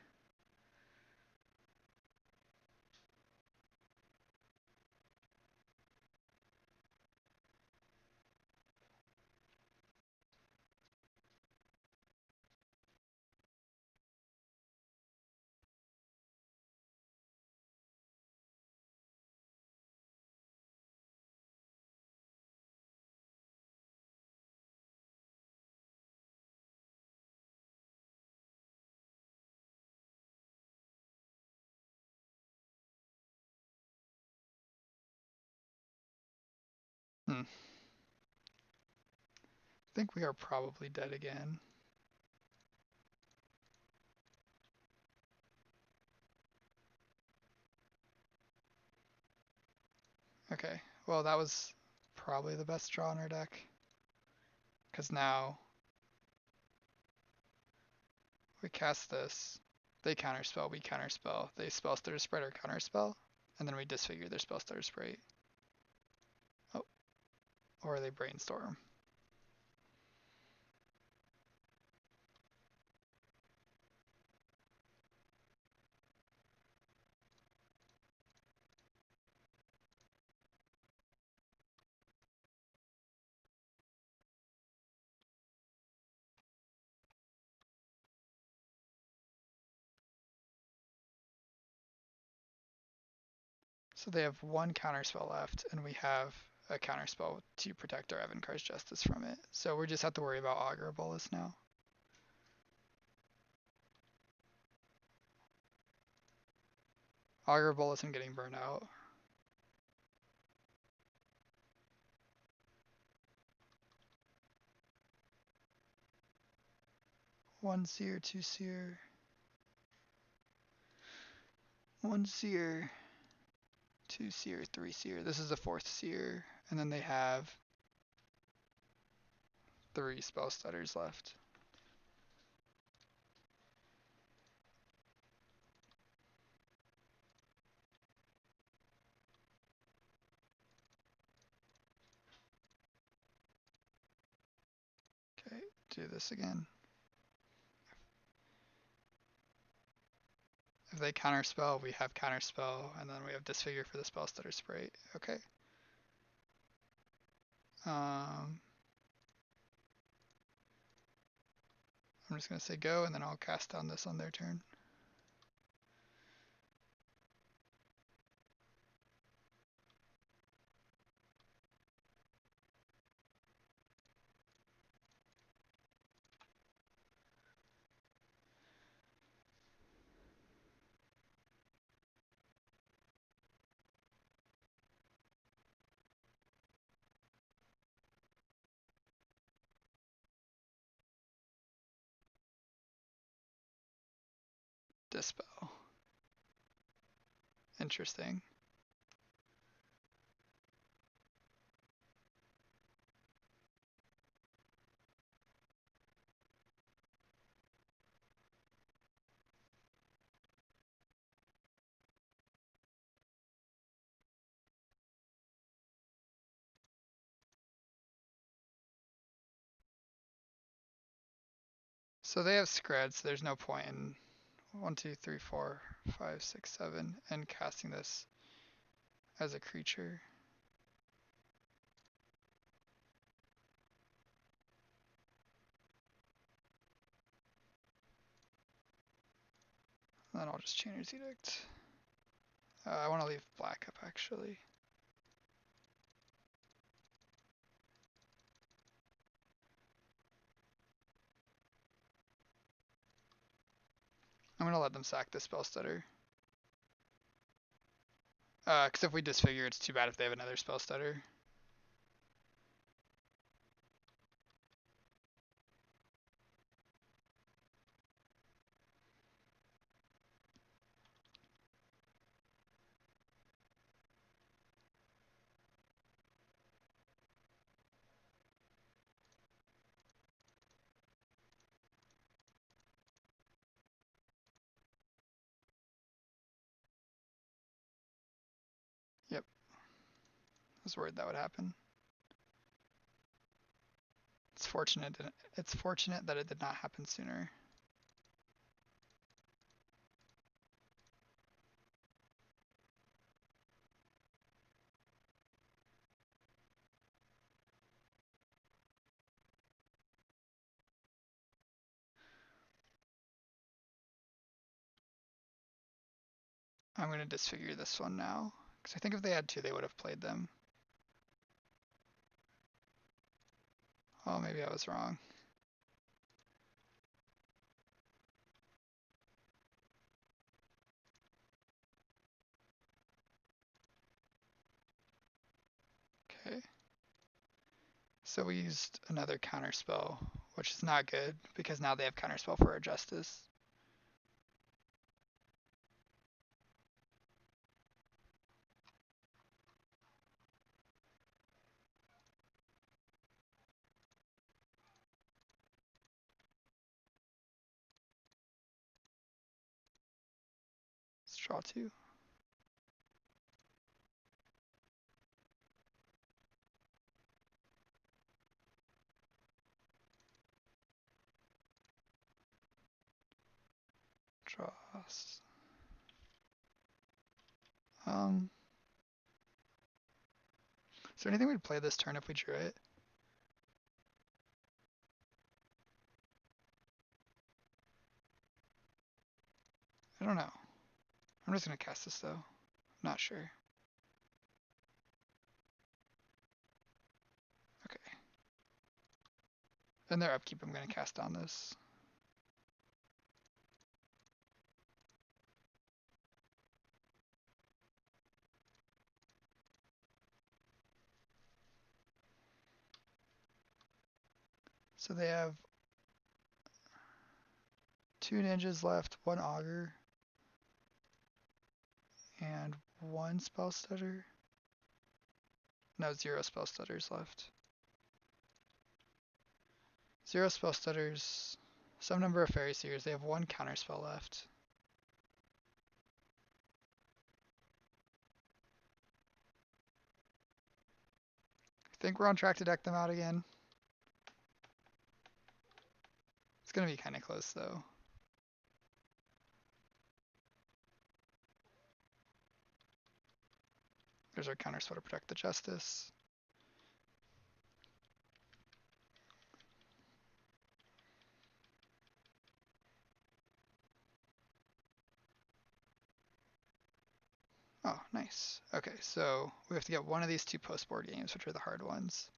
[SPEAKER 1] I think we are probably dead again. Okay, well that was probably the best draw in our deck. Because now we cast this, they counterspell, we counterspell, they spell stutter sprite or counterspell, and then we disfigure their spell stutter sprite. Oh, or they brainstorm. So they have one counterspell left, and we have a counterspell to protect our Evankar's Justice from it. So we just have to worry about Augur Bolus now. Augur Bolus and getting burned out. One seer, two seer. One seer, two seer, three seer. This is the fourth seer. And then they have 3 spell stutters left. this again. If they counterspell, we have counterspell, and then we have disfigure for the spell stutter sprite. Okay. I'm just gonna say go, and then I'll cast down this on their turn. Dispel. Interesting. So they have Scred, so there's no point in 1, 2, 3, 4, 5, 6, 7, and casting this as a creature. Then I'll just Chainer's Edict. I want to leave black up actually. I'm gonna let them sack the spell stutter. Because if we disfigure, it's too bad if they have another spell stutter. Yep, I was worried that would happen. It's fortunate that it did not happen sooner. I'm going to disfigure this one now, because I think if they had two, they would have played them. Oh, maybe I was wrong. Okay. So we used another counterspell, which is not good, because now they have counterspell for our Justice. Let's draw two. Draw. Is there anything we'd play this turn if we drew it? I don't know. I'm just gonna cast this though. Not sure. Okay. In their upkeep, I'm gonna cast on this. So they have two ninjas left, one augur, and one spell stutter. No, zero spell stutters left. Zero spell stutters, some number of fairy seers. They have one counter spell left. I think we're on track to deck them out again. It's gonna be kind of close though. There's our counterspell to protect the justice. Oh, nice. Okay, so we have to get one of these two post-board games, which are the hard ones.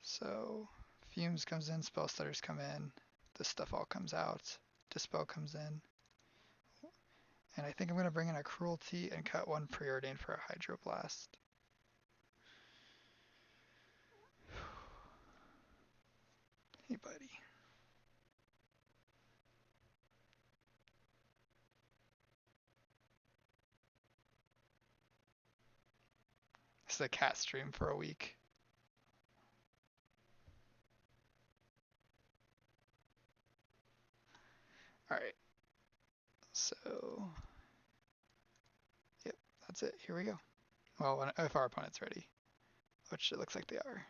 [SPEAKER 1] So Fumes comes in, Spell Stutters come in, this stuff all comes out, Dispel comes in, and I think I'm going to bring in a Cruelty and cut one Preordained for a Hydroblast. Hey, buddy. This is a cat stream for a week. Alright, so, yep, that's it. Here we go. Well, if our opponent's ready, which it looks like they are.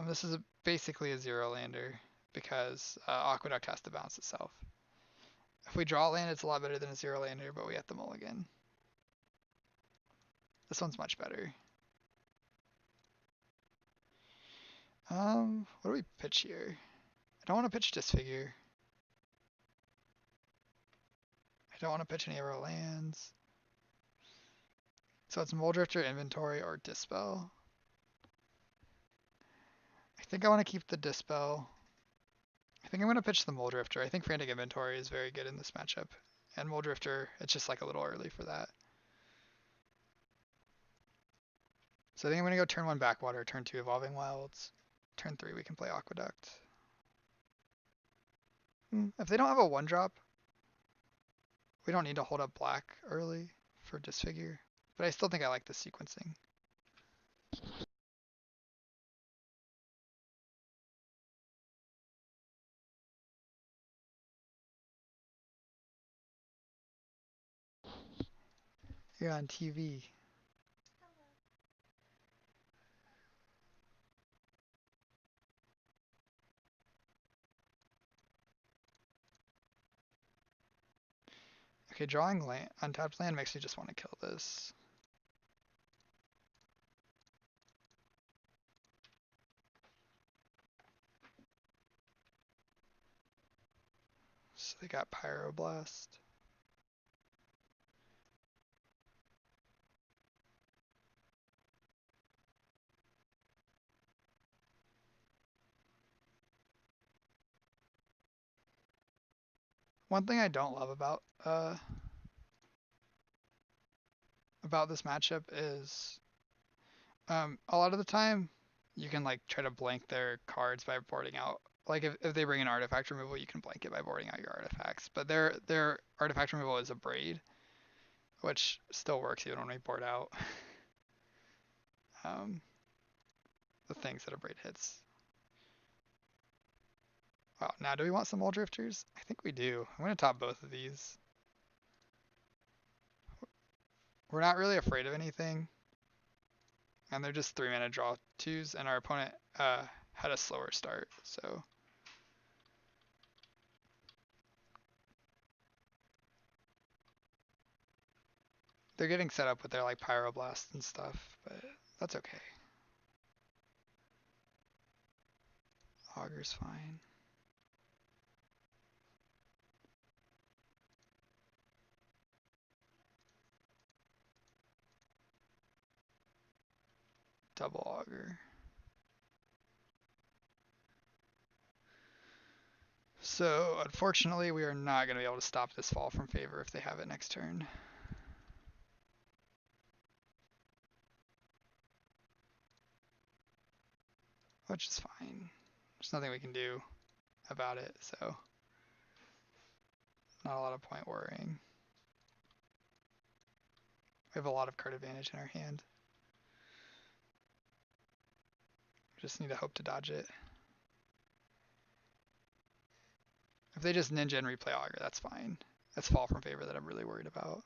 [SPEAKER 1] This is basically a zero lander because Aqueduct has to balance itself. If we draw land, it's a lot better than a zero lander, but we have to mulligan. This one's much better. What do we pitch here? I don't want to pitch Disfigure. I don't want to pitch any of our lands. So it's Muldrifter, Inventory, or Dispel. I think I want to keep the Dispel. I think I'm going to pitch the Muldrifter. I think Frantic Inventory is very good in this matchup. And Muldrifter, it's just like a little early for that. So I think I'm going to go turn 1 Backwater, turn 2 Evolving Wilds. Turn 3 we can play Aqueduct. If they don't have a 1-drop, we don't need to hold up black early for Disfigure. But I still think I like the sequencing. You're on TV. Okay, drawing land, untapped land makes me just want to kill this. So they got Pyroblast. One thing I don't love about this matchup is a lot of the time you can like try to blank their cards by boarding out. Like if they bring an artifact removal, you can blank it by boarding out your artifacts. But their artifact removal is a braid, which still works even when we board out the things that a braid hits. Wow, now do we want some wall drifters? I think we do. I'm gonna top both of these. We're not really afraid of anything. And they're just 3-mana draw 2s, and our opponent had a slower start, so. They're getting set up with their like Pyroblast and stuff, but that's okay. Augur's fine. Double Augur. So unfortunately, we are not going to be able to stop this fall from favor if they have it next turn. Which is fine. There's nothing we can do about it, so not a lot of point worrying. We have a lot of card advantage in our hand. We just need to hope to dodge it. If they just ninja and replay Augur, that's fine. That's fall from favor that I'm really worried about.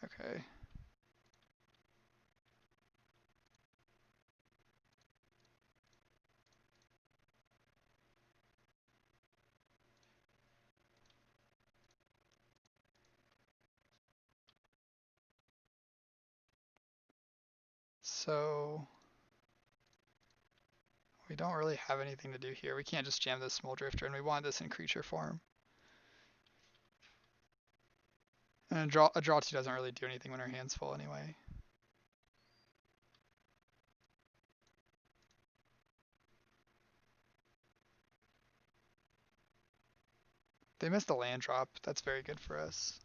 [SPEAKER 1] Okay. So we don't really have anything to do here. We can't just jam this Small Drifter, and we want this in creature form. And a draw 2 doesn't really do anything when our hand's full anyway. They missed a land drop. That's very good for us.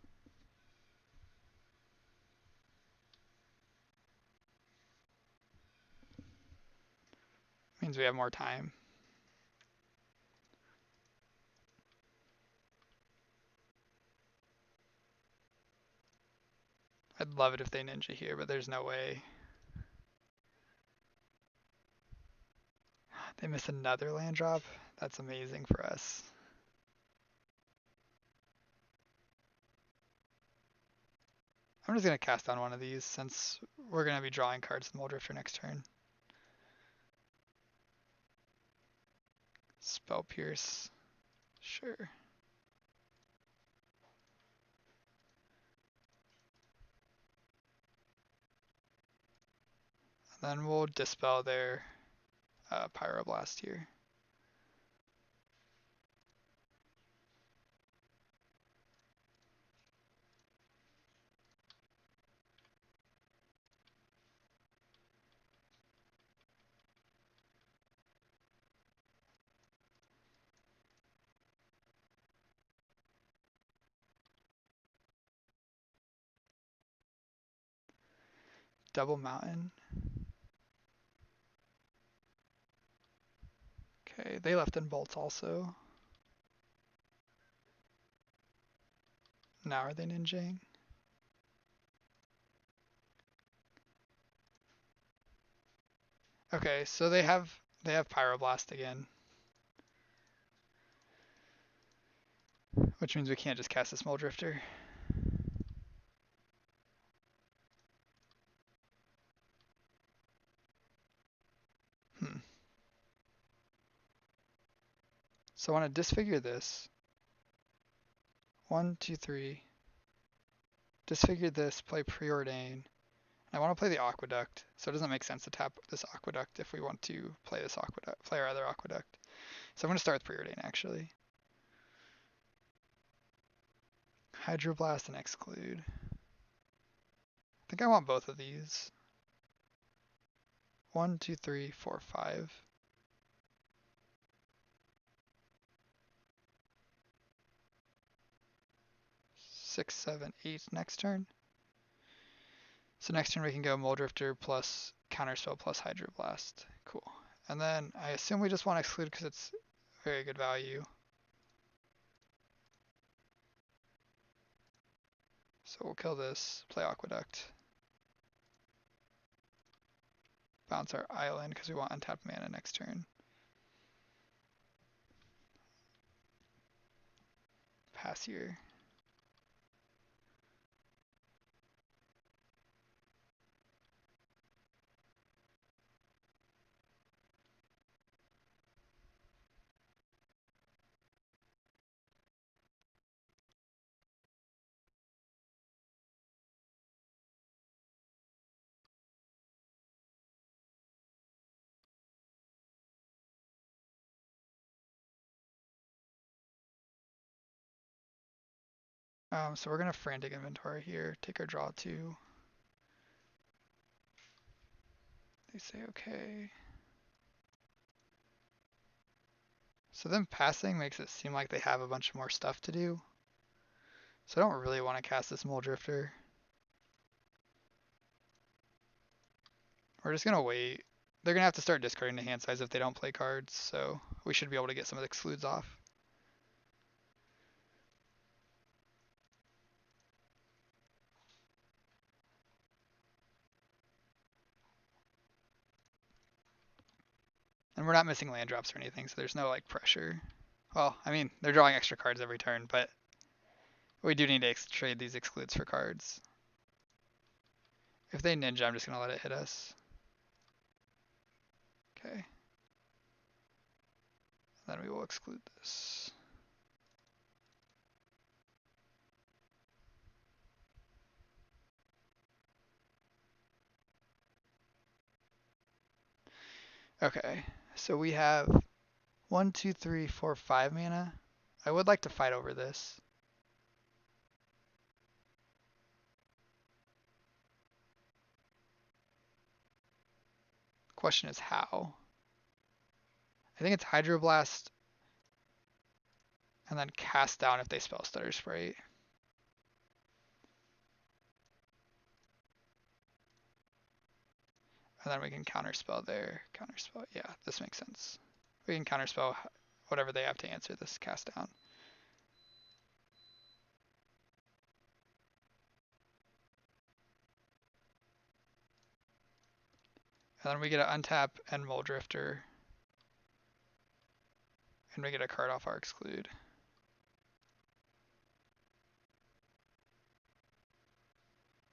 [SPEAKER 1] Means we have more time. I'd love it if they ninja here, but there's no way. They miss another land drop. That's amazing for us. I'm just going to cast on one of these since we're going to be drawing cards in Muldrifter next turn. Spell Pierce. Sure. And then we'll dispel their Pyroblast here. Double Mountain. Okay, they left in bolts also. Now are they ninjaing? Okay, so they have Pyroblast again, which means we can't just cast a Small Drifter. Hmm. So I want to disfigure this. 1, 2, 3. Disfigure this, play Preordain. I want to play the Aqueduct, so it doesn't make sense to tap this Aqueduct if we want to play this Aqueduct, play our other Aqueduct. So I'm going to start with Preordain actually. Hydroblast and Exclude. I think I want both of these. 1, 2, 3, 4, 5. 6, 7, 8 next turn. So next turn we can go Muldrifter plus Counterspell plus Hydroblast. Cool. And then I assume we just want to Exclude because it's very good value. So we'll kill this, play Aqueduct. Bounce our island because we want untapped mana next turn. Pass here. So we're gonna frantic inventory here, take our draw 2. They say okay. So them passing makes it seem like they have a bunch more stuff to do. So I don't really want to cast this Mole Drifter. We're just gonna wait. They're gonna have to start discarding the hand size if they don't play cards, so we should be able to get some of the excludes off. And we're not missing land drops or anything, so there's no like pressure. Well, I mean, they're drawing extra cards every turn, but we do need to trade these excludes for cards. If they ninja, I'm just gonna let it hit us. Okay. Then we will exclude this. Okay, so we have 1, 2, 3, 4, 5 mana. I would like to fight over this. Question is how. I think it's Hydroblast and then cast down if they spell Stutter Sprite. And then we can counterspell there. Counterspell, yeah, this makes sense. We can counterspell whatever they have to answer this cast down. And then we get an untap and Muldrifter. And we get a card off our exclude.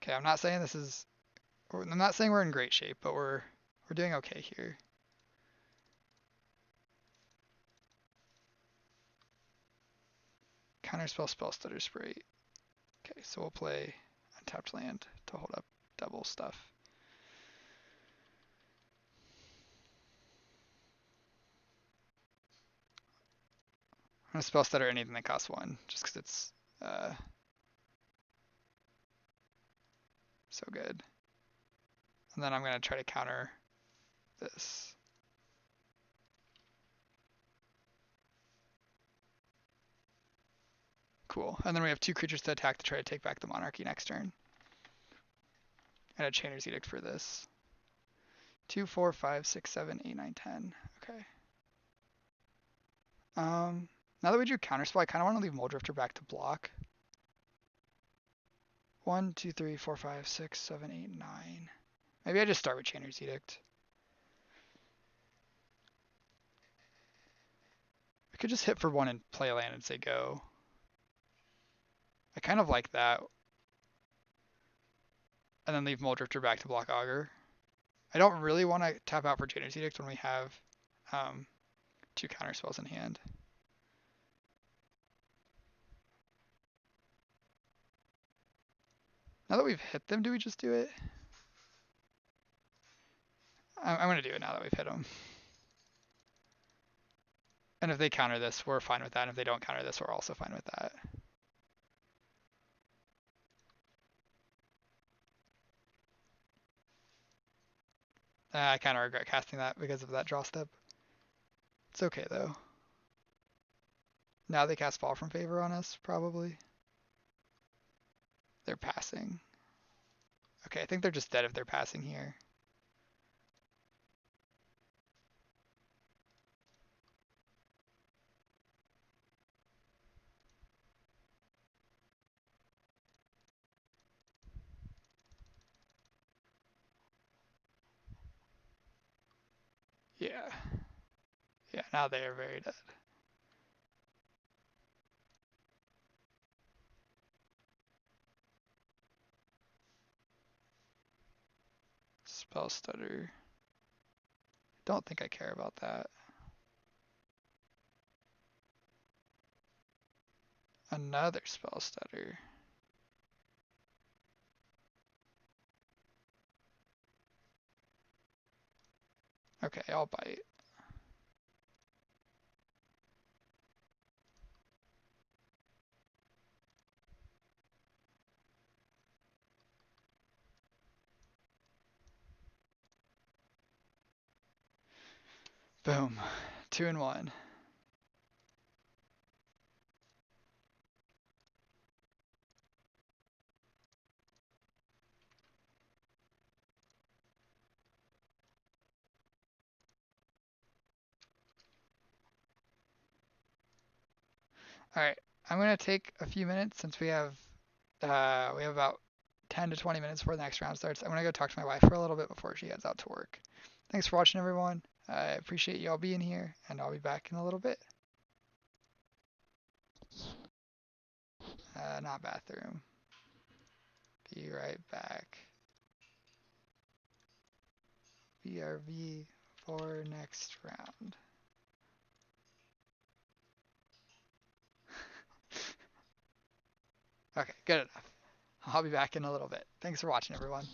[SPEAKER 1] Okay, I'm not saying I'm not saying we're in great shape, but we're doing okay here. Counterspell, spell Stutter Sprite. Okay, so we'll play untapped land to hold up double stuff. I'm gonna spell Stutter anything that costs 1, just because it's so good. And then I'm gonna try to counter this. Cool. And then we have 2 creatures to attack to try to take back the Monarchy next turn. And a Chainer's Edict for this. 2, 4, 5, 6, 7, 8, 9, 10. Okay. Now that we drew Counterspell, I kind of want to leave Muldrifter back to block. 1, 2, 3, 4, 5, 6, 7, 8, 9. Maybe I just start with Chainer's Edict. I could just hit for 1 and play a land and say go. I kind of like that. And then leave Muldrifter back to block Augur. I don't really want to tap out for Chainer's Edict when we have 2 counterspells in hand. Now that we've hit them, do we just do it? I'm going to do it now that we've hit them. And if they counter this, we're fine with that. And if they don't counter this, we're also fine with that. I kind of regret casting that because of that draw step. It's okay, though. Now they cast Fall from Favor on us, probably. They're passing. Okay, I think they're just dead if they're passing here. Yeah. Yeah, now they are very dead. Spell Stutter. Don't think I care about that. Another Spell Stutter. Okay, I'll bite. Boom. 2 and 1. Alright, I'm going to take a few minutes since we have about 10 to 20 minutes before the next round starts. I'm going to go talk to my wife for a little bit before she heads out to work. Thanks for watching, everyone. I appreciate you all being here, and I'll be back in a little bit. Not bathroom. Be right back. BRB for next round. Okay, good enough. I'll be back in a little bit. Thanks for watching, everyone.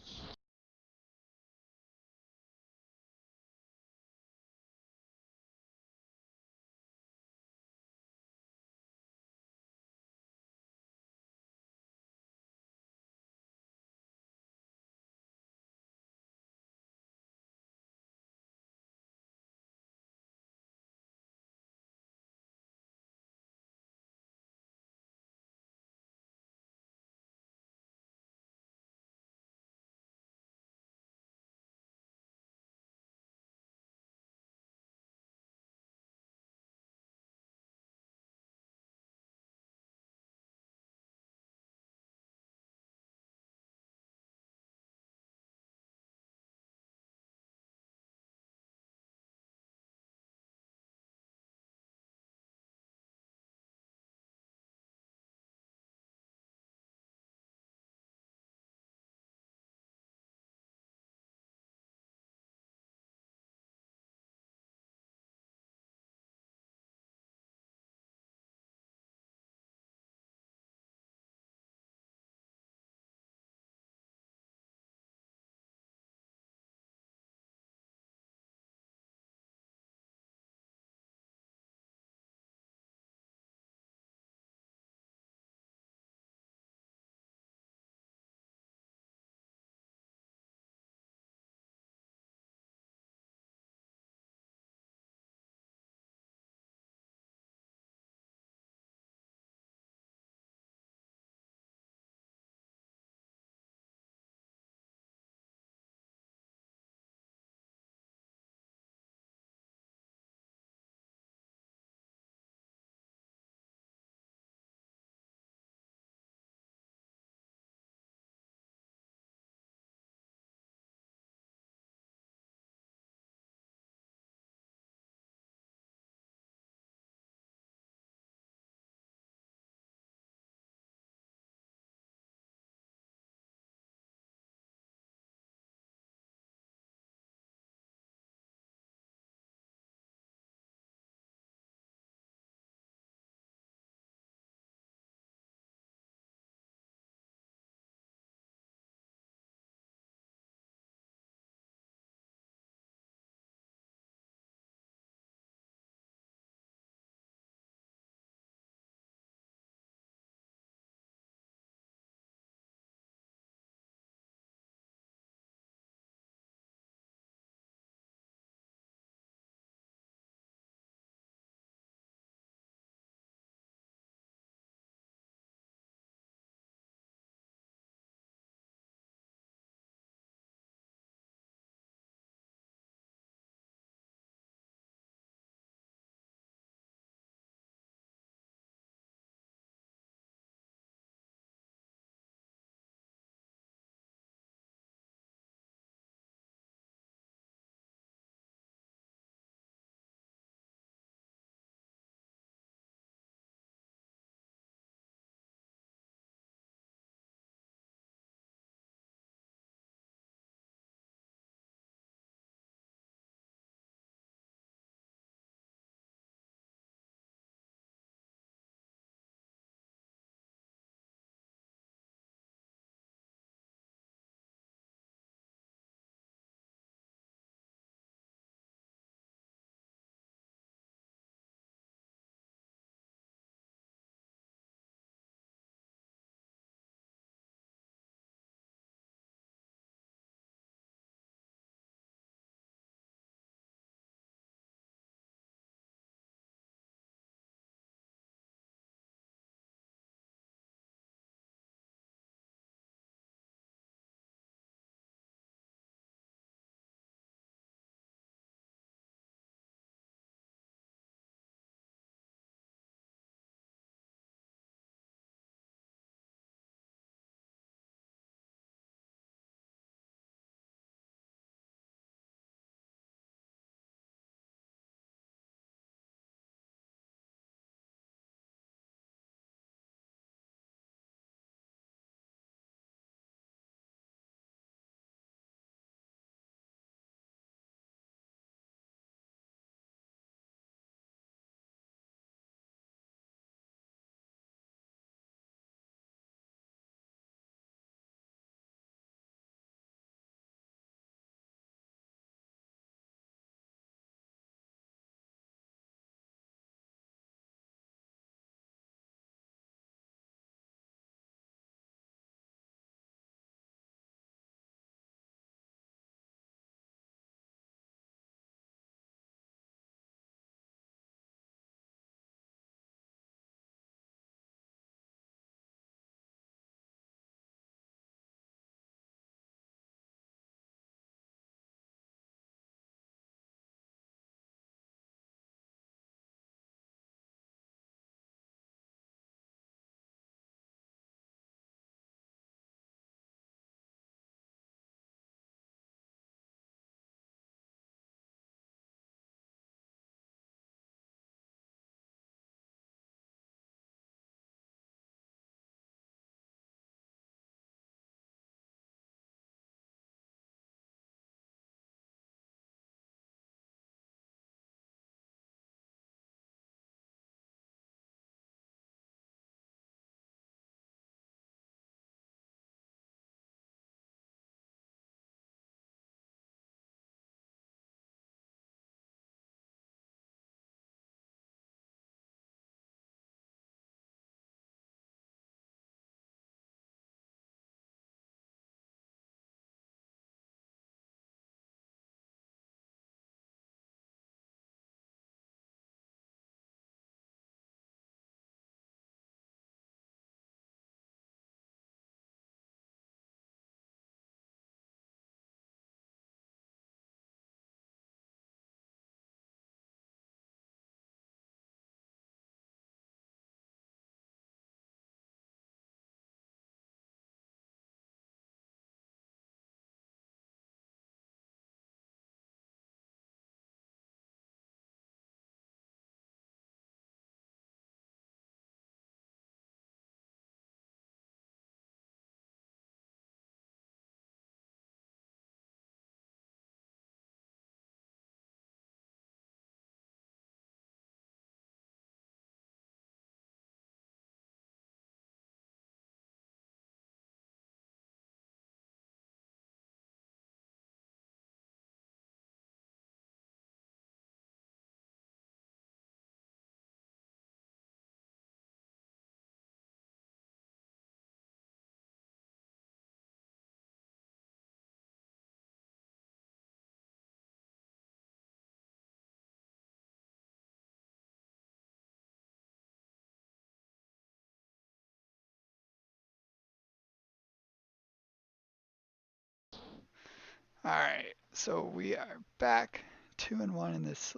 [SPEAKER 1] Alright, so we are back 2-1 in this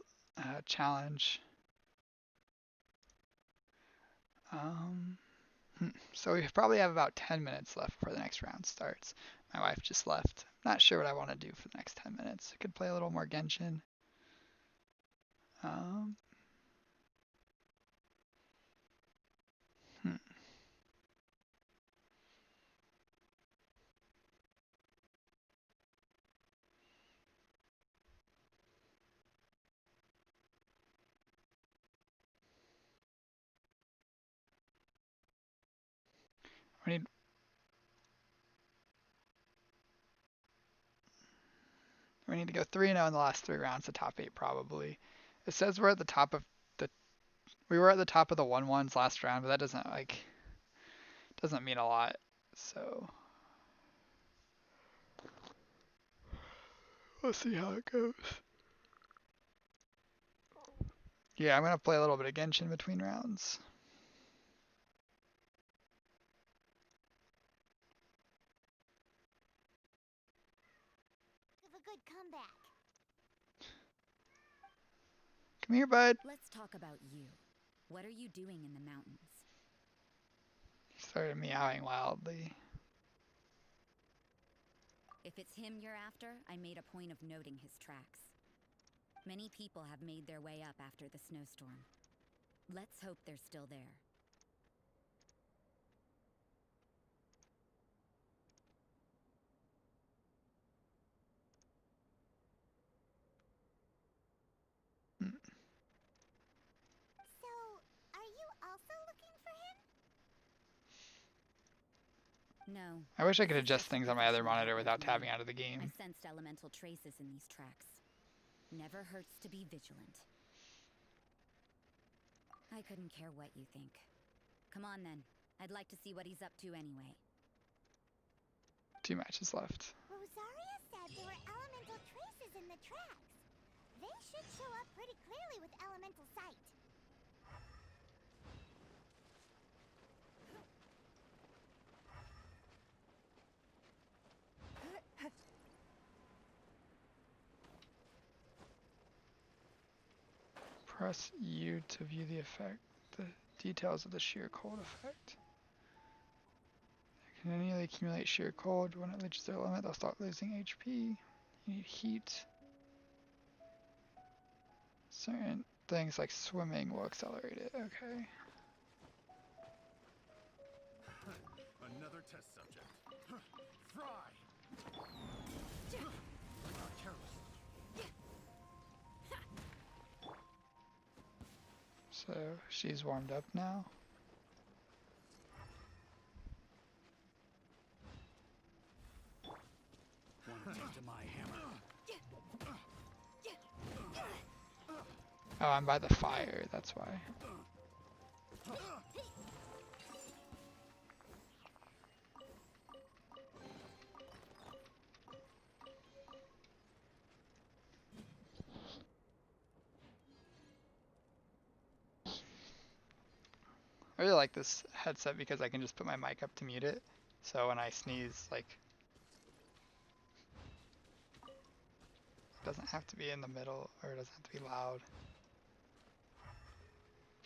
[SPEAKER 1] challenge. Um, so we probably have about 10 minutes left before the next round starts. My wife just left. Not sure what I want to do for the next 10 minutes. I could play a little more Genshin. Um, hmm. We need we need to go 3-0 in the last 3 rounds, the top 8 probably. It says we're at the top of the we were at the top of the 1-1s last round, but that doesn't mean a lot. So we'll see how it goes. Yeah, I'm gonna play a little bit of Genshin between rounds.
[SPEAKER 2] Have a good comeback.
[SPEAKER 1] Come here, bud.
[SPEAKER 3] Let's talk about you. What are you doing in the mountains?
[SPEAKER 1] He started meowing wildly.
[SPEAKER 3] If it's him you're after, I made a point of noting his tracks. Many people have made their way up after the snowstorm. Let's hope they're still there.
[SPEAKER 1] Hmm.
[SPEAKER 2] So, are you also looking for him?
[SPEAKER 3] No.
[SPEAKER 1] I wish I could
[SPEAKER 3] This is
[SPEAKER 1] adjust
[SPEAKER 3] just a
[SPEAKER 1] things on my other
[SPEAKER 3] professional
[SPEAKER 1] monitor
[SPEAKER 3] hobby
[SPEAKER 1] without
[SPEAKER 3] of mine.
[SPEAKER 1] tabbing out of the
[SPEAKER 3] I've
[SPEAKER 1] game.
[SPEAKER 3] sensed elemental traces in these tracks. Never hurts to be vigilant. I couldn't care what you think. Come on then. I'd like to see what he's up to anyway.
[SPEAKER 1] 2 matches left.
[SPEAKER 2] Rosaria said there were elemental traces in the tracks. They should show up pretty clearly with elemental sight.
[SPEAKER 1] Press U to view the details of the shear cold effect. They continually accumulate shear cold. When it reaches their limit, they'll start losing HP. You need heat. Certain things like swimming will accelerate it. Okay.
[SPEAKER 4] Another test subject. Fry! I got careless.
[SPEAKER 1] So she's warmed up now.
[SPEAKER 4] One to my hammer.
[SPEAKER 1] Oh, I'm by the fire. That's why. I really like this headset because I can just put my mic up to mute it. So when I sneeze, like, it doesn't have to be in the middle or it doesn't have to be loud.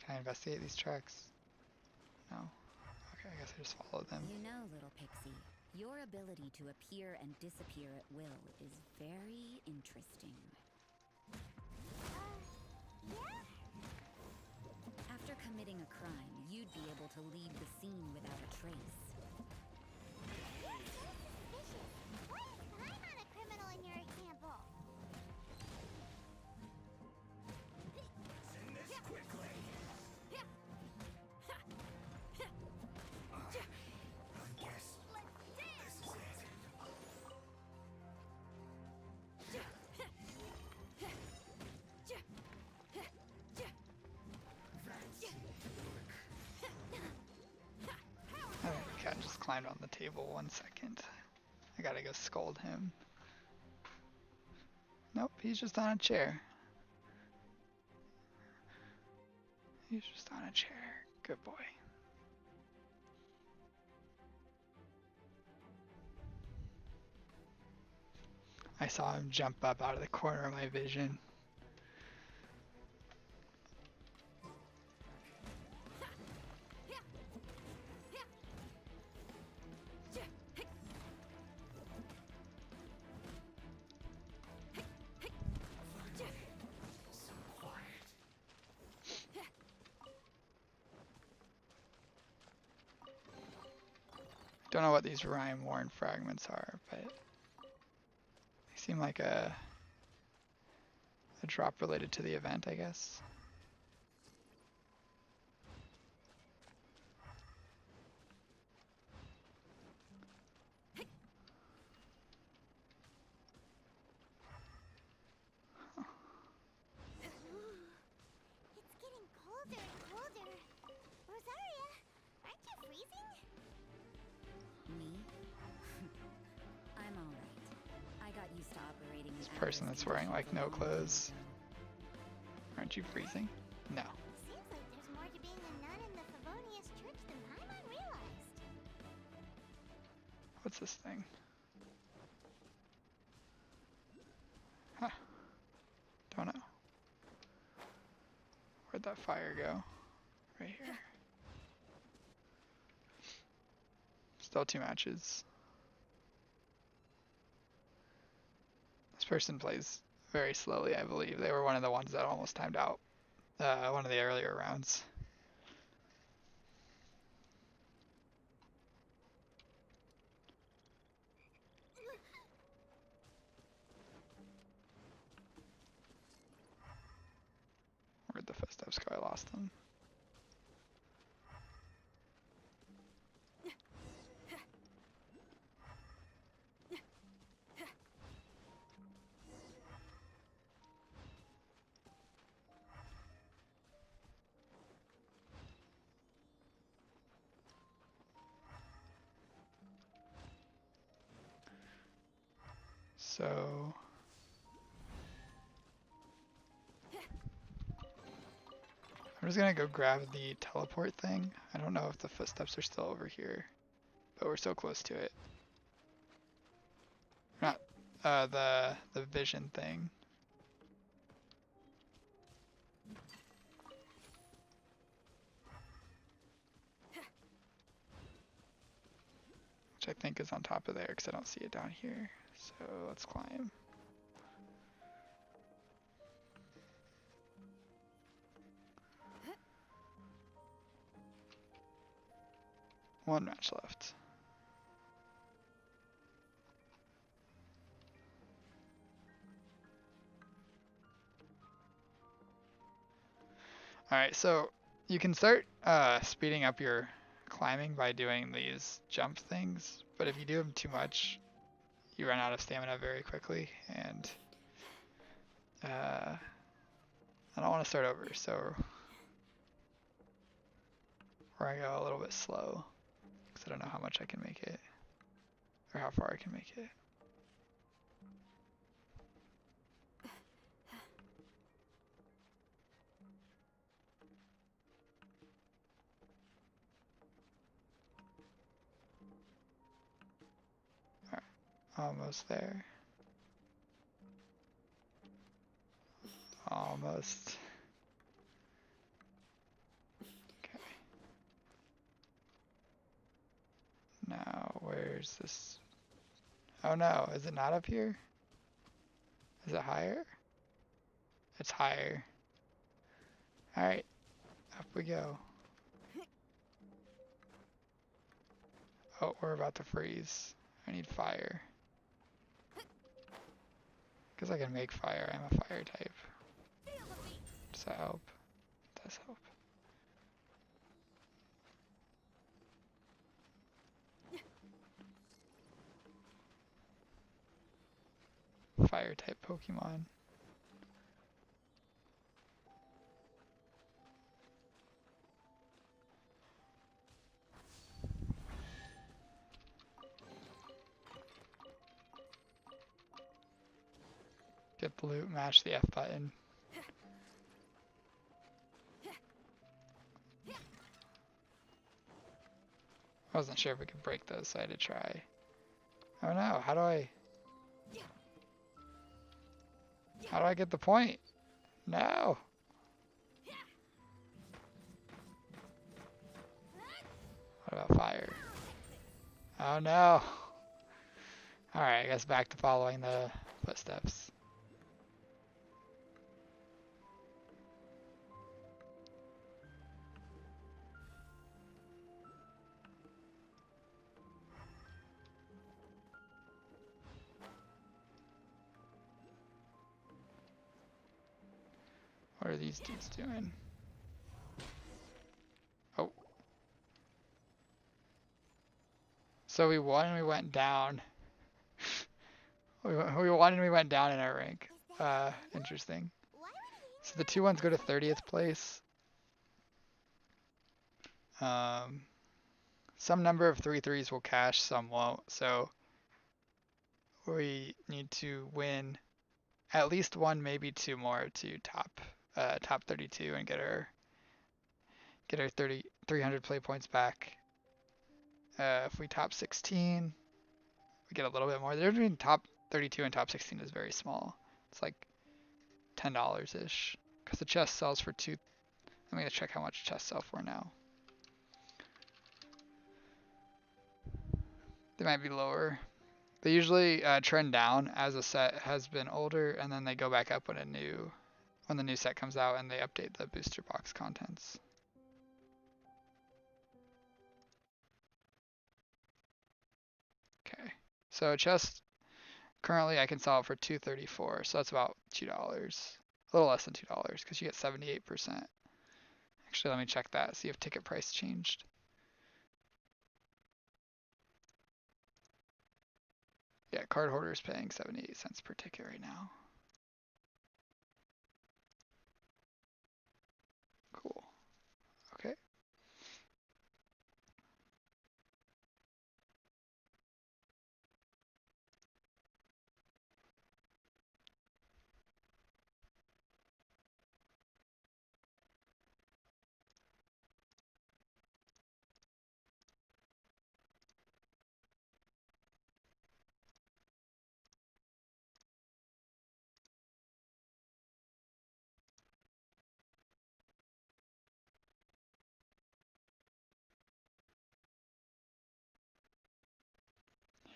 [SPEAKER 1] Can I investigate these tracks? No. Okay, I guess I just follow them.
[SPEAKER 3] You know, little pixie, your ability to appear and disappear at will is very interesting.
[SPEAKER 2] Yeah?
[SPEAKER 3] After committing a crime, you'd be able to leave the scene without a trace.
[SPEAKER 2] That's so suspicious. Why isn't I not a criminal in your example?
[SPEAKER 4] Send this quickly. I guess this is it.
[SPEAKER 1] Oh, the cat just climbed on the table 1 second. I gotta go scold him. Nope, he's just on a chair. He's just on a chair. Good boy. I saw him jump up out of the corner of my vision.
[SPEAKER 4] So quiet.
[SPEAKER 1] Don't know what these rhyme worn fragments are, but they seem like a drop related to the event, I guess.
[SPEAKER 2] It's getting colder and colder. Rosaria, aren't you freezing?
[SPEAKER 3] Me? I'm alright. I got used to operating in
[SPEAKER 1] This
[SPEAKER 3] adverse
[SPEAKER 1] person that's wearing like
[SPEAKER 3] conditions a
[SPEAKER 1] no
[SPEAKER 3] long time
[SPEAKER 1] clothes.
[SPEAKER 3] ago.
[SPEAKER 1] Aren't you freezing? No.
[SPEAKER 2] Seems like there's more to being a nun in the Favonius Church than Paimon realized.
[SPEAKER 1] What's this thing? Huh. Don't know. Where'd that fire go? Right here. Still 2 matches. This person plays very slowly, I believe. They were one of the ones that almost timed out one of the earlier rounds. Where'd the footsteps go? I lost them. So I'm just gonna go grab the teleport thing. I don't know if the footsteps are still over here, but we're so close to it. Not the vision thing. Which I think is on top of there because I don't see it down here. So let's climb. One match left. Alright, so you can start speeding up your climbing by doing these jump things, but if you do them too much, you run out of stamina very quickly, and I don't want to start over, so we're gonna go a little bit slow, because I don't know how much I can make it, or how far I can make it. Alright, almost there. Almost. Okay. Now, where's this? Oh no, is it not up here? Is it higher? It's higher. Alright, up we go. Oh, we're about to freeze. I need fire. Because I can make fire, I'm a fire type. Does that help? It does help. Fire type Pokemon. Get the loot, mash the F button. I wasn't sure if we could break those, so I had to try. Oh no, how do I? How do I get the point? No. What about fire? Oh no. Alright, I guess back to following the footsteps. What are these dudes doing? Oh. So we won and we went down. We won and we went down in our rank.
[SPEAKER 2] Is that Luna?
[SPEAKER 1] Interesting.
[SPEAKER 2] Why would he
[SPEAKER 1] So the 2-1s go to 30th place. Some number of 3-3s will cash, some won't. So we need to win at least one, maybe two more to top 32 and get our 300 play points back. If we top 16, we get a little bit more. The difference between top 32 and top 16 is very small. It's like $10 ish because the chest sells for two. I'm gonna check how much chests sell for now. They might be lower. They usually trend down as a set has been older, and then they go back up when the new set comes out and they update the booster box contents. Okay, so chest currently I can sell it for $2.34, so that's about $2, a little less than $2 because you get 78%. Actually, let me check that, see if ticket price changed. Yeah, card holder is paying 78 cents per ticket right now. Cool. Okay.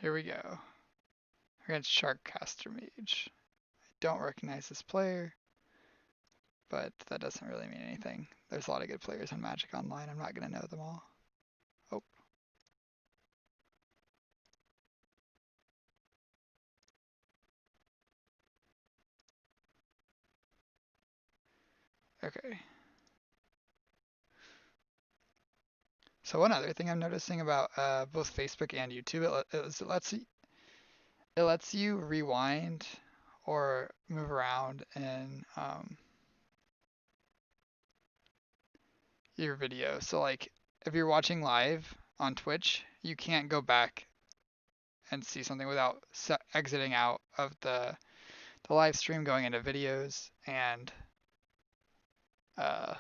[SPEAKER 1] Here we go. Against Sharkcaster Mage. I don't recognize this player, but that doesn't really mean anything. There's a lot of good players in Magic Online. I'm not going to know them all. Oh. Okay. So one other thing I'm noticing about both Facebook and YouTube, it lets you rewind or move around in your video. So like if you're watching live on Twitch, you can't go back and see something without exiting out of the live stream, going into videos, and uh,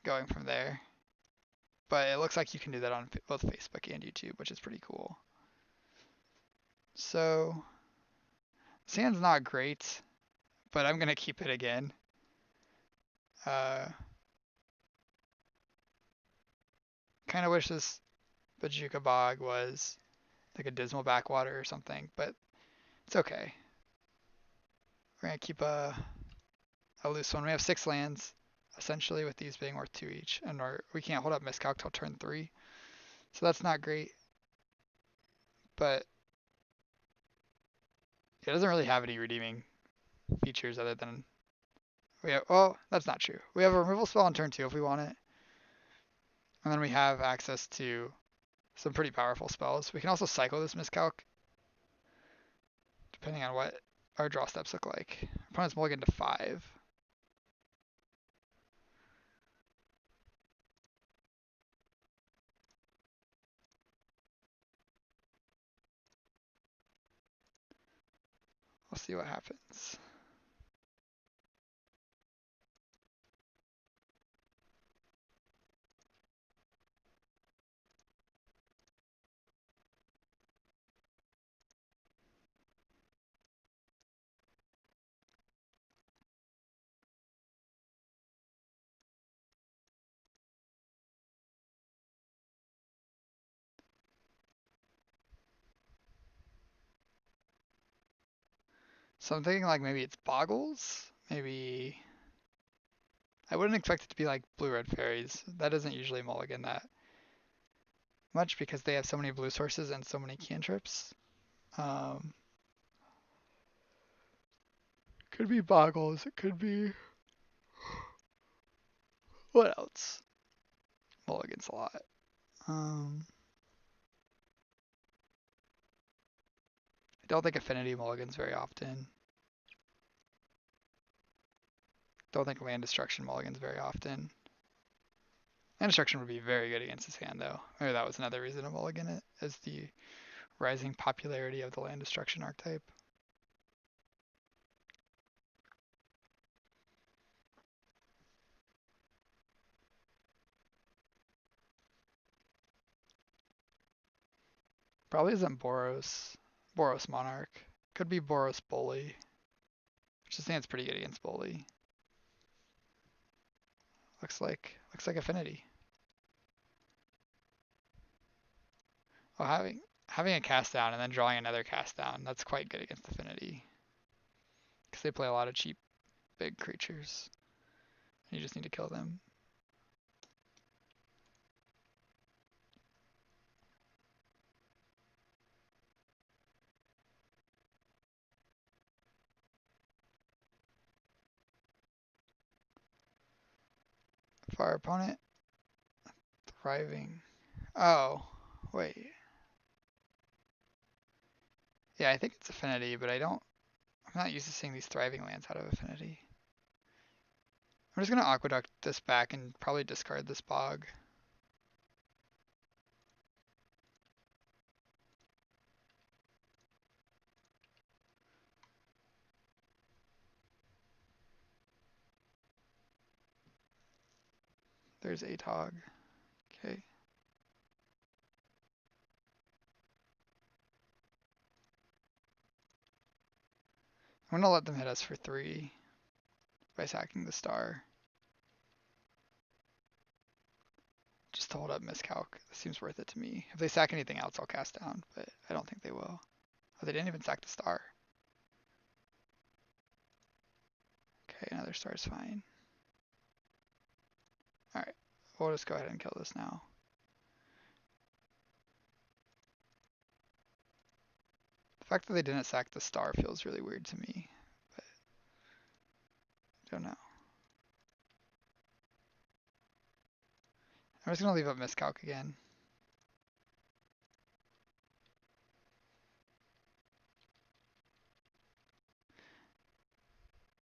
[SPEAKER 1] going from there. But it looks like you can do that on both Facebook and YouTube, which is pretty cool. So sand's not great, but I'm gonna keep it again. Kind of wish this Bajuka Bog was like a Dismal Backwater or something, but it's okay. We're gonna keep a loose one. We have 6 lands, essentially, with these being worth 2 each, and we can't hold up Miscalc till turn 3, so that's not great. But it doesn't really have any redeeming features other than well, that's not true. We have a removal spell on turn 2 if we want it, and then we have access to some pretty powerful spells. We can also cycle this Miscalc, depending on what our draw steps look like. Opponent's mulligan to 5. We'll see what happens. So I'm thinking like maybe it's Boggles. Maybe I wouldn't expect it to be like blue red fairies. That doesn't usually mulligan that much because they have so many blue sources and so many cantrips. Um, could be Boggles. It could be what else? Mulligans a lot. I don't think Affinity mulligans very often. Don't think Land Destruction mulligans very often. Land Destruction would be very good against his hand though. Maybe that was another reason to mulligan it, is the rising popularity of the Land Destruction archetype. Probably isn't Boros. Boros Monarch. Could be Boros Bully. Which I think it's pretty good against Bully. Looks like Affinity. Oh, having a cast down and then drawing another cast down, that's quite good against Affinity. Because they play a lot of cheap big creatures. You just need to kill them. Fire opponent. Thriving. Oh, wait. Yeah, I think it's Affinity, but I'm not used to seeing these thriving lands out of Affinity. I'm just gonna Aqueduct this back and probably discard this Bog. There's Atog. Okay. I'm gonna let them hit us for 3 by sacking the star. Just to hold up miscalc. This seems worth it to me. If they sack anything else, I'll cast down, but I don't think they will. Oh, they didn't even sack the star. Okay, another star is fine. Alright, we'll just go ahead and kill this now. The fact that they didn't sack the star feels really weird to me, but I don't know. I'm just gonna leave up miscalc again.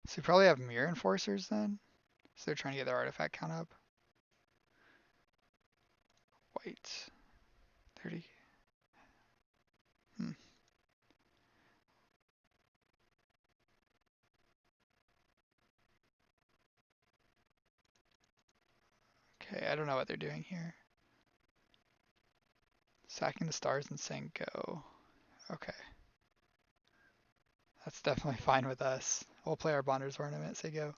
[SPEAKER 1] So you probably have mirror enforcers then? So they're trying to get their artifact count up. White. 30. Hmm. Okay, I don't know what they're doing here. Sacking the stars and saying go. Okay. That's definitely fine with us. We'll play our Bonder's Ornament, say go.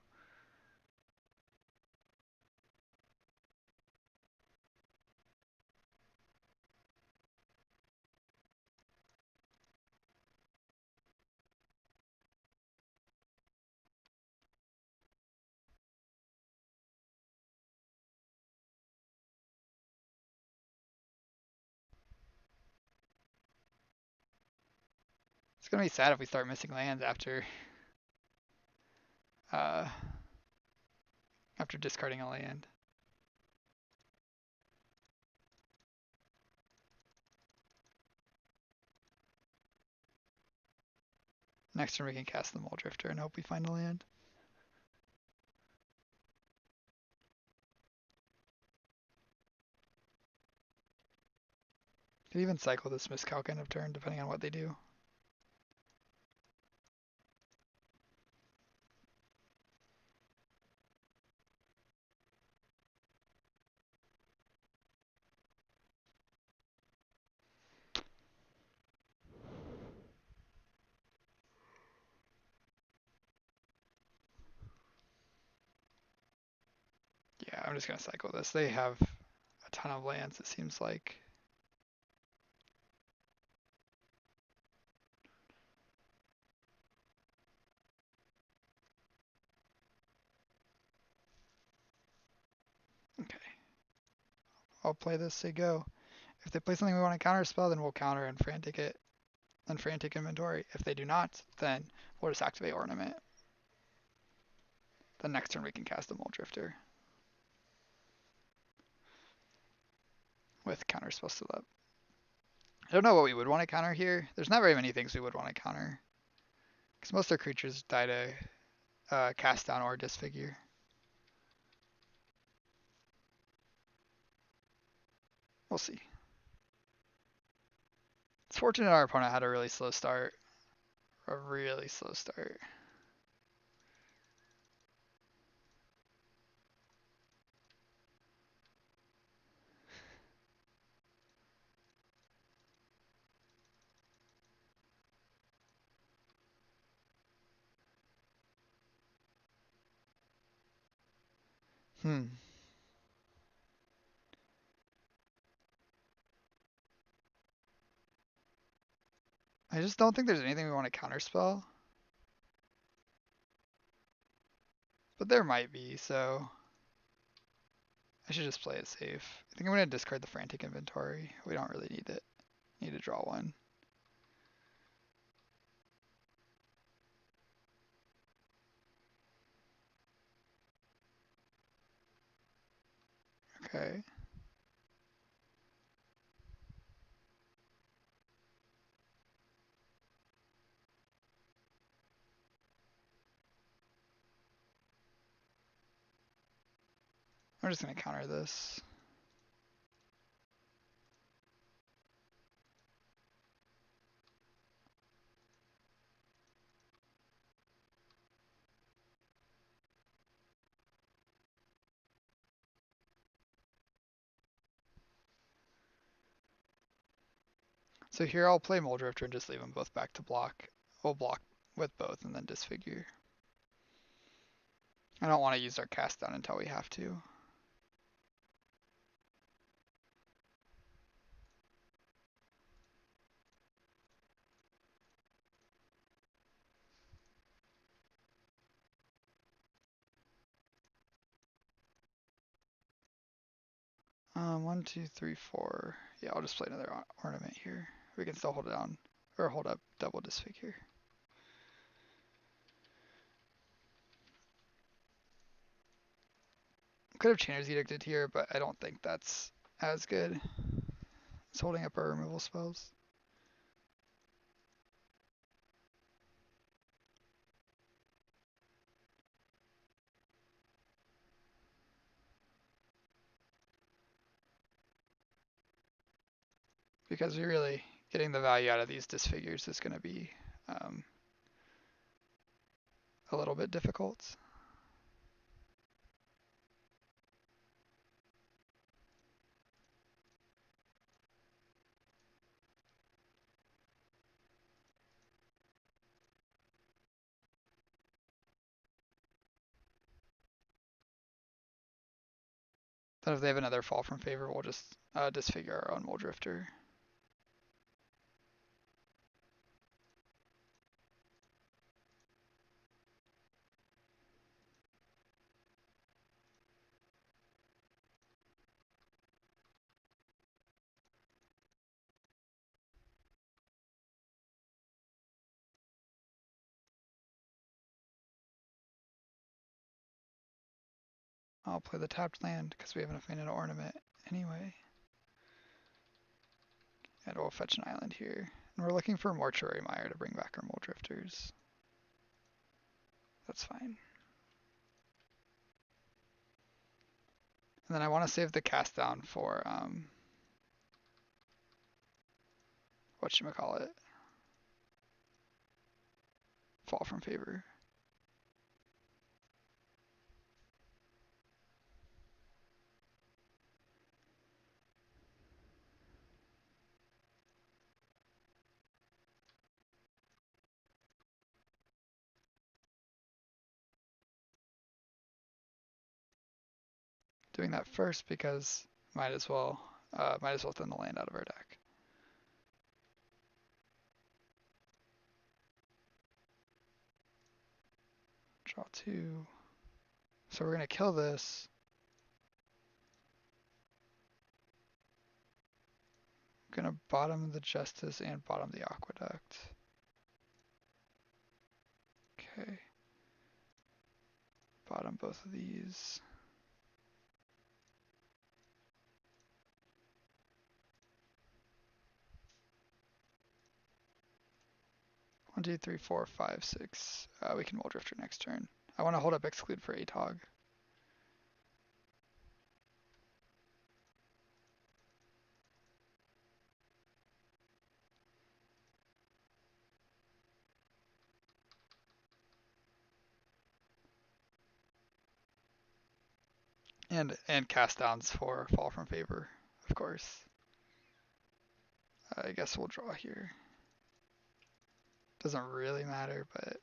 [SPEAKER 1] It's gonna be sad if we start missing lands uh, after discarding a land. Next turn we can cast the Mole Drifter and hope we find a land. Could even cycle this miscalc end of turn depending on what they do. Yeah, I'm just gonna cycle this. They have a ton of lands, it seems like. I'll play this, say go. If they play something we want to counterspell, then we'll counter and frantic it, and frantic inventory. If they do not, then we'll just activate ornament. The next turn we can cast the Mole Drifter with counterspell still up. I don't know what we would want to counter here. There's not very many things we would want to counter, because most of our creatures die to cast down or disfigure. We'll see. It's fortunate our opponent had a really slow start. A really slow start. Hmm. I just don't think there's anything we want to counterspell. But there might be, so I should just play it safe. I think I'm going to discard the Frantic Inventory. We don't really need it. Need to draw one. Okay. I'm just going to counter this. So here I'll play Mold Drifter and just leave them both back to block. We'll block with both and then disfigure. I don't want to use our cast down until we have to. 1, 2, 3, 4. Yeah, I'll just play another ornament here. We can still hold it down or hold up double disfigure. Could have Chainer's Edicted here, but I don't think that's as good as holding up our removal spells. Because we really getting the value out of these disfigures is going to be a little bit difficult. Then if they have another fall from favor, we'll just disfigure our own Mole Drifter. I'll play the tapped land because we have enough mana to ornament anyway. And we'll fetch an island here. And we're looking for Mortuary Mire to bring back our Mole Drifters. That's fine. And then I want to save the cast down for whatchamacallit? Fall from favor. Doing that first because might as well thin the land out of our deck. Draw 2. So we're gonna kill this. Gonna bottom the Justice and bottom the Aqueduct. Okay. Bottom both of these. One, two, three, four, five, six. We can Wall Drifter next turn. I want to hold up Exclude for ATOG. And cast downs for Fall from Favor, of course. I guess we'll draw here. Doesn't really matter, but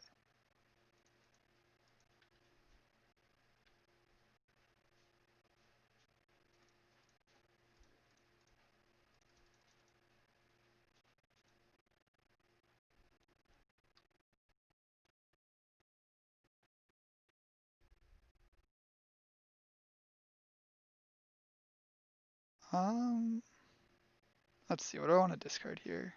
[SPEAKER 1] let's see. What do I want to discard here?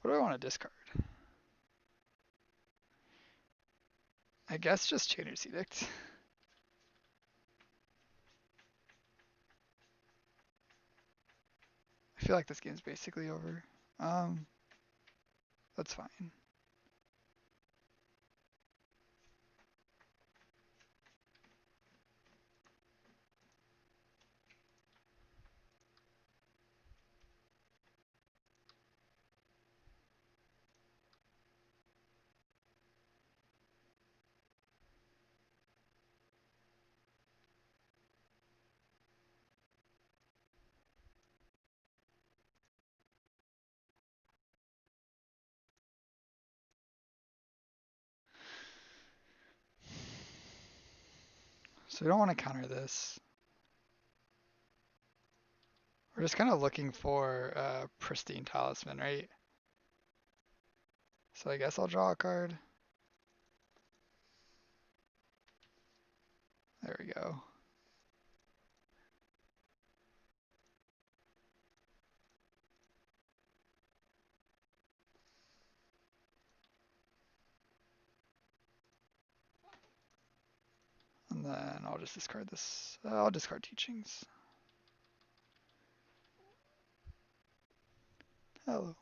[SPEAKER 1] What do I want to discard? I guess just Chainer's Edict. I feel like this game's basically over. Um, that's fine. So we don't want to counter this. We're just kind of looking for a pristine talisman, right? So I guess I'll draw a card. There we go. And then I'll just discard this. I'll discard Teachings. Hello.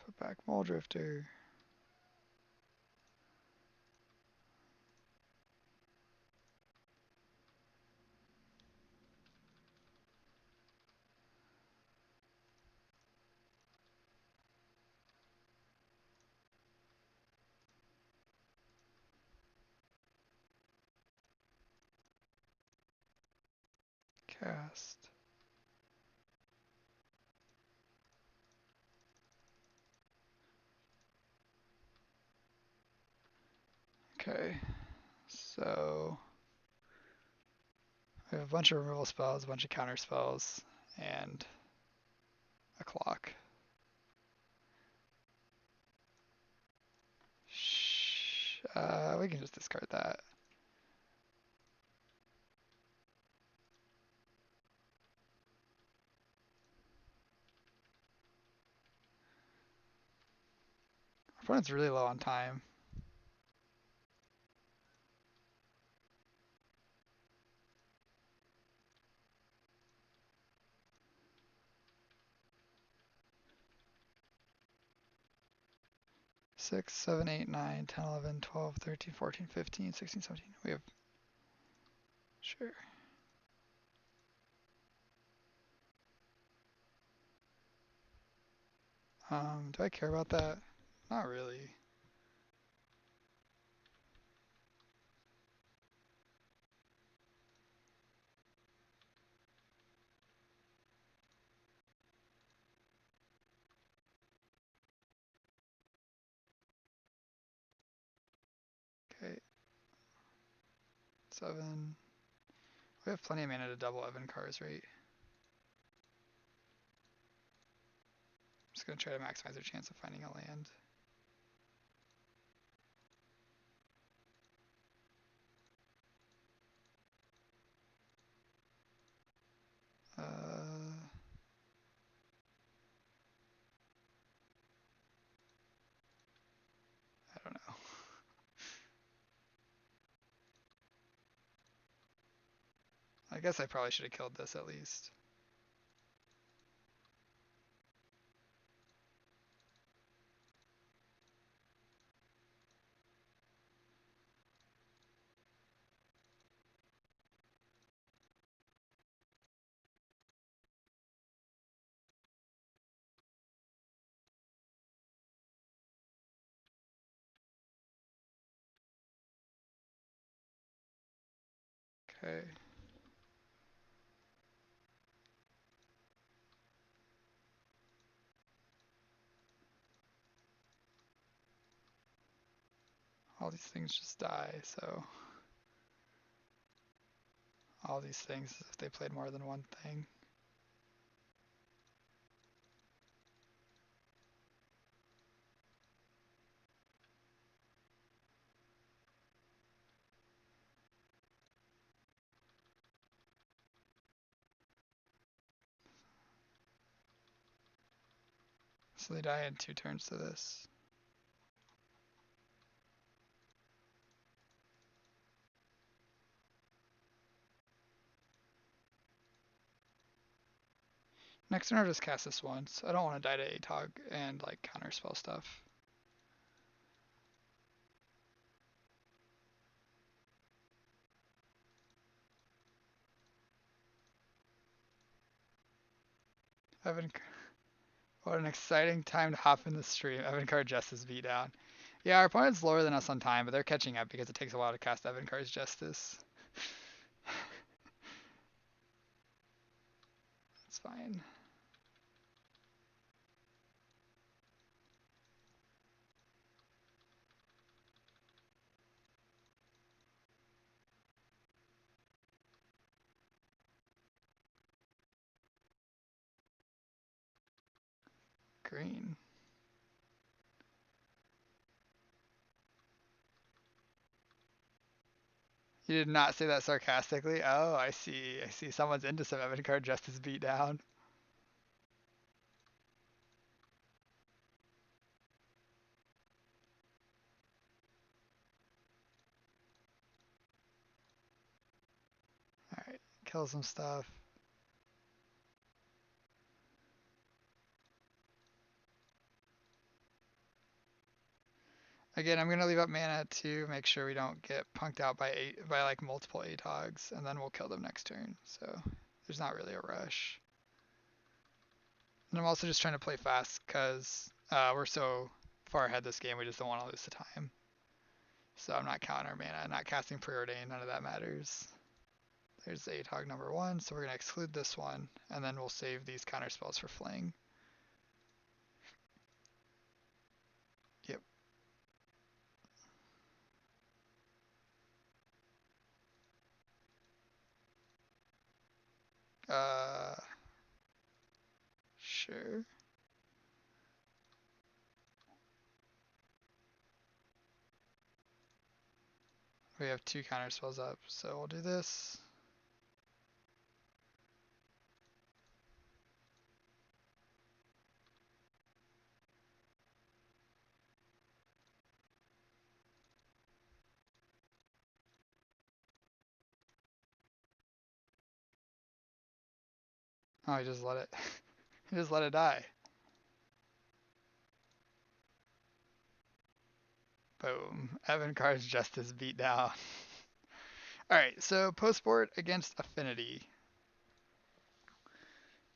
[SPEAKER 1] Put back Mole Drifter. Cast. Okay. So I have a bunch of removal spells, a bunch of counter spells, and a clock. We can just discard that. Our opponent's really low on time. 6, 7, 8, 9, 10, 11, 12, 13, 14, 15, 16, 17. We have. Sure. Do I care about that? Not really. Okay. 7. We have plenty of mana to double Evan Carr's rate. Just gonna try to maximize our chance of finding a land. I don't know. I guess I probably should have killed this at least. Okay. All these things just die, so all these things if they played more than one thing. So they die in 2 turns to this. Next turn I'll just cast this once. I don't want to die to Atog and like counterspell stuff. Evan, what an exciting time to hop in the stream. Evan Card Justice beat down. Yeah, our opponent's lower than us on time, but they're catching up because it takes a while to cast Evan Card's Justice. It's fine. Green. You did not say that sarcastically? Oh, I see. I see. Someone's into some Evan Card Justice beat down. Alright, kill some stuff. Again, I'm gonna leave up mana to make sure we don't get punked out by like multiple Atogs, and then we'll kill them next turn. So there's not really a rush. And I'm also just trying to play fast because we're so far ahead this game, we just don't want to lose the time. So I'm not counting our mana, not casting Preordain, none of that matters. There's Atog number 1, so we're gonna exclude this one, and then we'll save these counter spells for Fling. Yep. Uh, sure. We have 2 counter spells up, so we'll do this. Oh, I just let it. I just let it die. Boom. Evan Carr's Justice beat down. Alright, so post board against Affinity.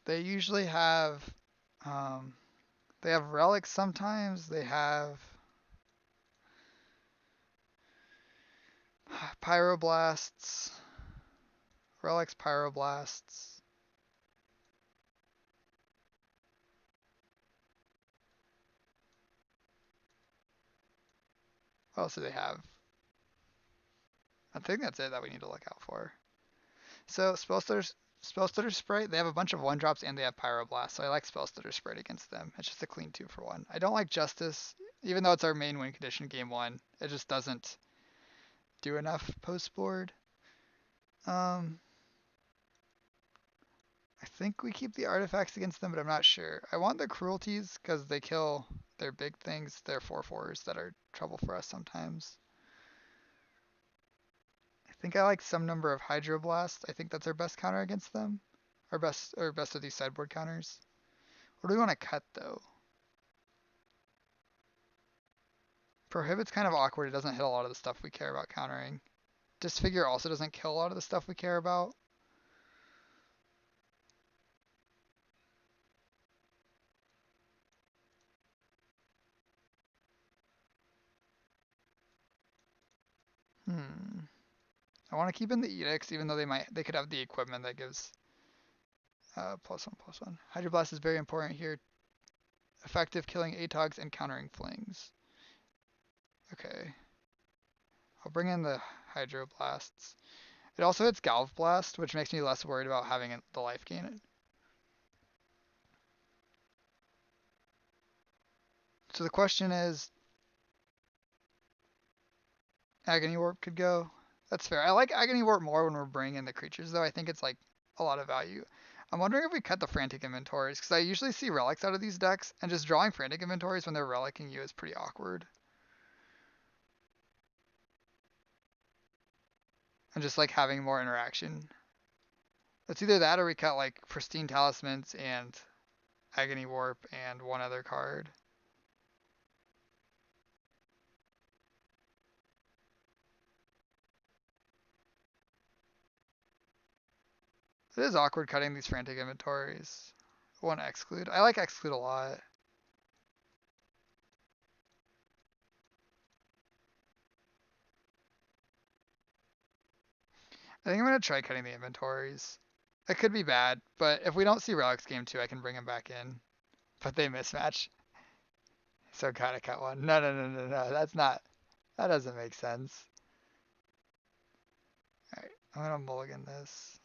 [SPEAKER 1] They usually um, they have relics sometimes. They have pyroblasts, relics, pyroblasts. What else do they have? I think that's it that we need to look out for. So Spell Stutter Sprite, they have a bunch of 1-drops and they have Pyroblast, so I like Spell Stutter Sprite against them. It's just a clean 2 for 1. I don't like Justice, even though it's our main win condition game 1. It just doesn't do enough post board. Um, I think we keep the artifacts against them, but I'm not sure. I want the cruelties because they kill their big things, their 4/4s that are trouble for us sometimes. I think I like some number of Hydroblast. I think that's our best counter against them. Our best of these sideboard counters. What do we want to cut though? Prohibit's kind of awkward. It doesn't hit a lot of the stuff we care about countering. Disfigure also doesn't kill a lot of the stuff we care about. Hmm. I want to keep in the edicts, even though they could have the equipment that gives +1/+1. Hydroblast is very important here. Effective killing ATOGs and countering flings. Okay. I'll bring in the Hydroblasts. It also hits Galv Blast, which makes me less worried about having the life gain. So the question is, Agony Warp could go. That's fair. I like Agony Warp more when we're bringing in the creatures, though. I think it's like a lot of value. I'm wondering if we cut the Frantic Inventories, because I usually see relics out of these decks, and just drawing Frantic Inventories when they're relicking you is pretty awkward. And just like having more interaction. It's either that or we cut like Pristine Talismans and Agony Warp and one other card. It is awkward cutting these Frantic Inventories. One Exclude. I like Exclude a lot. I think I'm going to try cutting the inventories. It could be bad, but if we don't see Relics game 2, I can bring him back in. But they mismatch. So gotta cut one. No, no, no, no, no. That's not. That doesn't make sense. Alright, I'm going to mulligan this.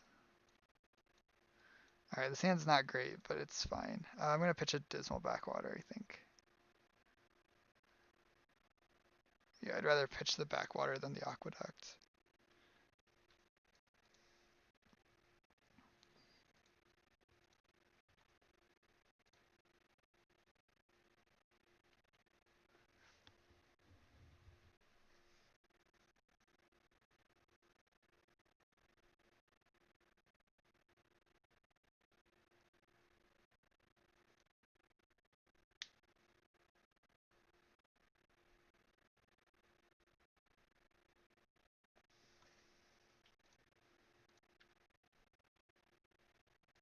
[SPEAKER 1] Alright, this hand's not great, but it's fine. I'm going to pitch a Dismal Backwater, I think. Yeah, I'd rather pitch the Backwater than the Aqueduct.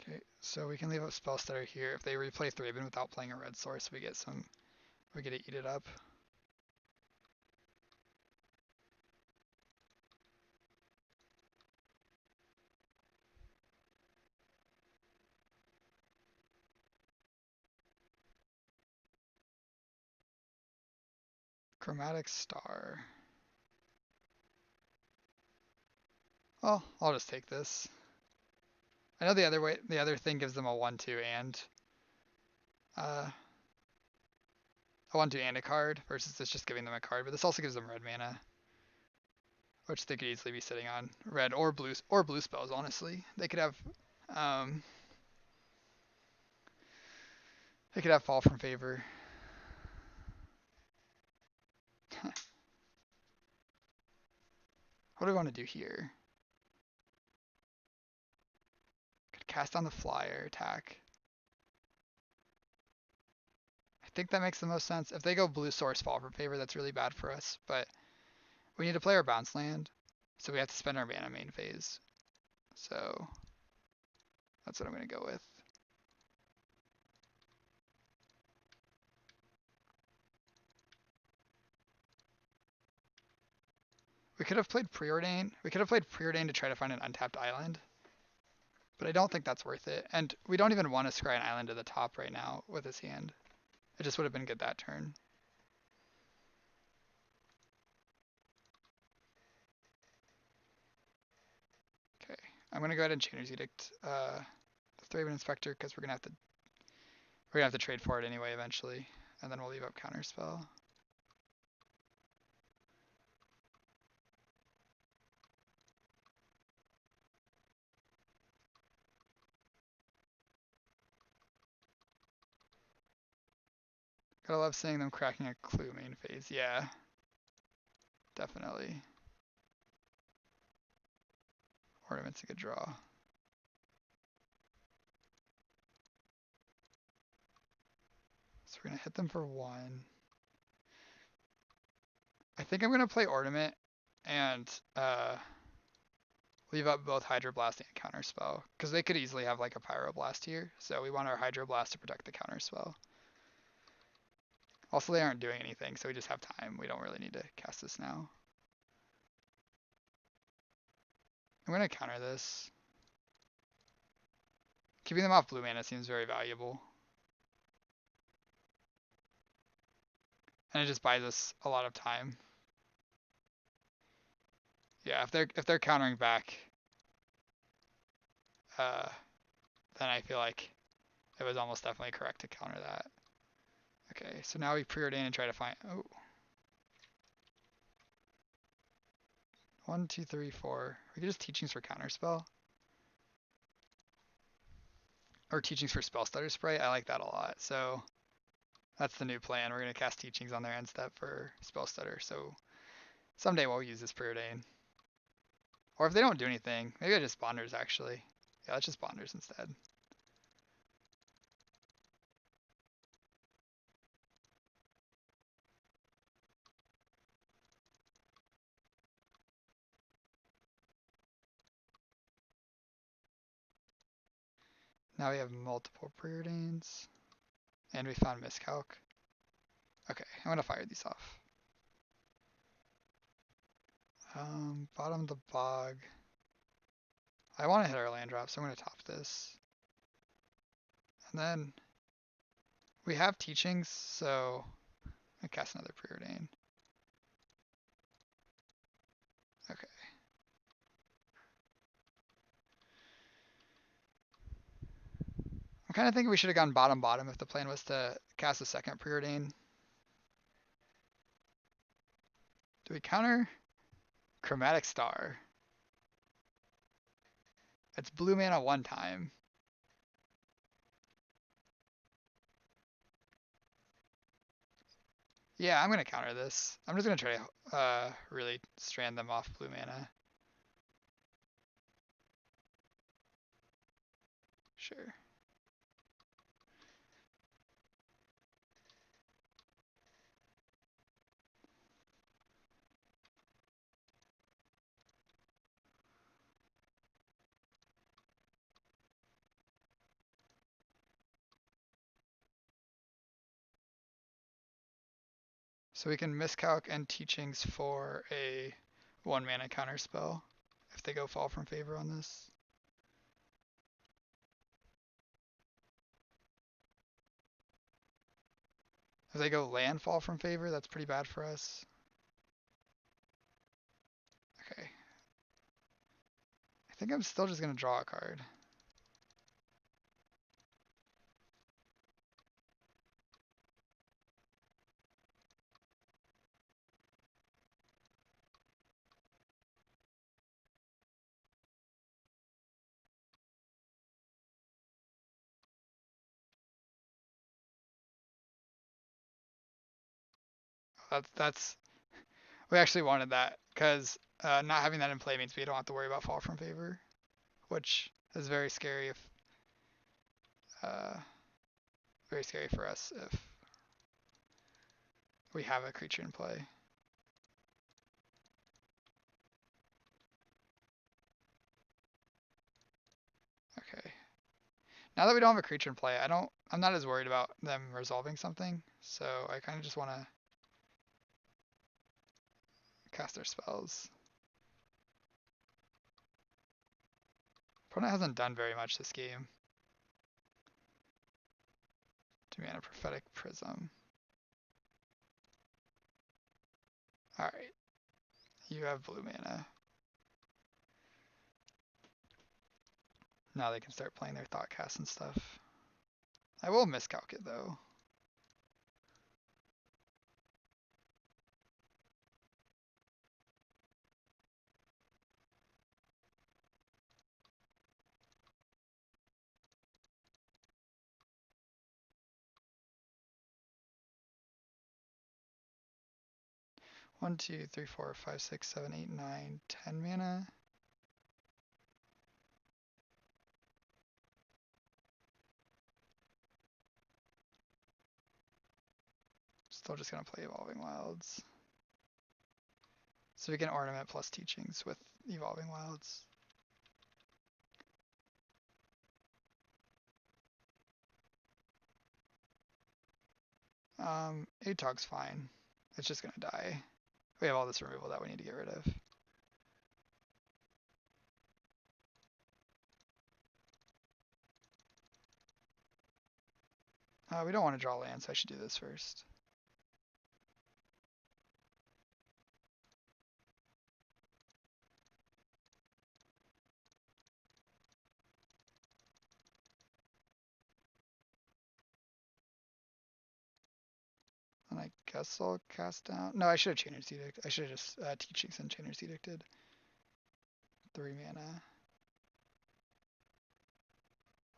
[SPEAKER 1] Okay, so we can leave up Spell Stutter here. If they replay Thraben without playing a red source, we get to eat it up. Chromatic Star. Well, I'll just take this. I know the other thing gives them a 1/2 and a 1/2 and a card versus this just giving them a card, but this also gives them red mana, which they could easily be sitting on red or blue spells. Honestly, um, they could have Fall from Favor. What do we want to do here? Could cast on the flyer attack. I think that makes the most sense. If they go blue source Fall from Favor, that's really bad for us, but we need to play our bounce land, so we have to spend our mana main phase. So that's what I'm going to go with. We could have played Preordain. We could have played Preordain to try to find an untapped island, but I don't think that's worth it. And we don't even want to scry an island to the top right now with his hand. It just would have been good that turn. I'm gonna go ahead and Chainer's Edict the Thraben Inspector because we're gonna have to trade for it anyway eventually, and then we'll leave up Counterspell. Gotta love seeing them cracking a clue main phase. Yeah, definitely. Ornament's a good draw. So we're gonna hit them for 1. I think I'm gonna play Ornament and leave up both Hydroblast and Counterspell, because they could easily have like a Pyroblast here, so we want our Hydroblast to protect the Counterspell. Also, they aren't doing anything, so we just have time. We don't really need to cast this now. I'm gonna counter this. Keeping them off blue mana seems very valuable. And it just buys us a lot of time. Yeah, if they're countering back, then I feel like it was almost definitely correct to counter that. Okay, so now we preordain and try to find. Oh. 1, 2, 3, 4. We could just Teachings for Counterspell. Or Teachings for Spell Stutter Spray. I like that a lot. So that's the new plan. We're going to cast Teachings on their end step for Spell Stutter. So someday we'll use this preordain. Or if they don't do anything, maybe I just Bonders actually. Yeah, let's just Bonders instead. Now we have multiple preordains. And we found Miscalc. Okay, I'm going to fire these off. Bottom of the bog. I want to hit our land drop, so I'm going to top this. And then we have Teachings, so I cast another preordain. Okay. I'm kind of thinking we should have gone bottom bottom if the plan was to cast a second preordain. Do we counter? Chromatic Star. It's blue mana 1 time. Yeah, I'm going to counter this. I'm just going to try to really strand them off blue mana. Sure. So we can miscalc and Teachings for a 1 mana counter spell if they go Fall from Favor on this. If they go land Fall from Favor, that's pretty bad for us. Okay. I think I'm still just going to draw a card. That's we actually wanted that because not having that in play means we don't have to worry about Fall from Favor, which is uh, very scary for us if we have a creature in play. Okay. Now that we don't have a creature in play, I'm not as worried about them resolving something, so I kind of just want to cast their spells. Opponent hasn't done very much this game. 2 mana Prophetic Prism. Alright. You have blue mana. Now they can start playing their thought cast and stuff. I will miscalc it though. One, two, three, four, five, six, seven, eight, nine, 10 mana. Still just gonna play Evolving Wilds. So we can ornament plus teachings with Evolving Wilds. Atog's fine. It's just gonna die. We have all this removal that we need to get rid of. We don't want to draw land, so I should do this first. And I guess I'll cast down. No, I should have Chainer's Edict. I should have just Teachings and Chainer's Edicted. 3 mana.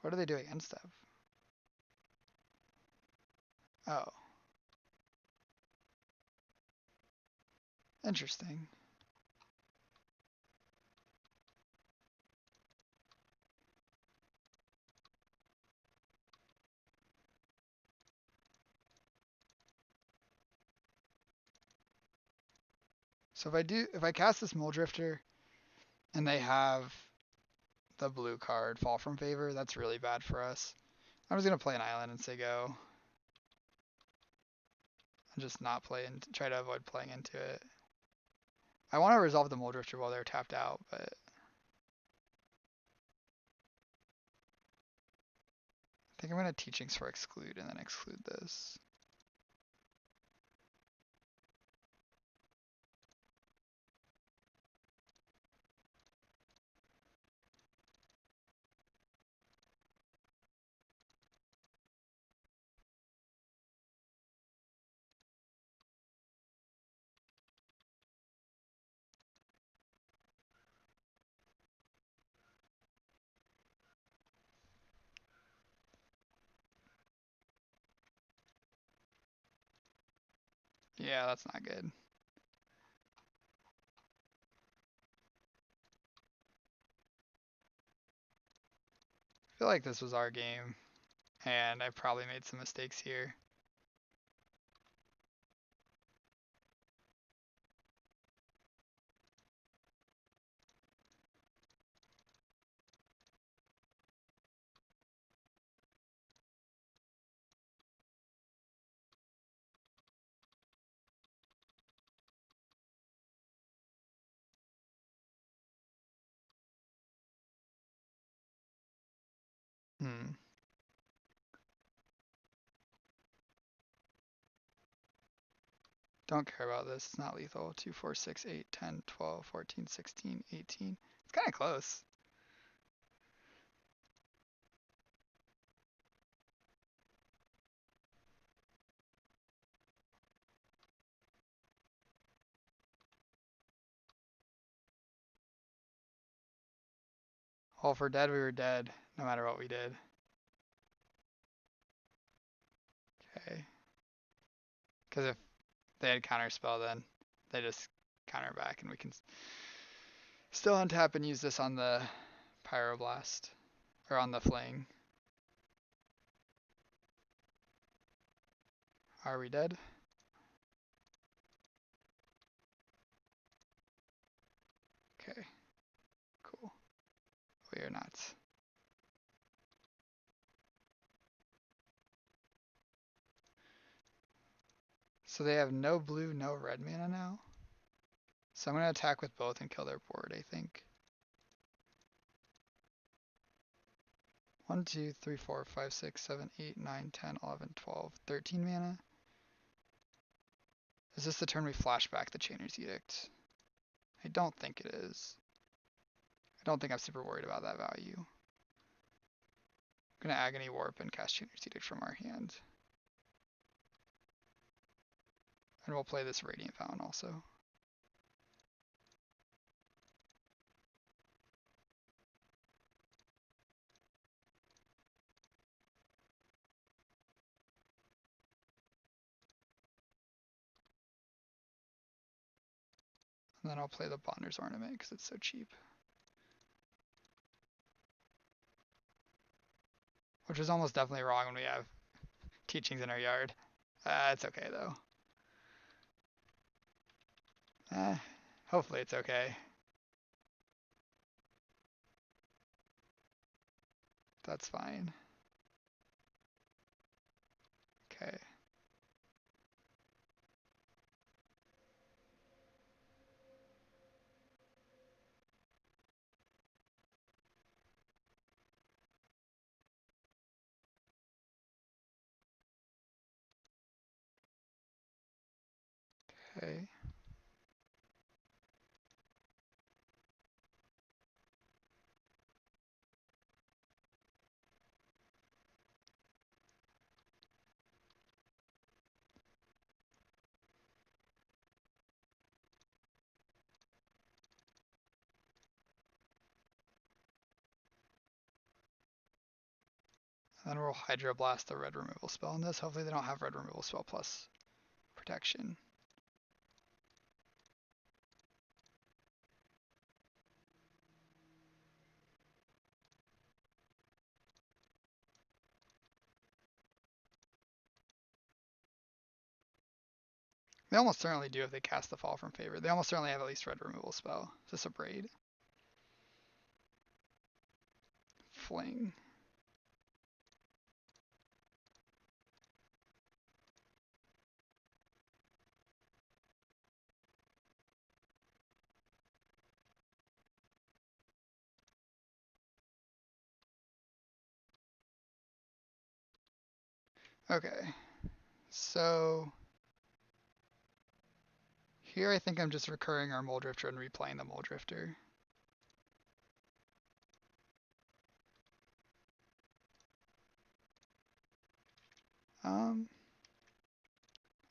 [SPEAKER 1] What are they doing end step? Oh. Interesting. So if I cast this Muldrifter and they have the blue card fall from favor, that's really bad for us. I'm just gonna play an island and say go. And just not play and try to avoid playing into it. I want to resolve the Muldrifter while they're tapped out, but I think I'm gonna Teachings for exclude and then exclude this. Yeah, that's not good. I feel like this was our game, and I probably made some mistakes here. Hmm. Don't care about this. It's not lethal. 2, 4, 6, 8, 10, 12, 14, 16, 18. It's kind of close. Well, if we're dead, we were dead, no matter what we did. Okay. Because if they had counterspell, then they just counter back, and we can still untap and use this on the Pyroblast. Or on the Fling. Are we dead? Okay. Cool. We are not. So they have no blue, no red mana now. So I'm going to attack with both and kill their board, I think. 1, 2, 3, 4, 5, 6, 7, 8, 9, 10, 11, 12, 13 mana. Is this the turn we flash back the Chainer's Edict? I don't think it is. I don't think I'm super worried about that value. Gonna Agony Warp and cast Tuner's Edict from our hand. And we'll play this Radiant Fountain also. And then I'll play the Bonder's Ornament because it's so cheap. Which is almost definitely wrong when we have teachings in our yard. It's okay though. Hopefully it's okay. That's fine. Okay. Okay. And then we'll Hydro Blast the red removal spell in this. Hopefully they don't have red removal spell plus protection. They almost certainly do if they cast the Fall from Favor. They almost certainly have at least red removal spell. Is this a Braid? Fling. Okay. So here I think I'm just recurring our Mole Drifter and replaying the Mole Drifter. I'm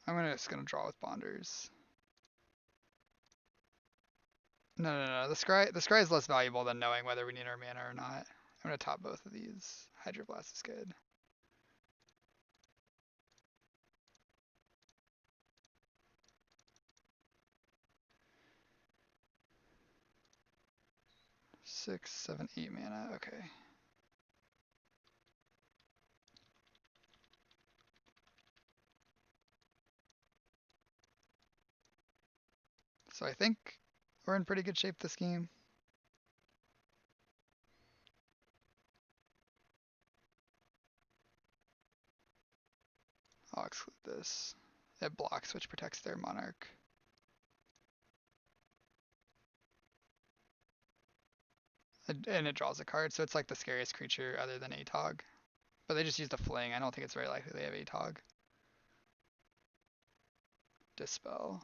[SPEAKER 1] just gonna draw with Bonders. No. The scry is less valuable than knowing whether we need our mana or not. I'm gonna top both of these. Hydroblast is good. Six, seven, 8 mana. Okay. So I think we're in pretty good shape this game. I'll exclude this. It blocks, which protects their Monarch. And it draws a card, so it's like the scariest creature other than Atog. But they just used a Fling. I don't think it's very likely they have Atog. Dispel.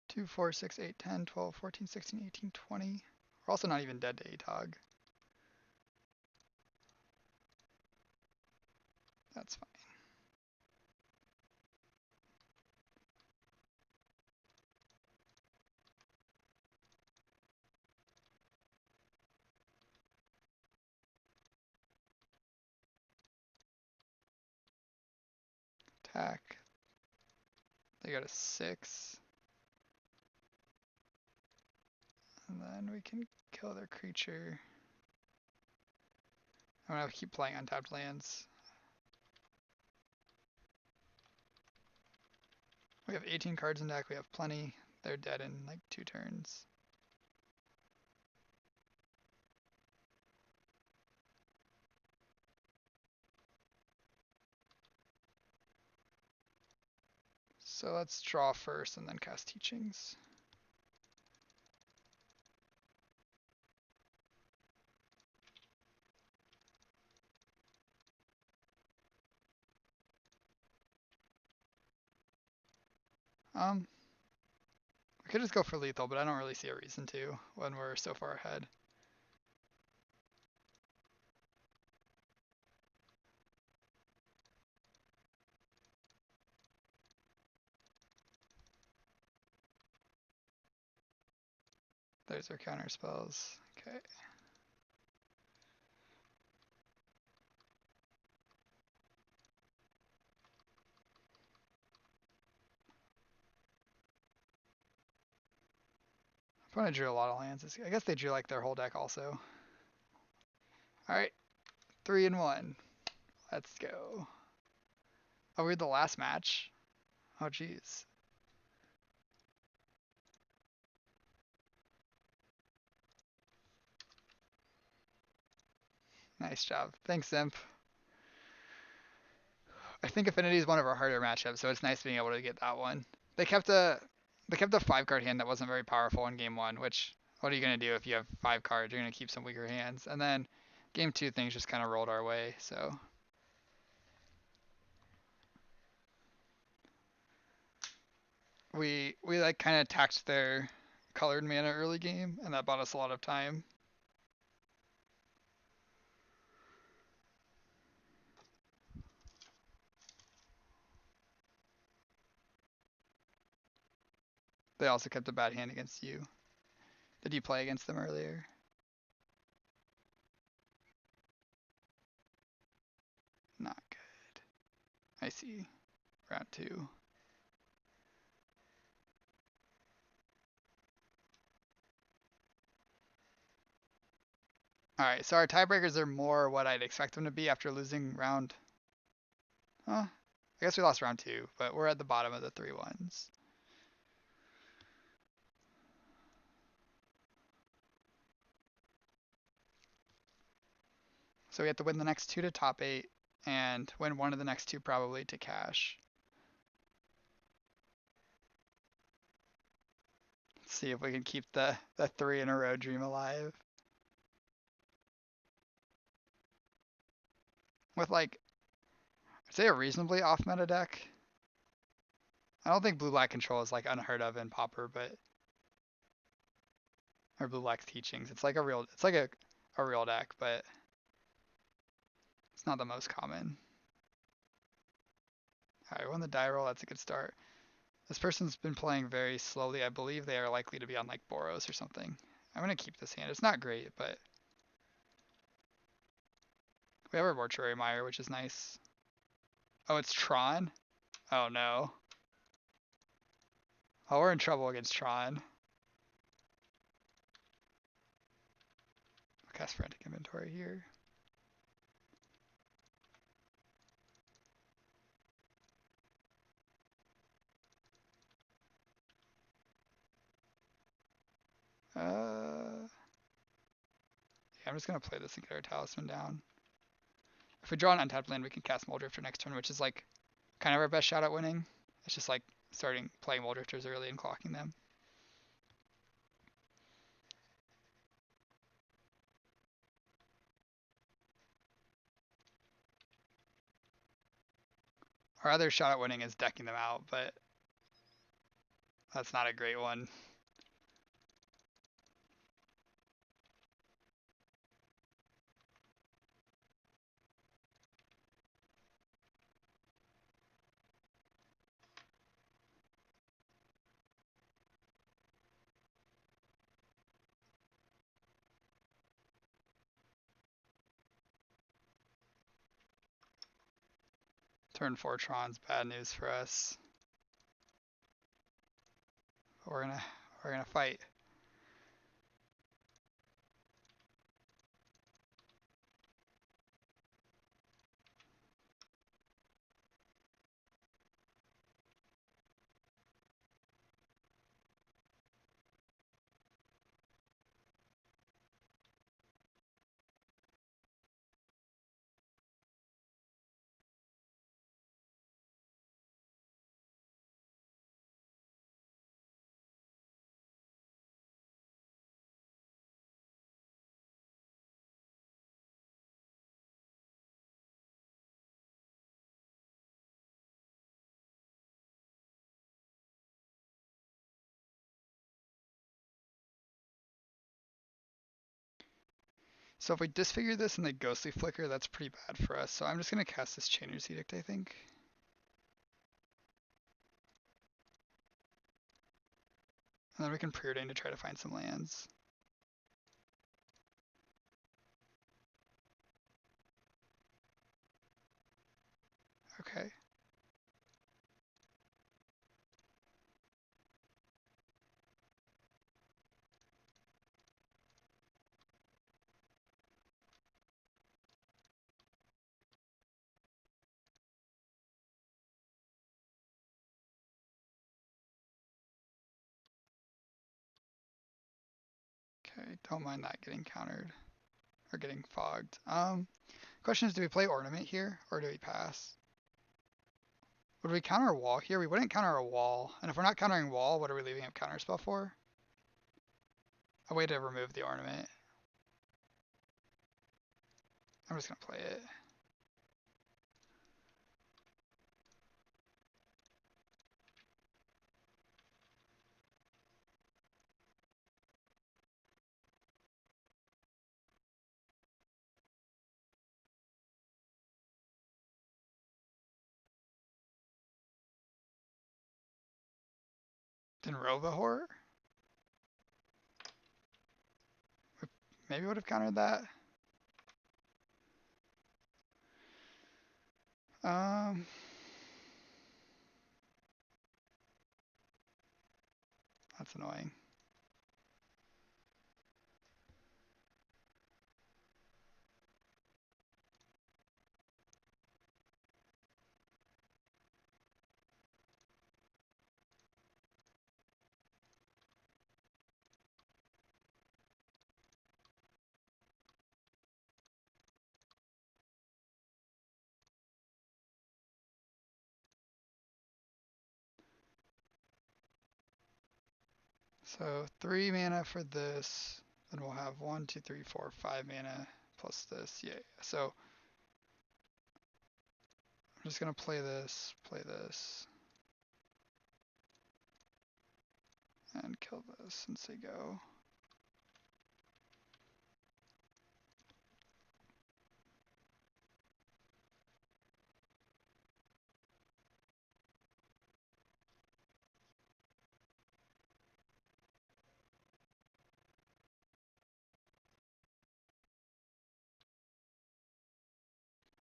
[SPEAKER 1] Two, 4, 6, 8, 10, 12, 14, 16, 18, 20. We're also not even dead to Atog. That's fine. Attack. They got a 6. And then we can kill their creature. I'm gonna keep playing untapped lands. We have 18 cards in deck, we have plenty. They're dead in like 2 turns. So let's draw first and then cast Teachings. We could just go for lethal, but I don't really see a reason to when we're so far ahead. There's our counter spells. Okay. Opponent drew a lot of lands. I guess they drew like their whole deck also. Alright, 3-1. Let's go. Oh, we're the last match? Oh, jeez. Nice job. Thanks, Imp. I think Affinity is one of our harder matchups, so it's nice being able to get that one. They kept a 5-card hand that wasn't very powerful in game 1, which what are you gonna do if you have 5 cards? You're gonna keep some weaker hands. And then game 2 things just kind of rolled our way, so we like kind of taxed their colored mana early game, and that bought us a lot of time. They also kept a bad hand against you. Did you play against them earlier? Not good. I see. Round 2. Alright, so our tiebreakers are more what I'd expect them to be after losing round. Huh? I guess we lost round 2, but we're at the bottom of the 3-1s. So we have to win the next 2 to top 8, and win one of the next 2 probably to cash. Let's see if we can keep the 3 in a row dream alive. With like, I'd say a reasonably off meta deck. I don't think blue black control is like unheard of in Pauper, but or blue black's teachings. It's like a real deck, but it's not the most common. Alright, won the die roll, that's a good start. This person's been playing very slowly. I believe they are likely to be on like Boros or something. I'm gonna keep this hand. It's not great, but we have our Mortuary Mire, which is nice. Oh, it's Tron? Oh no. Oh, we're in trouble against Tron. I'll cast Frantic Inventory here. Yeah, I'm just gonna play this and get our Talisman down. If we draw an untapped land, we can cast Muldrifter next turn, which is like kind of our best shot at winning. It's just like starting playing Muldrifters early and clocking them. Our other shot at winning is decking them out, but that's not a great one. Turn 4 Tron's bad news for us. But we're gonna fight. So if we disfigure this and they ghostly flicker, that's pretty bad for us. So I'm just gonna cast this Chainer's Edict, I think. And then we can preordain to try to find some lands. Okay. Okay, don't mind that getting countered or getting fogged. Question is, do we play Ornament here or do we pass? Would we counter a wall here? We wouldn't counter a wall. And if we're not countering wall, what are we leaving up counterspell for? A way to remove the ornament. I'm just gonna play it. Then Rovahor? Maybe would have countered that. Um, that's annoying. So 3 mana for this. Then we'll have 1, 2, 3, 4, 5 mana plus this. Yeah. So I'm just gonna play this, and kill this and say go.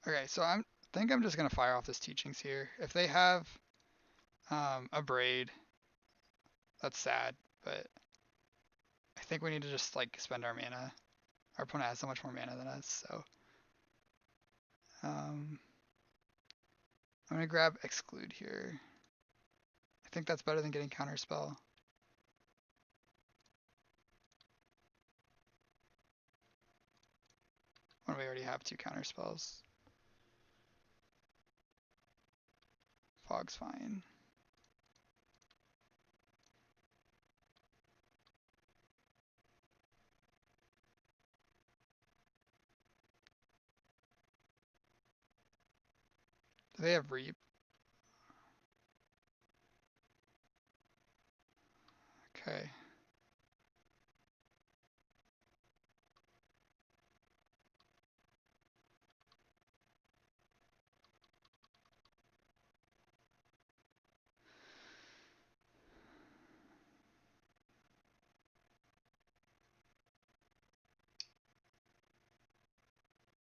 [SPEAKER 1] Okay, so I think I'm just gonna fire off this teachings here. If they have a braid, that's sad, but I think we need to just like spend our mana. Our opponent has so much more mana than us, so um, I'm gonna grab exclude here. I think that's better than getting counterspell. When we already have 2 counterspells. Fog's fine. Do they have reap? Okay.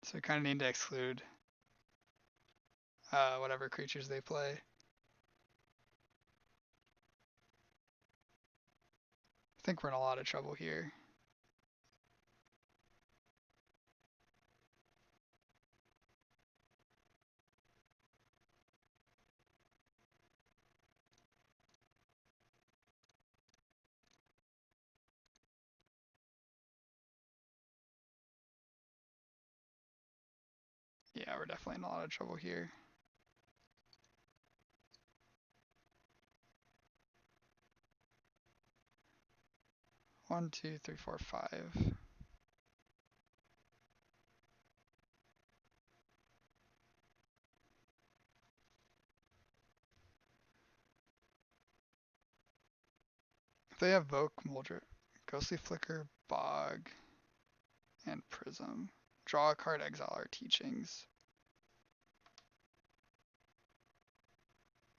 [SPEAKER 1] So we kind of need to exclude whatever creatures they play. I think we're in a lot of trouble here. Yeah, we're definitely in a lot of trouble here. One, two, three, four, five. If they have Voke, Moldra, Ghostly Flicker, Bog, and Prism. Draw a card, exile our teachings.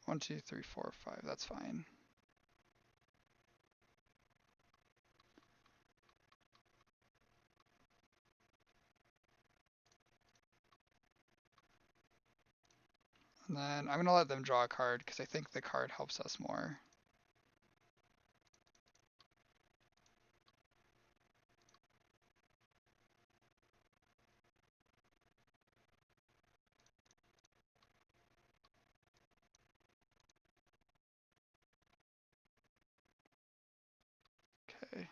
[SPEAKER 1] 1, 2, 3, 4, 5. That's fine. And then I'm going to let them draw a card because I think the card helps us more. Okay.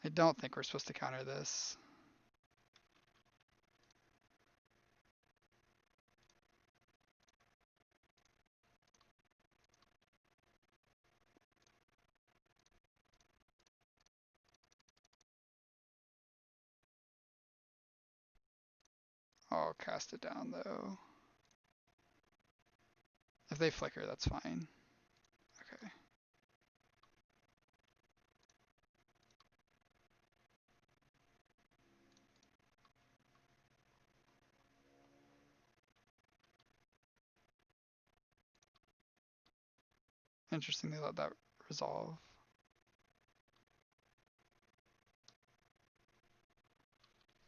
[SPEAKER 1] I don't think we're supposed to counter this. I'll cast it down though. If they flicker, that's fine. Okay. Interesting they let that resolve.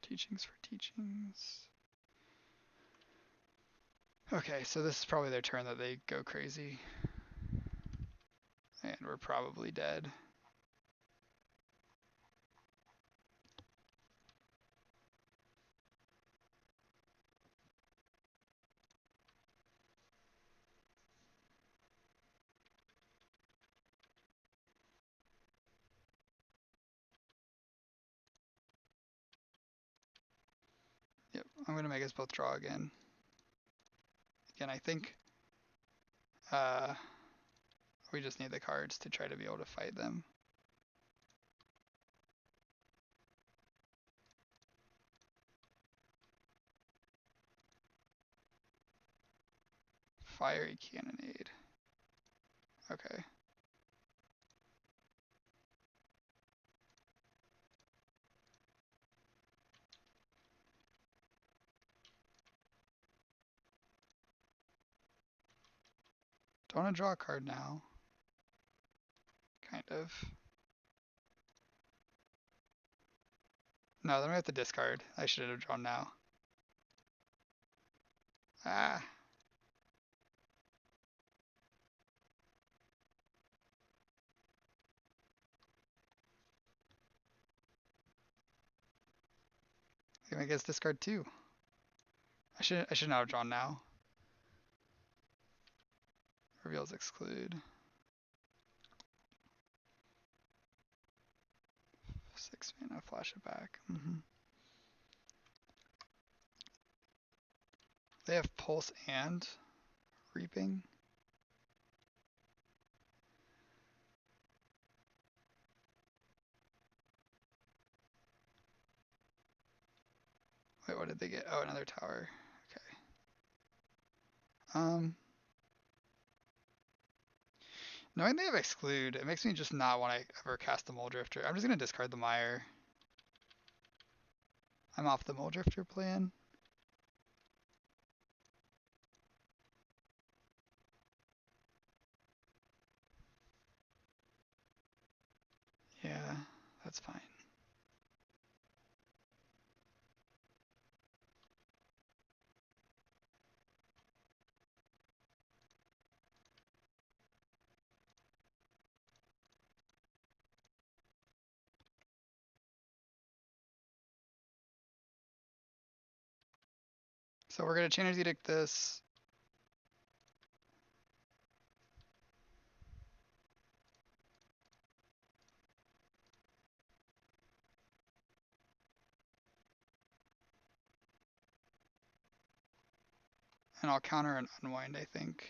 [SPEAKER 1] Teachings for teachings. Okay, so this is probably their turn that they go crazy. And we're probably dead. Yep, I'm gonna make us both draw again. Again, I think we just need the cards to try to be able to fight them. Fiery Cannonade. Okay. Don't want to draw a card now. Kind of. No, then we have to discard. I should have drawn now. Ah. I guess discard two. I should not have drawn now. Reveals exclude. 6 mana, flash it back. They have pulse and reaping. Wait, what did they get? Oh, another tower. Okay. Knowing they have exclude, it makes me just not want to ever cast the Mole Drifter. I'm just gonna discard the Mire. I'm off the Mole Drifter plan. Yeah, that's fine. So we're gonna Chainer's Edict this. And I'll counter an unwind, I think.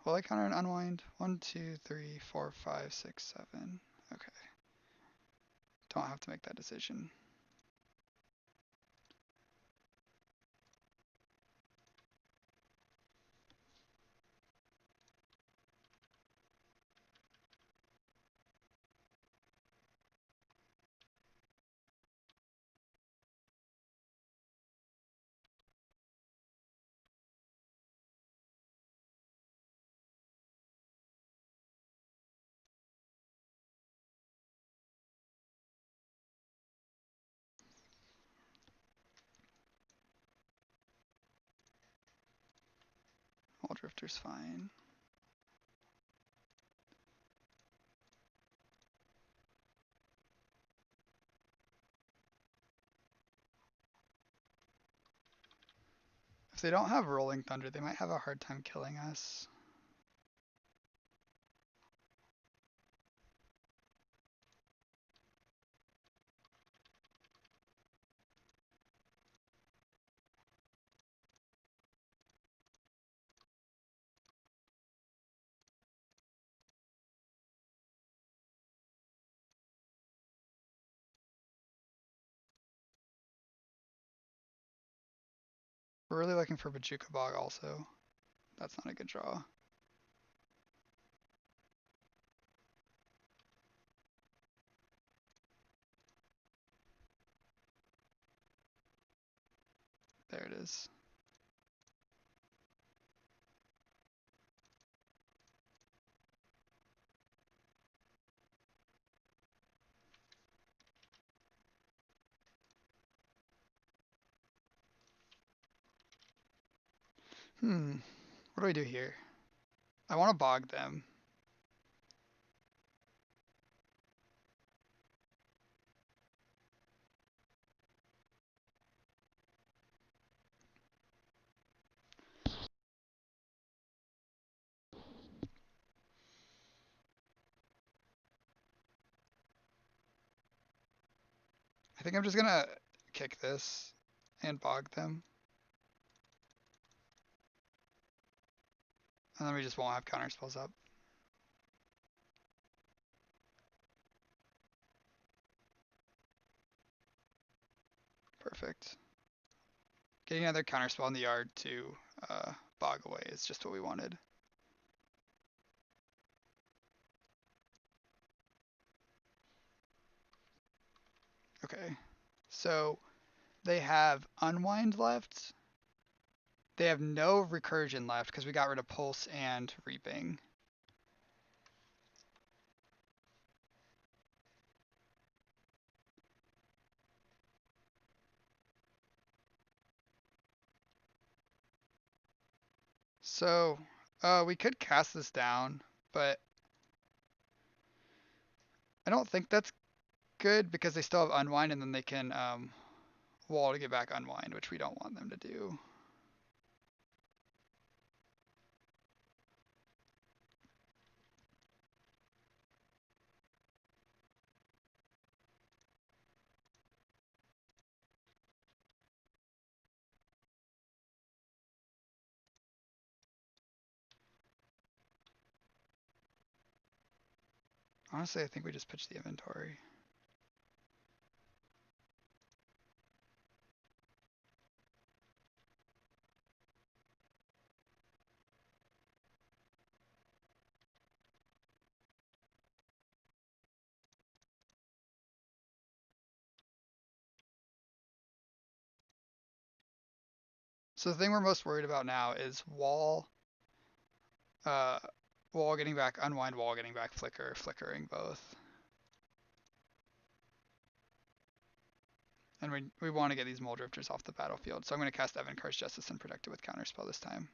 [SPEAKER 1] Will I counter an unwind? 1, 2, 3, 4, 5, 6, 7. Okay. don't have to make that decision. Wall Drifter's fine. If they don't have Rolling Thunder, they might have a hard time killing us. We're really looking for Bajuka Bog also. That's not a good draw. There it is. What do we do here? I want to bog them. I think I'm just gonna kick this and bog them. And then we just won't have counter spells up. Perfect. Getting another counter spell in the yard to bog away is just what we wanted. Okay. So they have Unwind left. They have no Recursion left because we got rid of Pulse and Reaping. So we could cast this down, but I don't think that's good because they still have Unwind and then they can wall to get back Unwind, which we don't want them to do. Honestly, I think we just pitch the inventory. So the thing we're most worried about now is uh, wall getting back Unwind, wall getting back Flicker, flickering both. And we want to get these Mole Drifters off the battlefield. So I'm going to cast Evankar's Justice and protect it with Counterspell this time.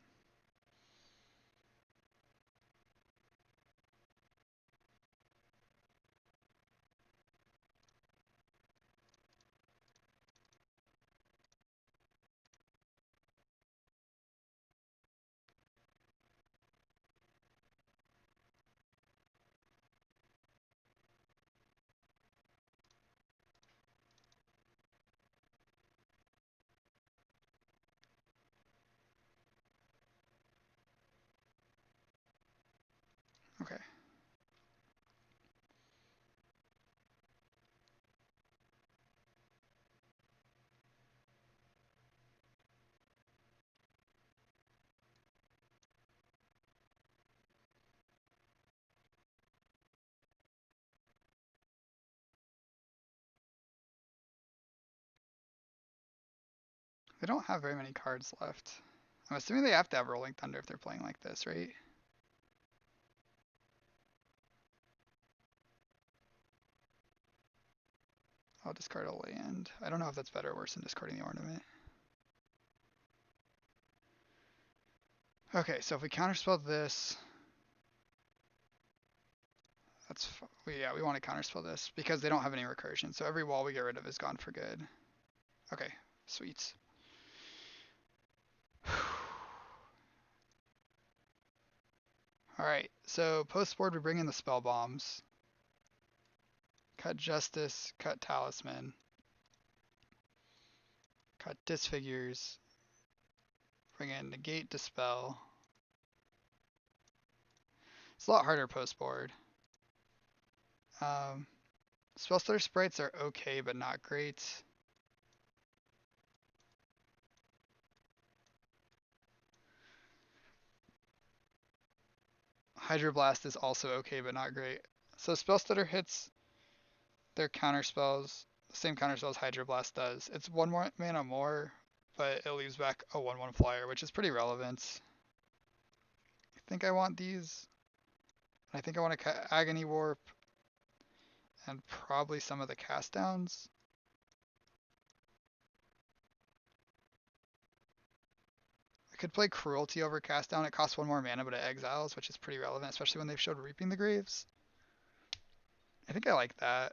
[SPEAKER 1] They don't have very many cards left. I'm assuming they have to have Rolling Thunder if they're playing like this, right? I'll discard a land. I don't know if that's better or worse than discarding the ornament. Okay, so if we counterspell this, yeah, we want to counterspell this because they don't have any recursion. So every wall we get rid of is gone for good. Okay, sweet. Alright, so post board we bring in the spell bombs. Cut Justice, cut Talisman, cut Disfigures, bring in Negate, Dispel. It's a lot harder post board. Spellstutter sprites are okay, but not great. Hydroblast is also okay, but not great. So Spellstutter hits their counter spells, the same counter spells Hydroblast does. It's one more mana more, but it leaves back a 1/1 flyer, which is pretty relevant. I think I want these. I think I want to cut Agony Warp and probably some of the cast downs. I could play Cruelty over cast down. It costs one more mana, but it exiles, which is pretty relevant, especially when they've showed Reaping the Graves. I think I like that.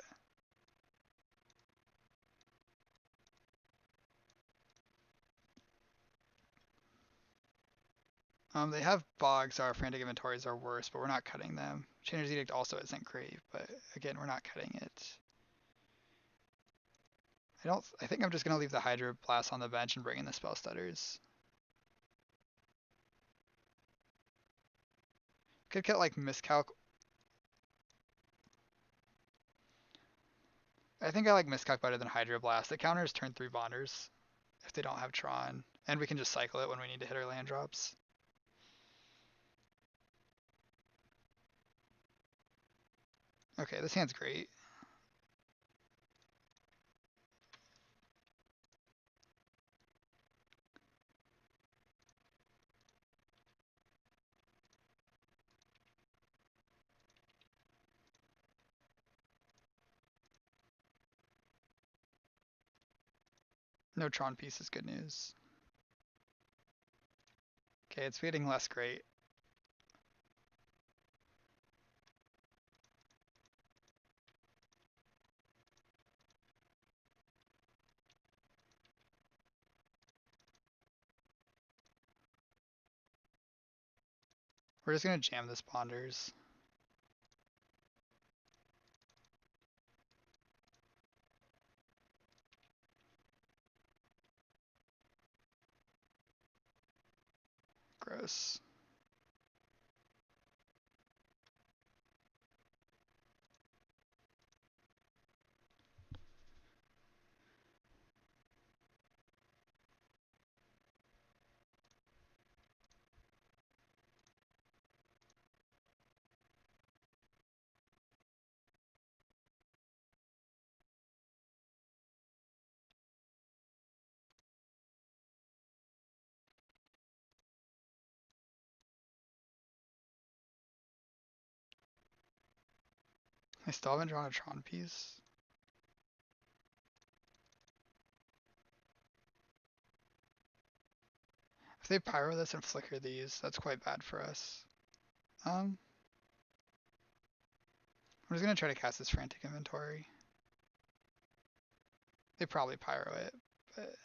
[SPEAKER 1] They have Bogs, so our Frantic Inventories are worse, but we're not cutting them. Chainer's Edict also isn't great, but again, we're not cutting it. I think I'm just gonna leave the Hydroblast on the bench and bring in the Spell Stutters. Could get like Miscalc. I think I like Miscalc better than Hydroblast. It counters turn 3 Bonders if they don't have Tron, and we can just cycle it when we need to hit our land drops. Okay, this hand's great. No Tron piece is good news. Okay, it's getting less great. We're just gonna jam this Bonders. Gross. I still haven't drawn a Tron piece. If they pyro this and flicker these, that's quite bad for us. I'm just gonna try to cast this Frantic Inventory. They probably pyro it, but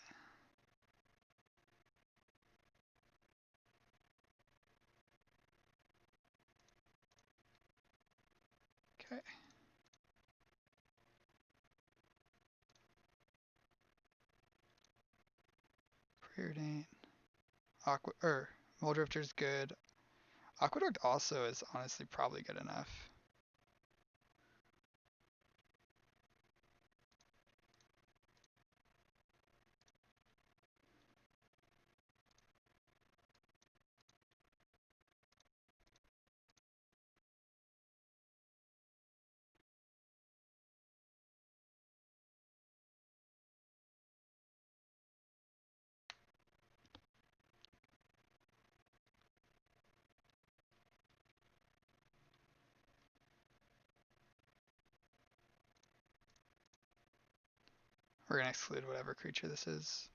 [SPEAKER 1] okay. Preordain. Muldrifter's good. Aqueduct also is honestly probably good enough. We're gonna exclude whatever creature this is.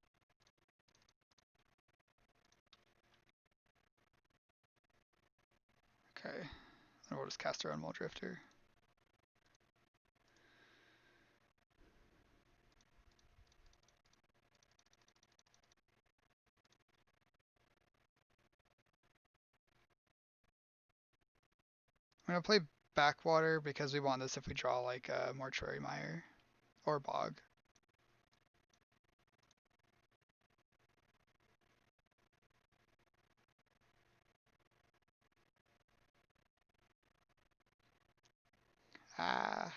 [SPEAKER 1] Okay, and we'll just cast our own Mole Drifter. I'm gonna play Backwater because we want this if we draw like a Mortuary Mire or Bog. Ah,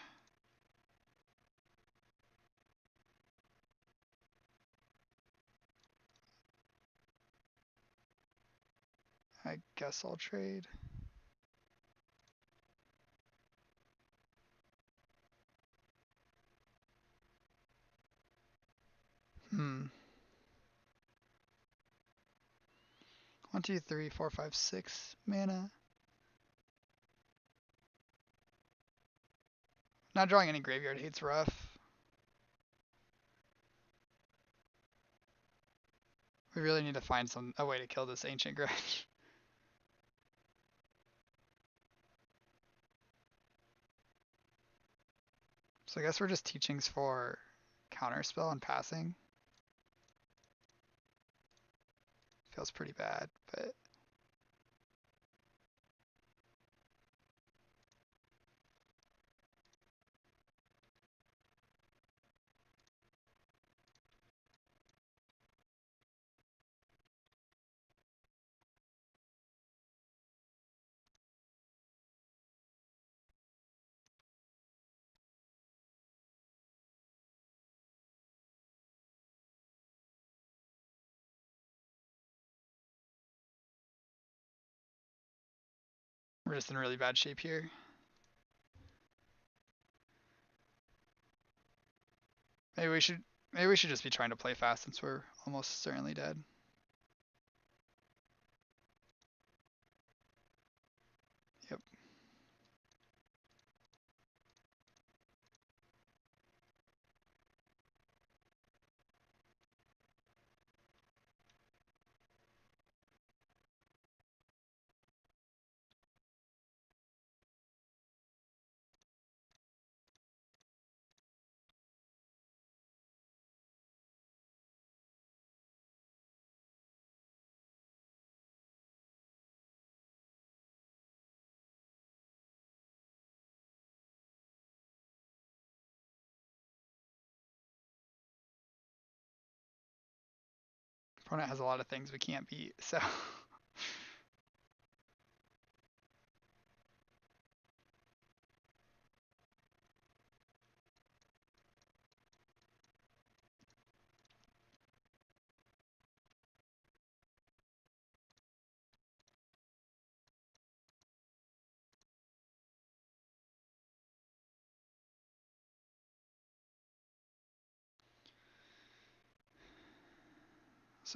[SPEAKER 1] I guess I'll trade. Hmm. 1, 2, 3, 4, 5, 6 mana. Not drawing any graveyard hate's rough. We really need to find a way to kill this Ancient Grudge. So I guess we're just teachings for Counterspell and passing. Feels pretty bad, but we're just in really bad shape here. Maybe we should just be trying to play fast since we're almost certainly dead. Yep. Opponent has a lot of things we can't beat, so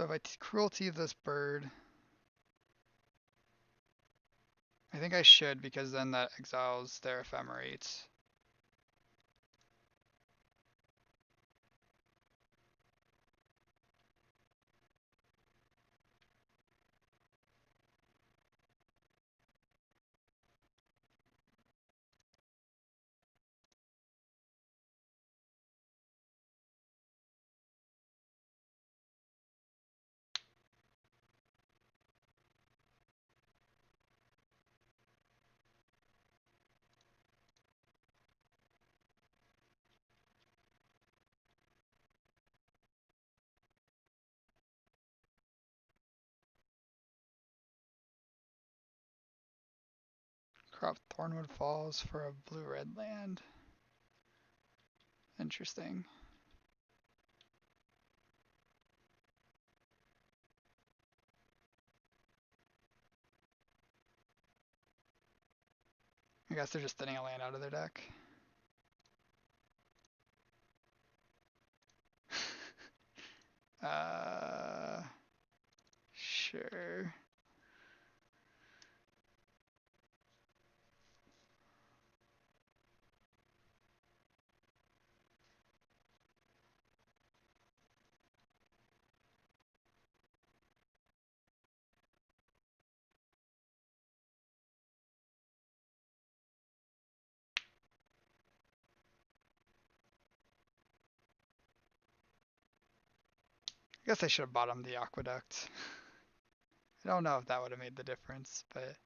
[SPEAKER 1] if I cruelty this bird, I think I should because then that exiles their Ephemerate. Crop Thornwood Falls for a blue-red land. Interesting. I guess they're just thinning a land out of their deck. uh, sure. I guess I should have bottomed the aqueduct. I don't know if that would have made the difference, but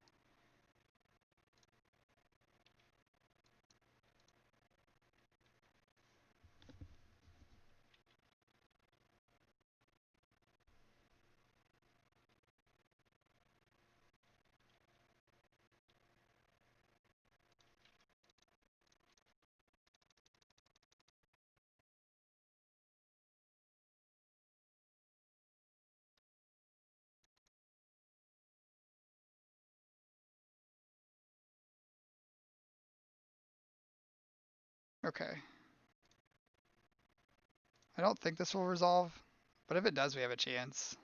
[SPEAKER 1] okay. I don't think this will resolve, but if it does, we have a chance.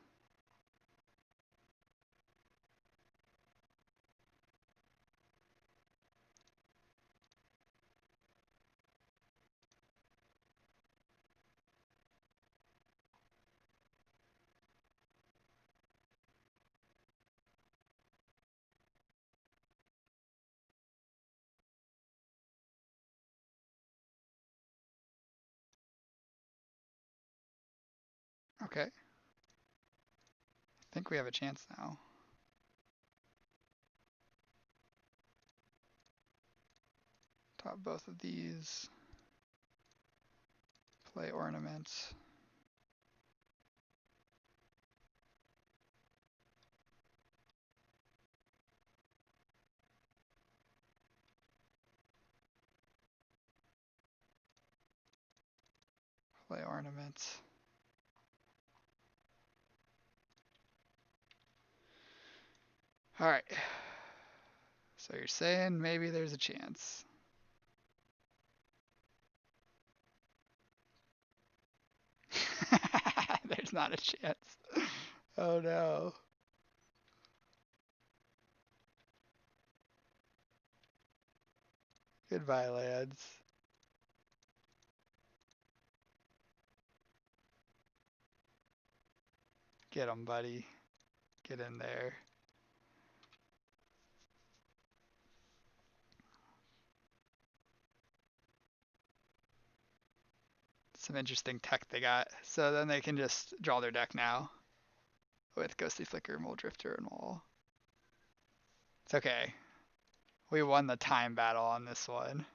[SPEAKER 1] Okay. I think we have a chance now. Top both of these. Play ornaments. Play ornaments. Alright. So you're saying maybe there's a chance. There's not a chance. Oh no. Goodbye, lads. Get 'em, buddy. Get in there. Some interesting tech they got. So then they can just draw their deck now with Ghostly Flicker, Mole Drifter, and Wall. It's okay. We won the time battle on this one.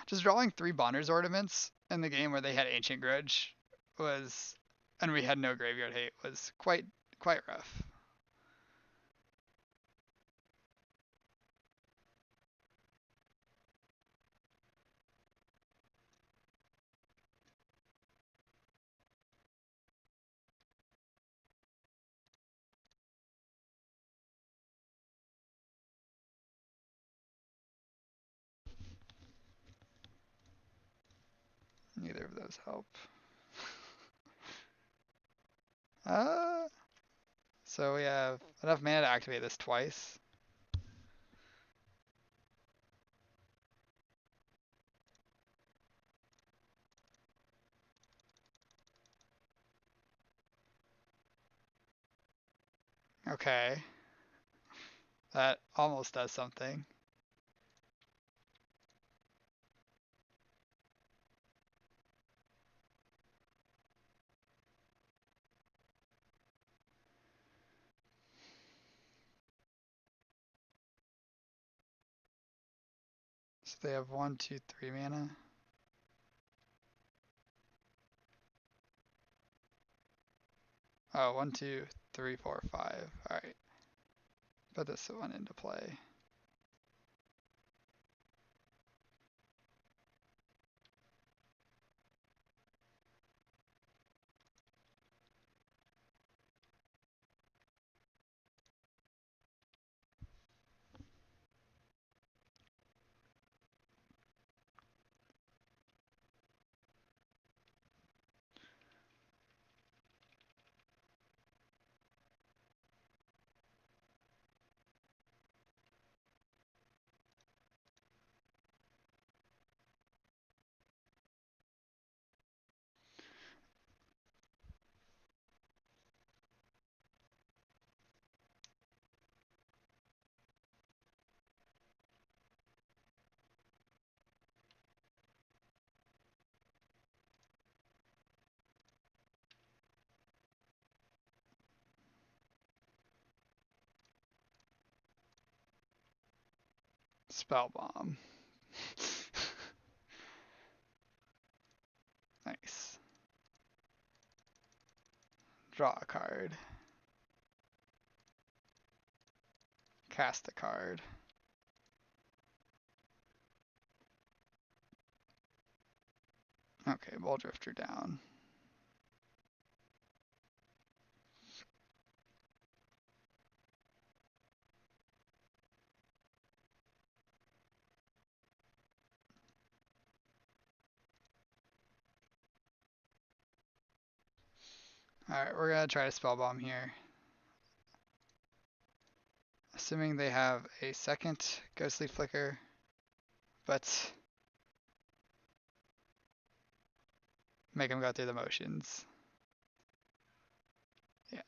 [SPEAKER 1] Just drawing 3 Bonders Ornaments in the game where they had Ancient Grudge was, and we had no Graveyard Hate, was quite rough. Neither of those help. Uh, so we have enough mana to activate this twice. Okay. That almost does something. So they have 1, 2, 3 mana. Oh, 1, 2, 3, 4, 5. Alright. Put this one into play. Spell bomb. Nice. Draw a card. Cast a card. Okay, Ball Drifter down. Alright, we're gonna try to spell bomb here. Assuming they have a second Ghostly Flicker, but make them go through the motions. Yeah.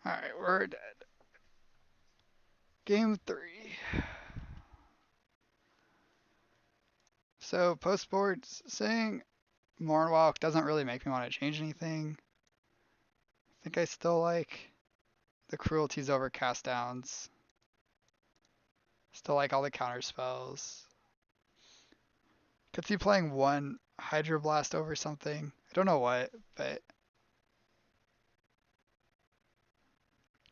[SPEAKER 1] Alright, we're dead. Game 3. So, post boards saying Mornwalk doesn't really make me want to change anything. I think I still like the cruelties over cast downs. Still like all the counter spells. Could see playing one Hydroblast over something. I don't know what, but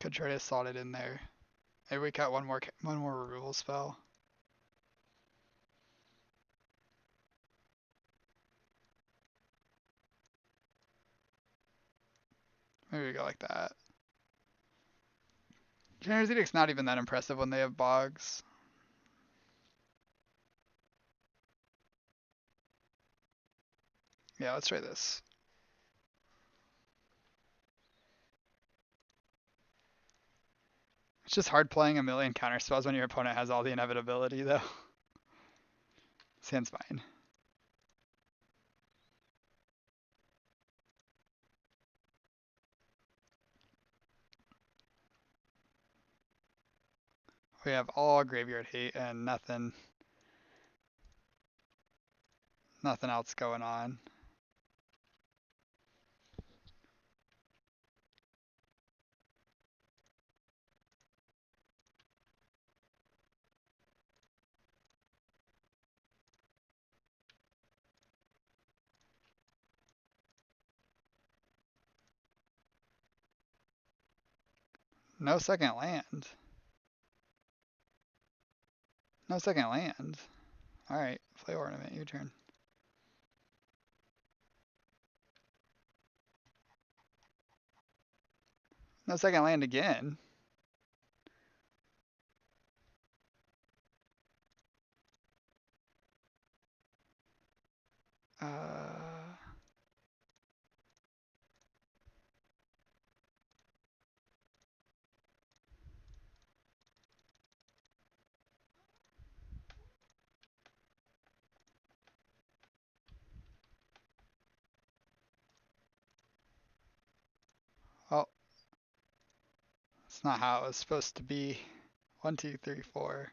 [SPEAKER 1] could try to slot it in there. Maybe we got one more removal spell. Maybe we go like that. Trainer's Edict's not even that impressive when they have bogs. Yeah, let's try this. It's just hard playing a million counter spells when your opponent has all the inevitability, though. This hand's fine. We have all graveyard hate and nothing else going on. No second land. No second land. Alright, play Ornament, your turn. No second land again. Uh, well, that's not how it was supposed to be. 1, 2, 3, 4.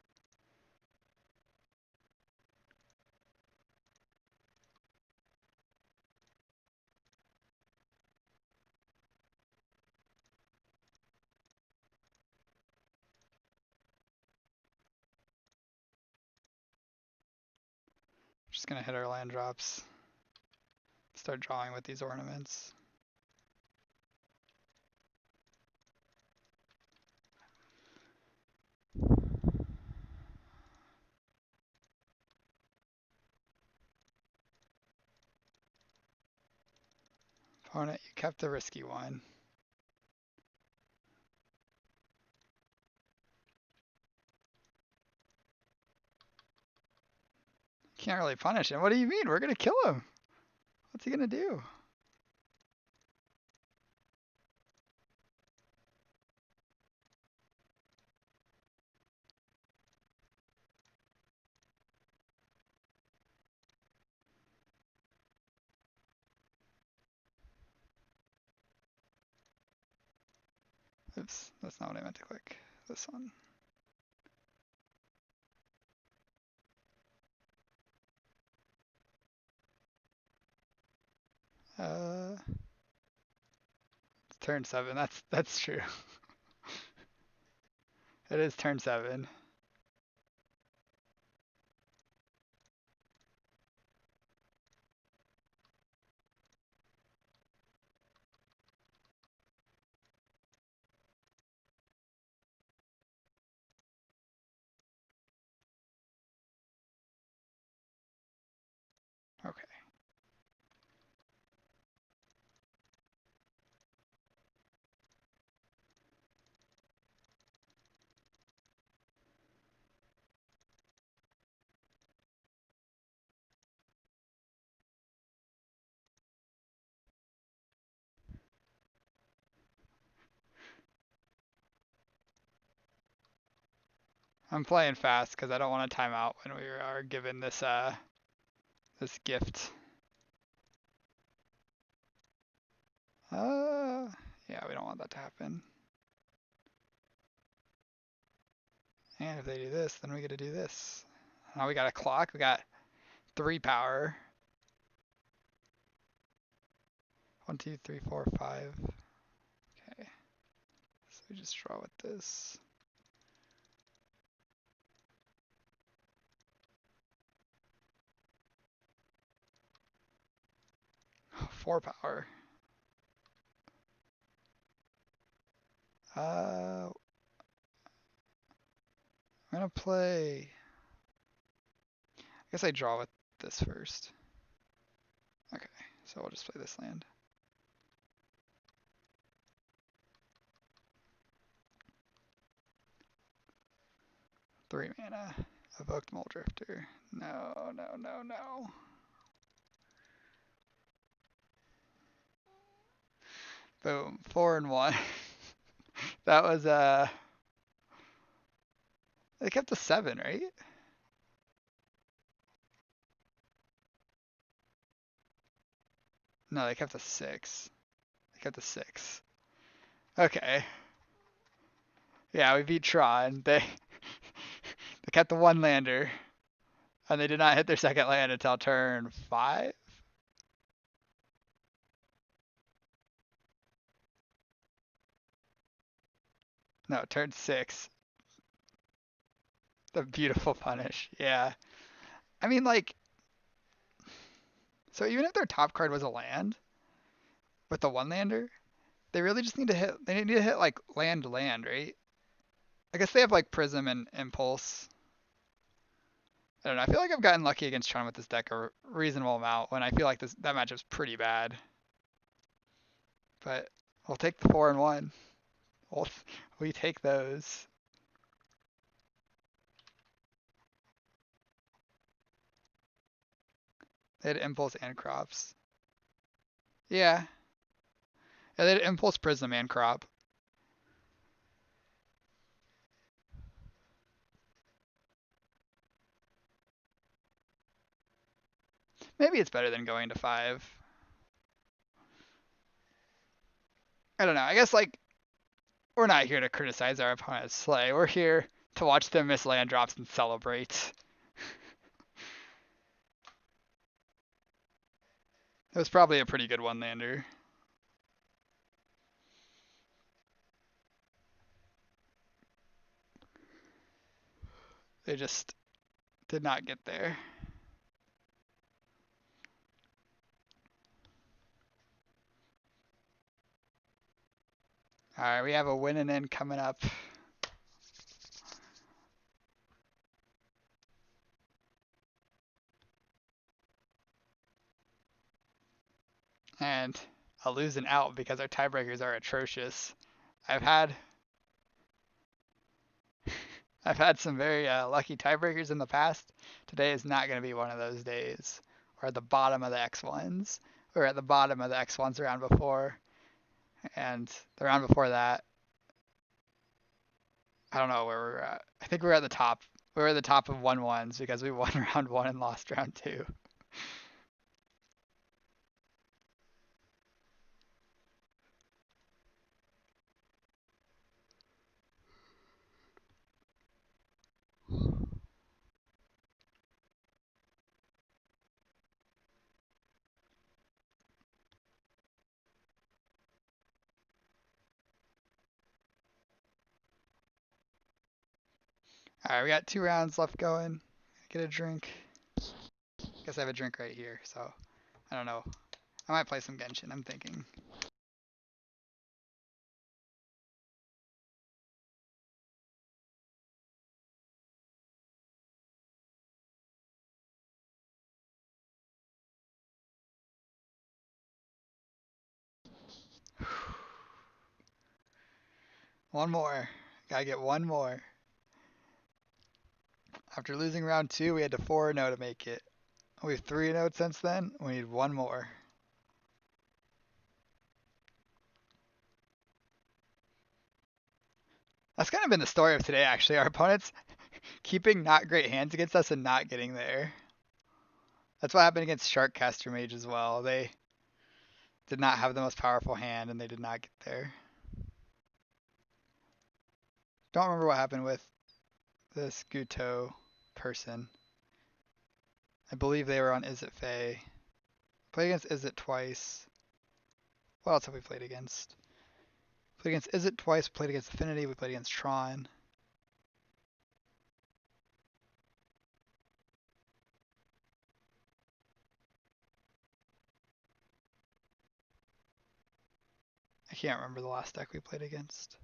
[SPEAKER 1] Just gonna hit our land drops. Start drawing with these ornaments. Opponent, you kept the risky one. Can't really punish him. What do you mean? We're gonna kill him. What's he gonna do? Oops, that's not what I meant to click. This one. It's turn 7. That's true. It is turn 7. Okay. I'm playing fast because I don't want to time out when we are given this gift. Yeah, we don't want that to happen. And if they do this, then we get to do this. Now we got a clock. We got 3 power. 1, 2, 3, 4, 5. Okay. So we just draw with this. Oh, 4 power. I'm gonna play. I guess I draw with this first. Okay, so we'll just play this land. Three mana. Evoked Mole Drifter. No, no, no, no. Boom. 4 and 1. That was they kept a 7, right? No, they kept a 6. They kept a 6. Okay. Yeah, we beat Tron. They kept the 1 lander. And they did not hit their second land until turn 5? No, turn 6. The beautiful punish. Yeah. I mean, like, so even if their top card was a land with the 1 lander, they really just need to hit, they need to hit like land, right? I guess they have like Prism and Impulse. I don't know. I feel like I've gotten lucky against Tron with this deck a reasonable amount when I feel like that matchup's pretty bad. But we'll take the 4 and 1. We take those. They had Impulse and Crops. Yeah. Yeah, they had Impulse, Prism, and Crop. Maybe it's better than going to 5. I don't know. I guess like we're not here to criticize our opponent's slay. We're here to watch them miss land drops and celebrate. It was probably a pretty good 1 lander. They just did not get there. All right, we have a winning end coming up. And a losing out because our tiebreakers are atrocious. I've had I've had some very lucky tiebreakers in the past. Today is not going to be one of those days. We're at the bottom of the X1s. We were at the bottom of the X1s the round before, and the round before that, I don't know where we're at. I think we're at the top. We were at the top of 1-1s because we won round 1 and lost round 2. All right, we got 2 rounds left going. Get a drink. Guess I have a drink right here, so I don't know. I might play some Genshin, I'm thinking. One more. Gotta get one more. After losing round 2, we had to 4-0 to make it. We've 3-0 since then. We need one more. That's kind of been the story of today, actually. Our opponents keeping not great hands against us and not getting there. That's what happened against Sharkcaster Mage as well. They did not have the most powerful hand and they did not get there. Don't remember what happened with this Guto person. I believe they were on Is It Faye. Played against Is It twice. What else have we played against? Played against Is It twice, played against Affinity, we played against Tron. I can't remember the last deck we played against.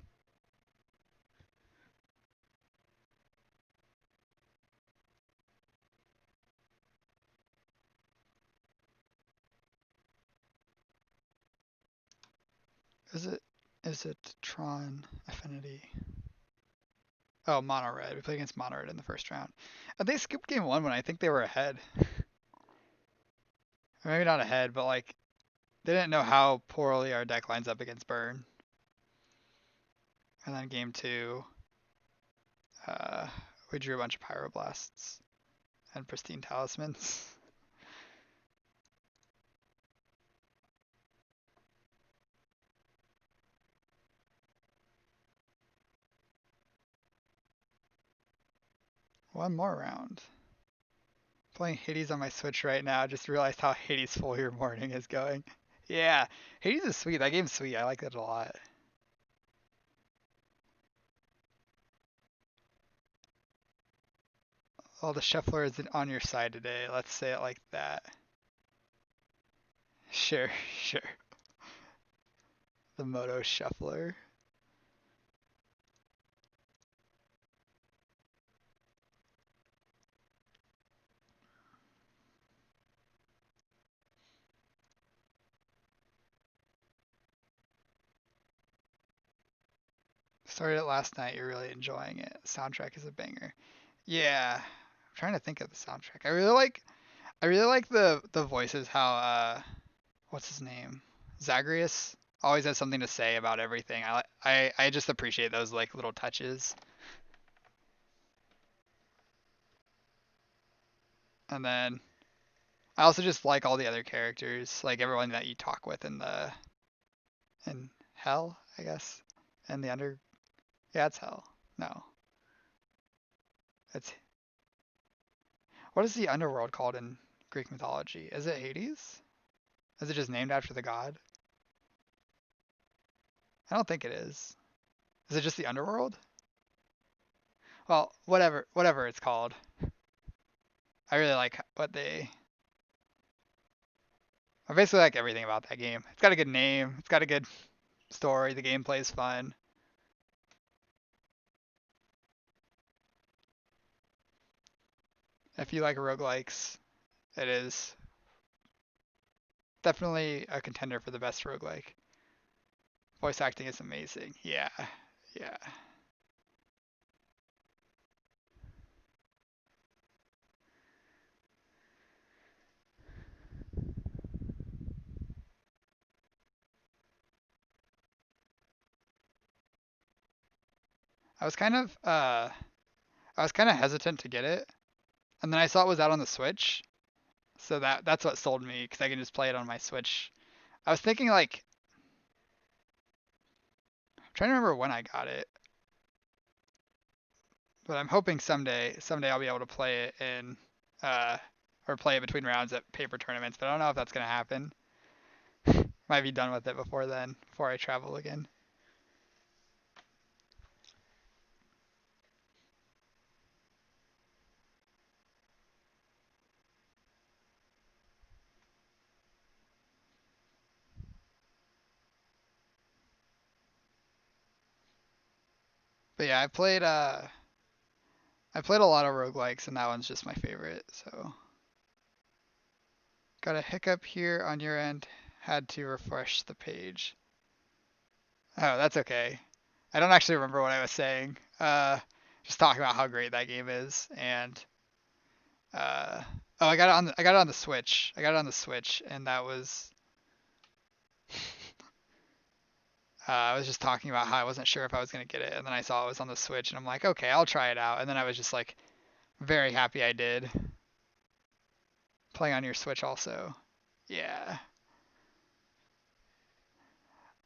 [SPEAKER 1] Is it Tron Affinity? Oh, Mono Red. We played against Mono Red in the first round. They skipped game 1 when I think they were ahead. Or maybe not ahead, but like they didn't know how poorly our deck lines up against Burn. And then game 2, uh, we drew a bunch of Pyroblasts and Pristine Talismans. One more round. Playing Hades on my Switch right now. Just realized how Hades Full Year Morning is going. Yeah, Hades is sweet. That game's sweet. I like it a lot. Well, the shuffler is on your side today. Let's say it like that. Sure, sure. The Moto Shuffler. Started it last night. You're really enjoying it. The soundtrack is a banger. Yeah, I'm trying to think of the soundtrack. I really like the voices. How what's his name? Zagreus always has something to say about everything. I just appreciate those like little touches. And then I also just like all the other characters, like everyone that you talk with in hell, I guess, and the under. Yeah, it's hell. No, it's what is the underworld called in Greek mythology? Is it Hades? Is it just named after the god? I don't think it is. Is it just the underworld? Well, whatever it's called. I really like what they. I basically like everything about that game. It's got a good name. It's got a good story. The gameplay is fun. If you like roguelikes, it is definitely a contender for the best roguelike. Voice acting is amazing. Yeah, yeah. I was kind of I was kind of hesitant to get it, and then I saw it was out on the Switch, so that's what sold me because I can just play it on my Switch. I was thinking like I'm trying to remember when I got it, but I'm hoping someday I'll be able to play it in uh or play it between rounds at paper tournaments, but I don't know if that's gonna happen. Might be done with it before then, before I travel again. But yeah, I played a lot of roguelikes and that one's just my favorite, so got a hiccup here on your end. Had to refresh the page. Oh, that's okay. I don't actually remember what I was saying. Just talking about how great that game is, and uh, oh, I got it on the Switch. I got it on the Switch, and that was I was just talking about how I wasn't sure if I was gonna get it, and then I saw it was on the Switch, and I'm like, okay, I'll try it out. And then I was just like very happy I did. Playing on your Switch also. Yeah.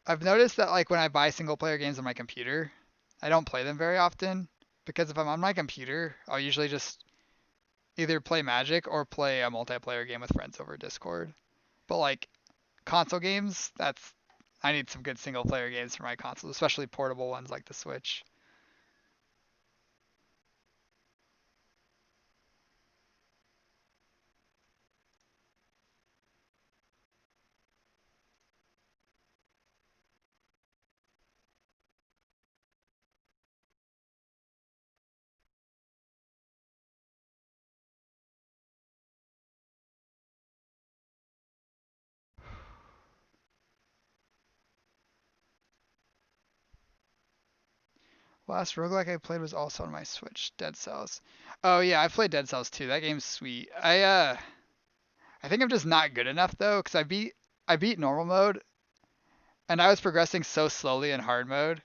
[SPEAKER 1] I've noticed that like when I buy single player games on my computer, I don't play them very often because if I'm on my computer, I'll usually just either play Magic or play a multiplayer game with friends over Discord. But like console games, that's I need some good single player games for my console, especially portable ones like the Switch. Last roguelike I played was also on my Switch, Dead Cells. Oh yeah, I played Dead Cells too. That game's sweet. I think I'm just not good enough though, because I beat normal mode and I was progressing so slowly in hard mode.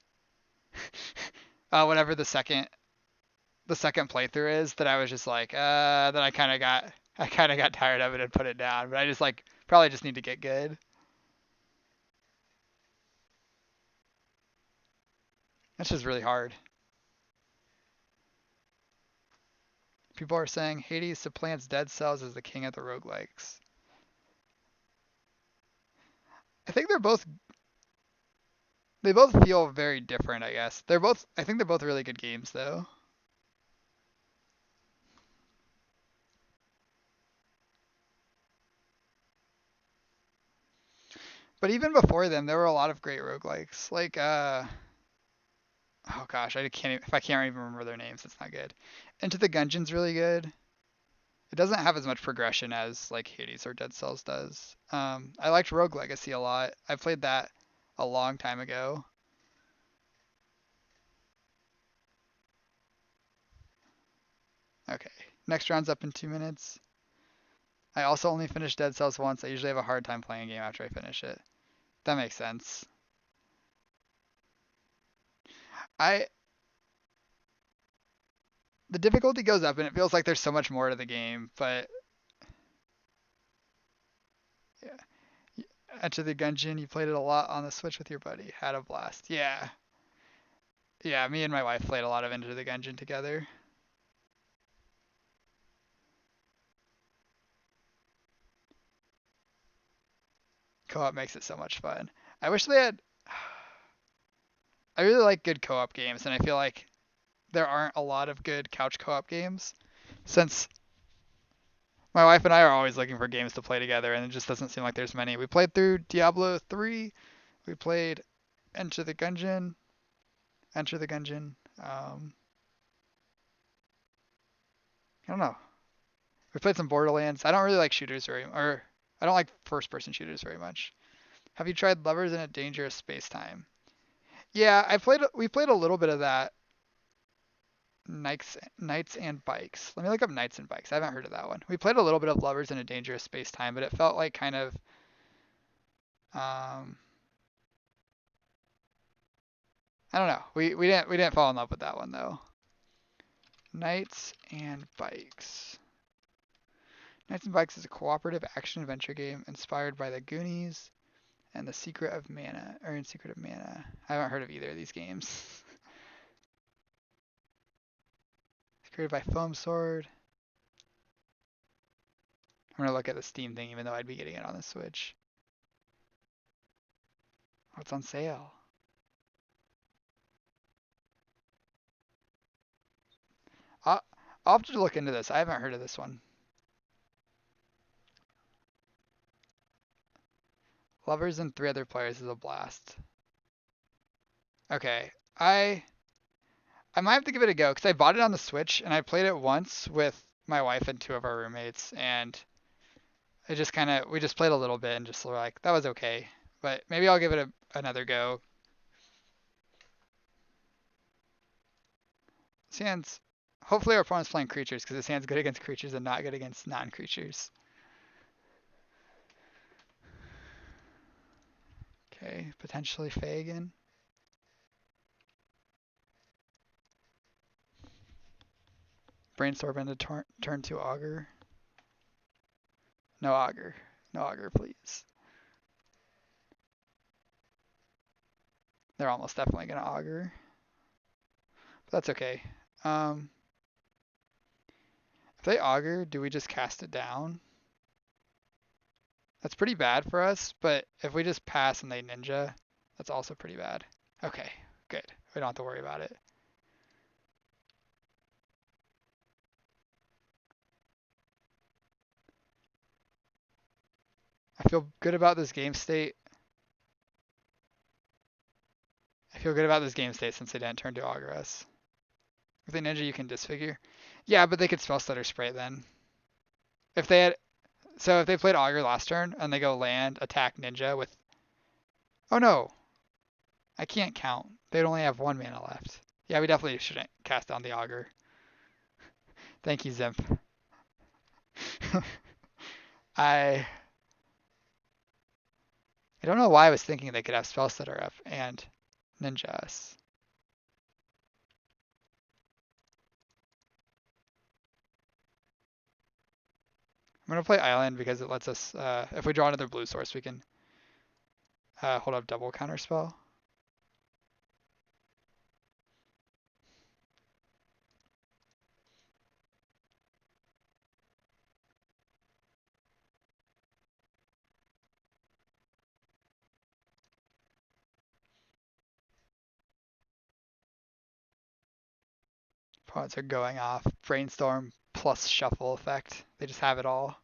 [SPEAKER 1] Whatever the second playthrough is, that I was just like, then I kind of got tired of it and put it down. But I just like probably just need to get good. That's just really hard. People are saying Hades supplants Dead Cells as the king of the roguelikes. I think they both feel very different, I guess. I think they're both really good games though. But even before them, there were a lot of great roguelikes. Like oh gosh, if I can't even remember their names, it's not good. Into the Gungeon's really good. It doesn't have as much progression as like Hades or Dead Cells does. I liked Rogue Legacy a lot. I played that a long time ago. Okay, next round's up in 2 minutes. I also only finished Dead Cells once. I usually have a hard time playing a game after I finish it. That makes sense. I The difficulty goes up and it feels like there's so much more to the game, but yeah. Enter the Gungeon, you played it a lot on the Switch with your buddy. Had a blast. Yeah. Yeah, me and my wife played a lot of Enter the Gungeon together. Co-op makes it so much fun. I wish they had I really like good co-op games and I feel like there aren't a lot of good couch co-op games since my wife and I are always looking for games to play together and it just doesn't seem like there's many. We played through Diablo 3. We played enter the gungeon. Enter the gungeon. I don't know. We played some Borderlands. I don't really like shooters or I don't like first-person shooters very much. Have you tried Lovers in a Dangerous Space-Time? Yeah, we played a little bit of that. Knights and Bikes. Let me look up Knights and Bikes. I haven't heard of that one. We played a little bit of Lovers in a Dangerous Space-Time, but it felt like kind of um I don't know. We didn't fall in love with that one though. Knights and Bikes. Knights and Bikes is a cooperative action adventure game inspired by the Goonies and The Secret of Mana, or in Secret of Mana. I haven't heard of either of these games. It's created by Foam Sword. I'm gonna look at the Steam thing, even though I'd be getting it on the Switch. Oh, it's on sale. I'll, I'll have to look into this. I haven't heard of this one. Lovers and 3 other players is a blast. Okay, I might have to give it a go because I bought it on the Switch and I played it once with my wife and 2 of our roommates, and it just kind of we just played a little bit and just were like that was okay, but maybe I'll give it another go. Sans, hopefully our opponent's playing creatures because his hand's good against creatures and not good against non-creatures. Okay, potentially Fagin. Brainstorm into turn 2 Augur. No Augur. No Augur, please. They're almost definitely going to Augur. But that's okay. If they Augur, do we just cast it down? That's pretty bad for us, but if we just pass and they Ninja, that's also pretty bad. Okay, good. We don't have to worry about it. I feel good about this game state. I feel good about this game state since they didn't turn to Augur us. If they Ninja, you can disfigure. Yeah, but they could spell stutter spray then. If they had, so if they played Augur last turn and they go land, attack Ninja with, oh no, I can't count. They'd only have 1 mana left. Yeah, we definitely shouldn't cast down the Augur. Thank you, Zimp. I I don't know why I was thinking they could have spell stutter up and Ninja us. I'm gonna play Island because it lets us, if we draw another blue source, we can hold up double counter spell. Opponents are going off. Brainstorm plus shuffle effect. They just have it all.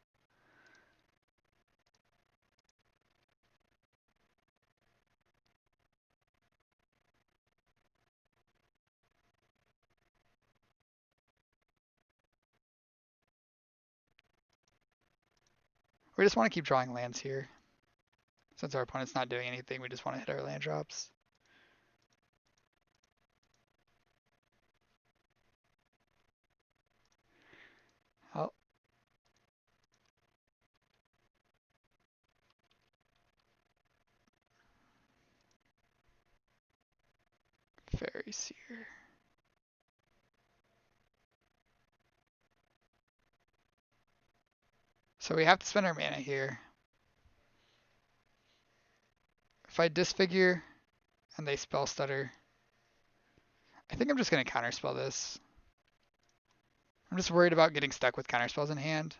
[SPEAKER 1] We just want to keep drawing lands here. Since our opponent's not doing anything, we just want to hit our land drops. Oh. Fairy Seer. So we have to spend our mana here. If I disfigure and they spell stutter, I think I'm just going to counterspell this. I'm just worried about getting stuck with counterspells in hand.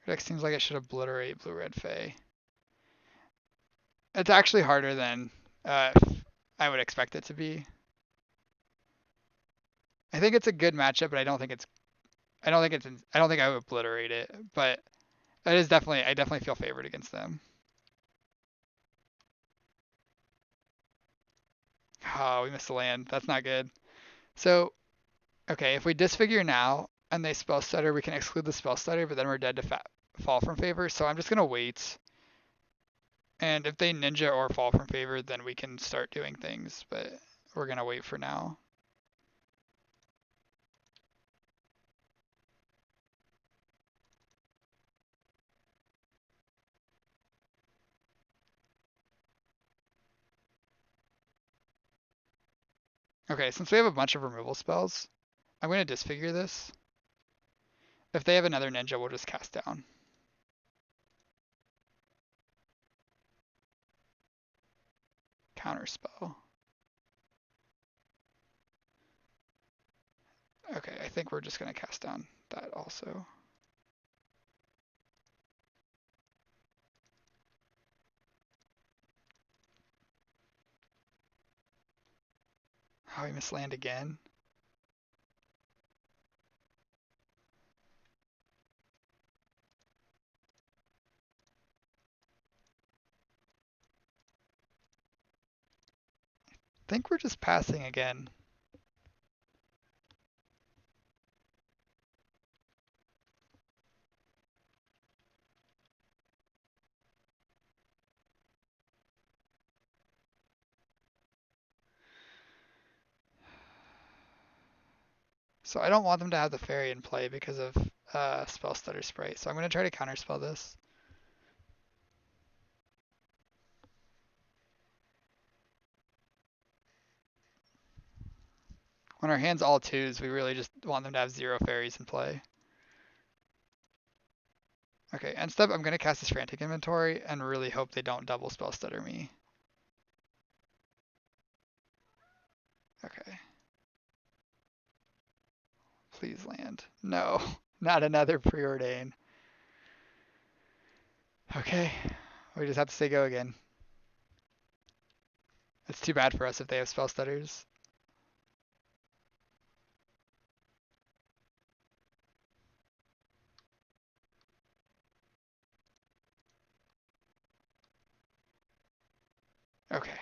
[SPEAKER 1] Your deck seems like it should obliterate blue-red Fae. It's actually harder than I would expect it to be. I think it's a good matchup, but I don't think I would obliterate it, but it is definitely I definitely feel favored against them. Oh, we missed the land. That's not good. So, okay, if we disfigure now and they spell stutter, we can exclude the spell stutter, but then we're dead to fall from favor. So I'm just gonna wait. And if they ninja or fall from favor, then we can start doing things, but we're gonna wait for now. Okay, since we have a bunch of removal spells, I'm gonna disfigure this. If they have another ninja, we'll just cast down. Counter spell. Okay, I think we're just gonna cast down that also. Oh, we missed land again. I think we're just passing again. So I don't want them to have the fairy in play because of spell stutter sprite. So I'm gonna try to counterspell this. When our hand's all twos, we really just want them to have 0 fairies in play. Okay, end step, I'm gonna cast this Frantic Inventory and really hope they don't double spell stutter me. Okay. Please land. No, not another preordain. Okay, we just have to say go again. It's too bad for us if they have spell stutters. Okay.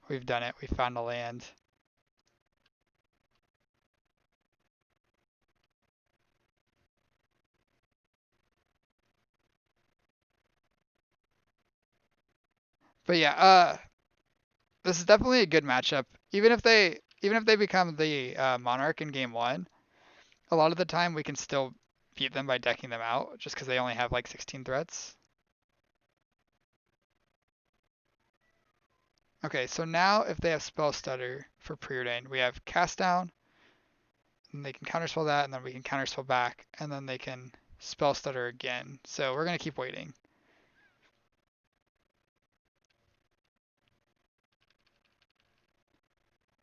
[SPEAKER 1] We've done it. We found a land. But yeah, this is definitely a good matchup. Even if they become the Monarch in game one, a lot of the time we can still beat them by decking them out just because they only have like 16 threats. Okay, so now if they have Spell Stutter for Preordained, we have Cast Down, and they can counterspell that, and then we can counterspell back, and then they can Spell Stutter again. So we're gonna keep waiting.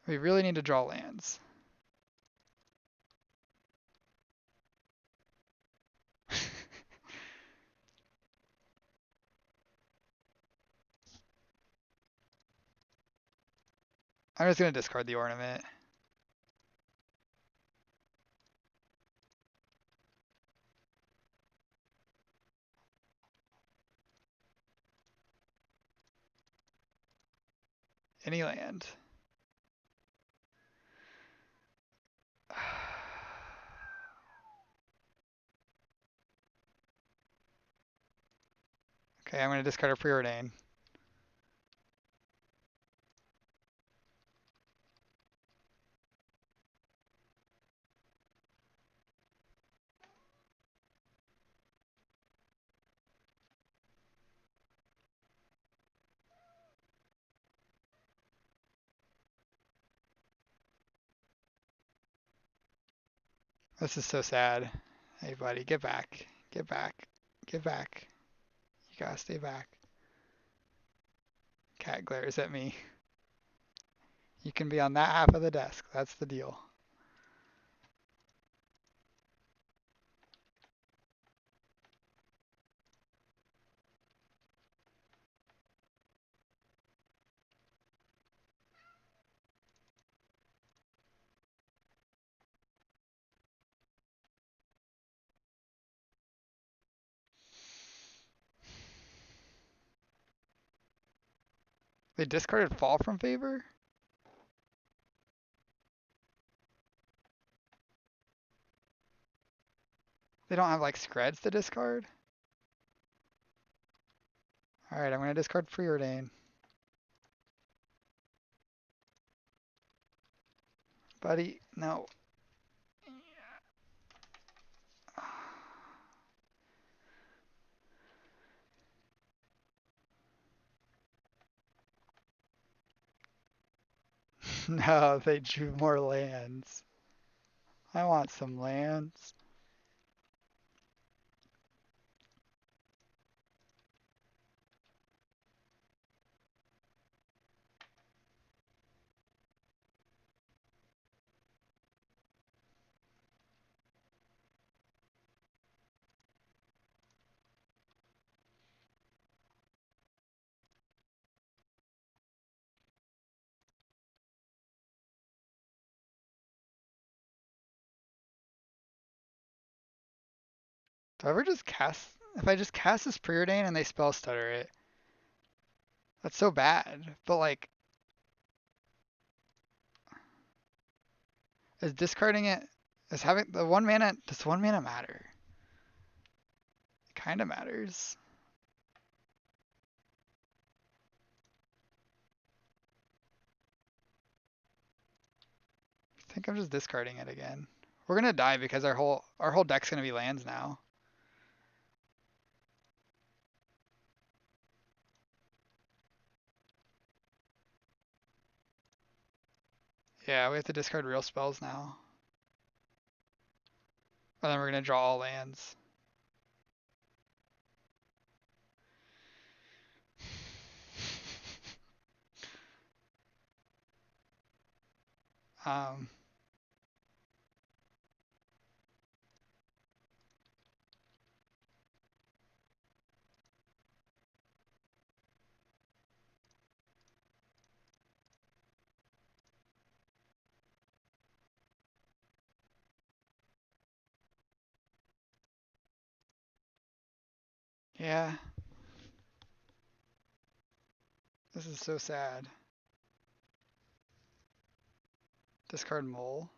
[SPEAKER 1] We really need to draw lands. I'm just gonna discard the ornament. Any land. Okay, I'm gonna discard a Preordain. This is so sad. Hey buddy, get back. Get back. Get back. You gotta stay back. Cat glares at me. You can be on that half of the desk. That's the deal. They discarded Fall from Favor? They don't have like Screds to discard? Alright, I'm gonna discard Preordain. Buddy, no. No, they drew more lands. I want some lands. Do I ever just cast... If I just cast this Preordain and they spell stutter it, that's so bad. But like, is discarding it... Is having the 1 mana... Does 1 mana matter? It kinda matters. I think I'm just discarding it again. We're gonna die because our whole deck's gonna be lands now. Yeah, we have to discard real spells now. And then we're gonna draw all lands. Um, yeah. This is so sad. Discard mole.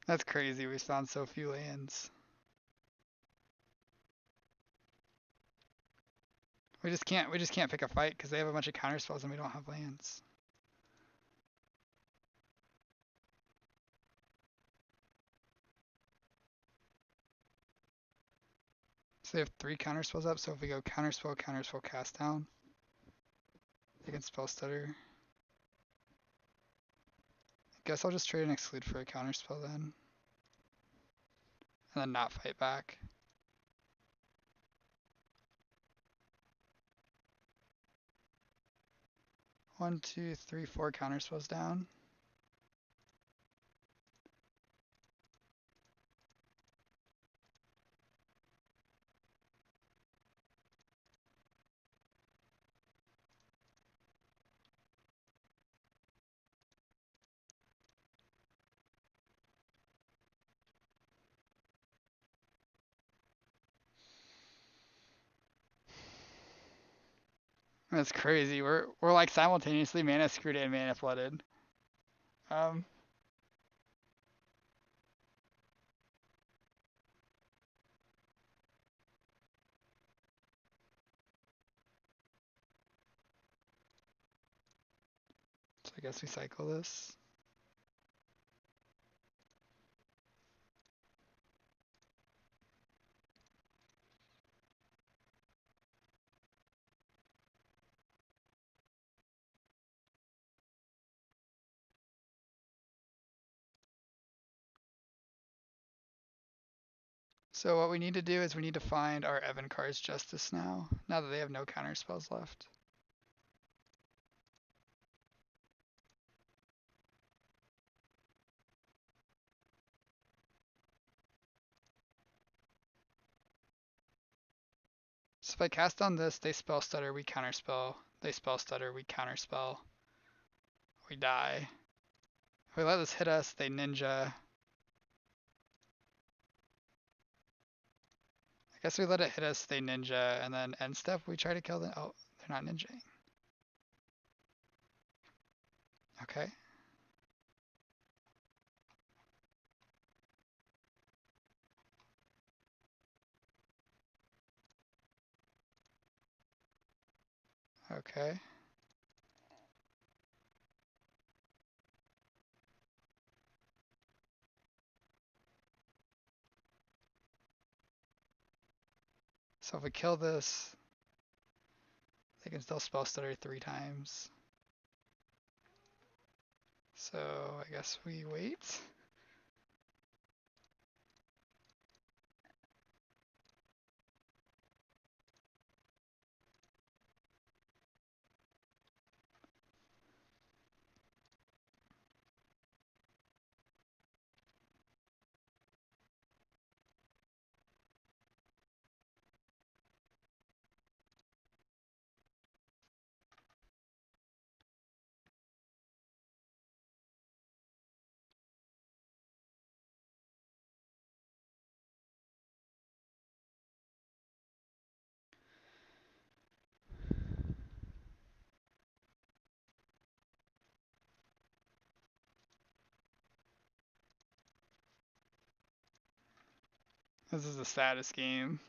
[SPEAKER 1] That's crazy. We found so few lands. We just can't pick a fight because they have a bunch of counter spells and we don't have lands. So they have 3 counter spells up, so if we go counterspell, cast down, they can spell stutter. I guess I'll just trade an exclude for a counter spell then. And then not fight back. One, two, three, 4 counter spells down. That's crazy. We're like simultaneously mana screwed and mana flooded. Um, it's guess we cycle this. So what we need to do is we need to find our Evankar's Justice now that they have no counter spells left. So if I cast on this, they spell stutter, we counterspell. They spell stutter, we counterspell. We die. If we let this hit us, they ninja. I guess we let it hit us, they ninja, and then end step we try to kill them. Oh, they're not ninjaing. Okay. Okay. So if we kill this, they can still spell stutter 3 times. So I guess we wait. This is the saddest game.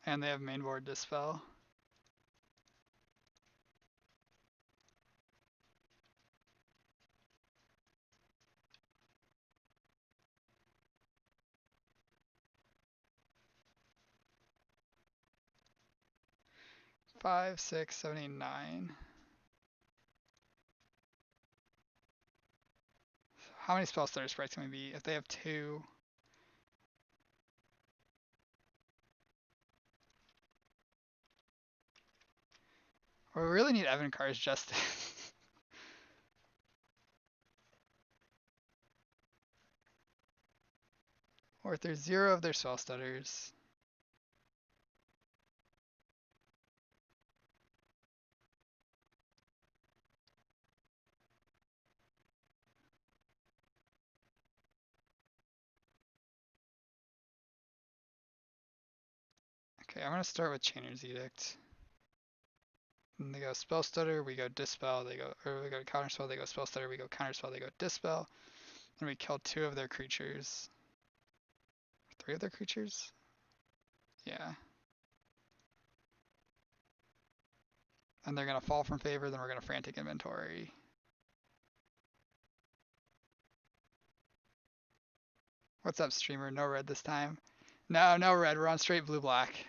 [SPEAKER 1] And they have mainboard dispel. Five, six, 7, 8, 9. How many spell stutter sprites can we be? If they have 2, well, we really need Evankar's Justice. Or if there's 0 of their spell stutters. Okay, I'm gonna start with Chainer's Edict. And they go spell stutter, we go dispel, they go, or we go counterspell, they go spell stutter, we go counterspell, they go dispel, and we kill 2 of their creatures. 3 of their creatures? Yeah. And they're gonna fall from favor, then we're gonna frantic inventory. What's up, streamer? No red this time. No, no red. We're on straight blue black.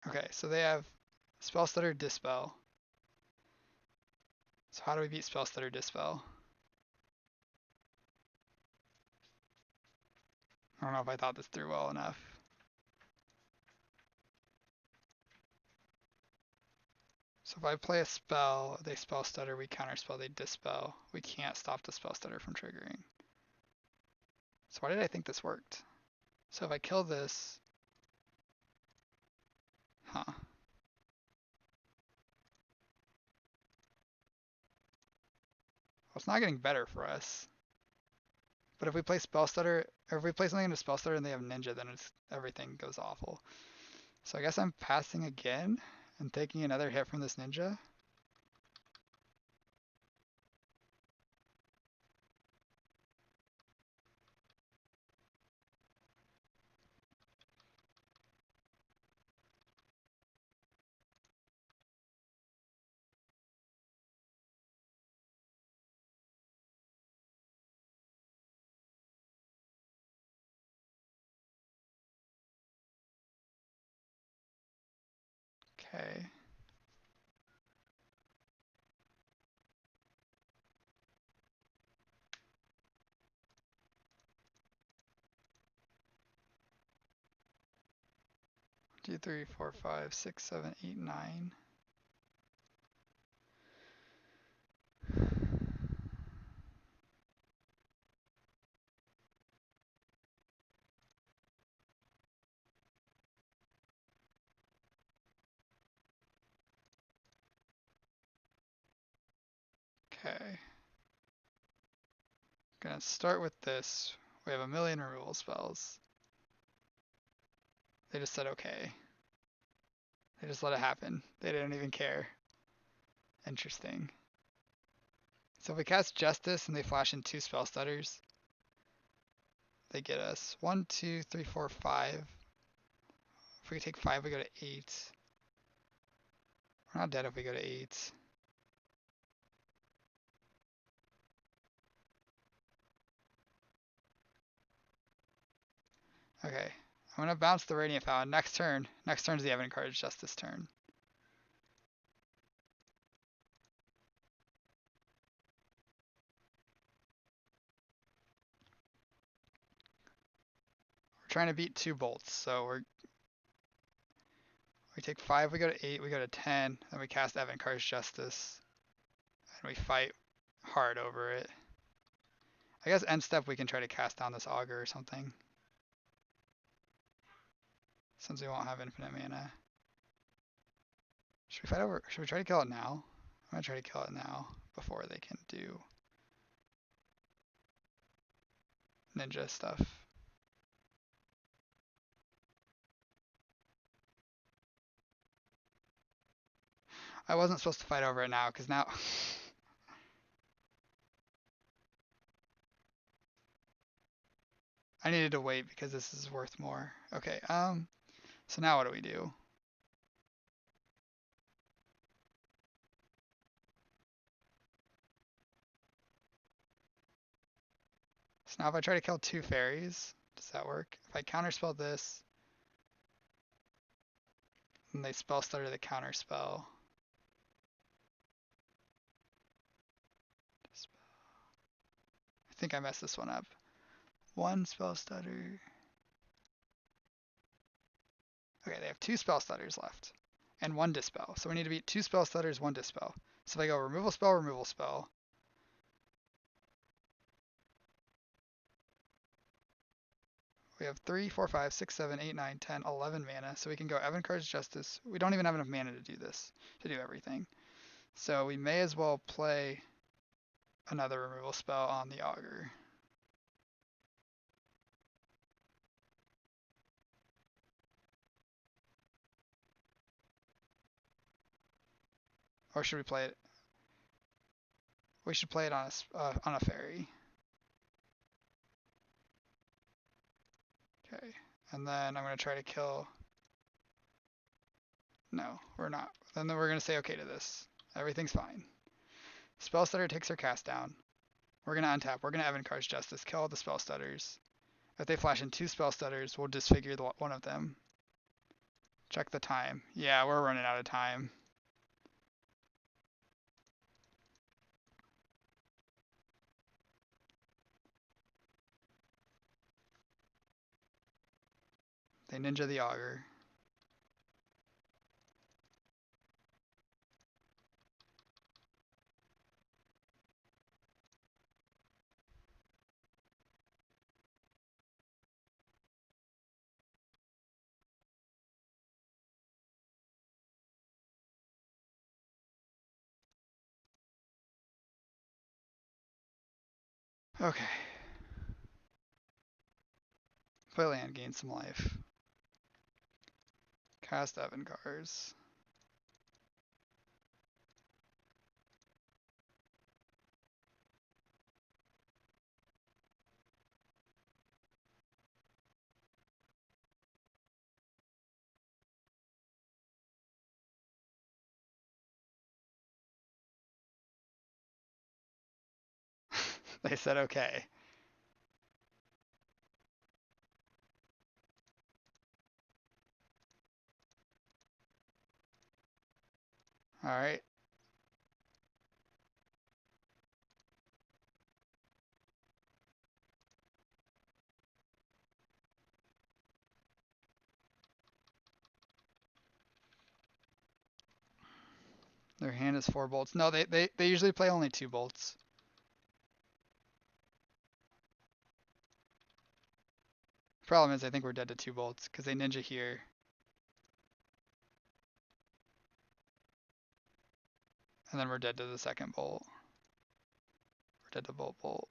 [SPEAKER 1] Okay, so they have spell stutter dispel. So how do we beat spell stutter dispel? I don't know if I thought this through well enough. So if I play a spell, they spell stutter, we counterspell, they dispel. We can't stop the spell stutter from triggering. So why did I think this worked? So if I kill this, huh? Well, it's not getting better for us. But if we play spell stutter, or if we play something into spell stutter and they have ninja, then everything goes awful. So I guess I'm passing again and taking another hit from this ninja. Okay. Two, three, four, five, six, seven, eight, nine. Okay. Gonna start with this. We have a million removal spells. They just said okay. They just let it happen. They didn't even care. Interesting. So if we cast Justice and they flash in 2 spell stutters, they get us 1, 2, 3, 4, 5. If we take 5, we go to 8. We're not dead if we go to 8. Okay. I'm gonna bounce the Radiant Fountain. Next turn. Next turn's the Evan Encouraged Justice turn. We're trying to beat 2 bolts, so we take 5, we go to 8, we go to 10, then we cast Evan Encouraged Justice, and we fight hard over it. I guess end step we can try to cast down this Augur or something, since we won't have infinite mana. Should we fight over? Should we try to kill it now? I'm gonna try to kill it now before they can do ninja stuff. I wasn't supposed to fight over it now, because now I needed to wait because this is worth more. Okay, so now what do we do? So now if I try to kill 2 fairies, does that work? If I counterspell this, and they spell stutter the counterspell. I think I messed this one up. 1 spell stutter. Okay, they have 2 spell stutters left, and 1 dispel. So we need to beat 2 spell stutters, 1 dispel. So if I go removal spell, removal spell, we have 3, 4, 5, 6, 7, 8, 9, 10, 11 mana. So we can go Evan Card's Justice. We don't even have enough mana to do this, to do everything. So we may as well play another removal spell on the Augur. Or should we play it? We should play it on a fairy. Okay, and then I'm gonna try to kill. No, we're not. Then we're gonna say okay to this. Everything's fine. Spell stutter takes her cast down. We're gonna untap. We're gonna Evan Car's Justice. Kill all the spell stutters. If they flash in 2 spell stutters, we'll disfigure one of them. Check the time. Yeah, we're running out of time. They ninja the Augur. Okay. Play land, gain some life. Cast Avengars. They said okay. Alright. Their hand is 4 bolts. No, they usually play only 2 bolts. Problem is, I think we're dead to 2 bolts because they ninja here. And then we're dead to the second bolt. We're dead to bolt.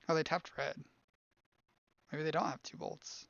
[SPEAKER 1] Oh, they tapped red. Maybe they don't have 2 bolts.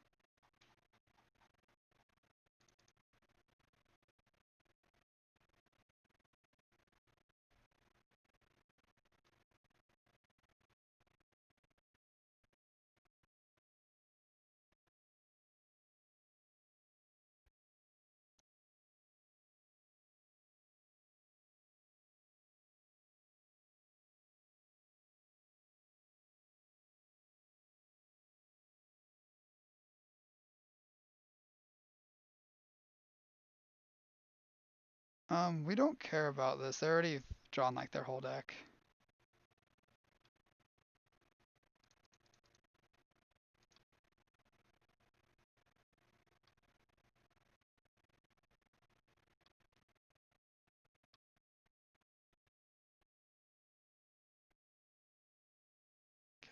[SPEAKER 1] We don't care about this. They already drawn like their whole deck.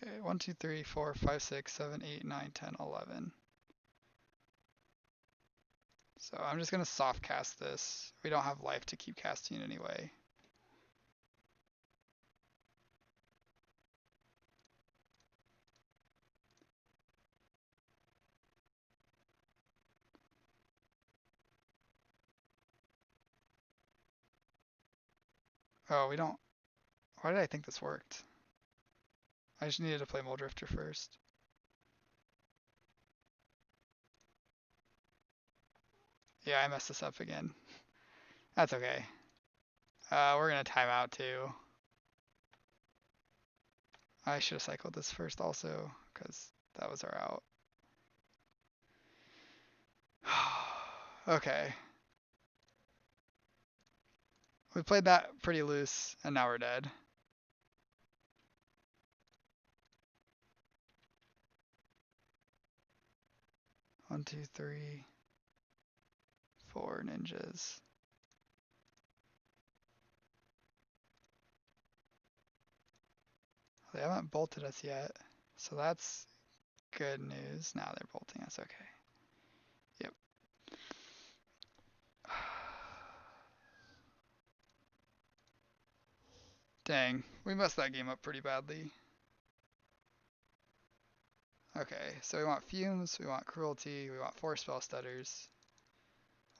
[SPEAKER 1] Okay, 1, 2, 3, 4, 5, 6, 7, 8, 9, 10, 11. So I'm just gonna soft cast this. We don't have life to keep casting anyway. Oh, we don't. Why did I think this worked? I just needed to play Muldrifter first. Yeah, I messed this up again. That's okay. We're gonna time out too. I should have cycled this first also, because that was our out. Okay. We played that pretty loose, and now we're dead. One, two, three, 4 ninjas. They haven't bolted us yet, so that's good news. Now they're bolting us. Okay. Yep. Dang, we messed that game up pretty badly. Okay, so we want fumes, we want cruelty, we want 4 spell stutters.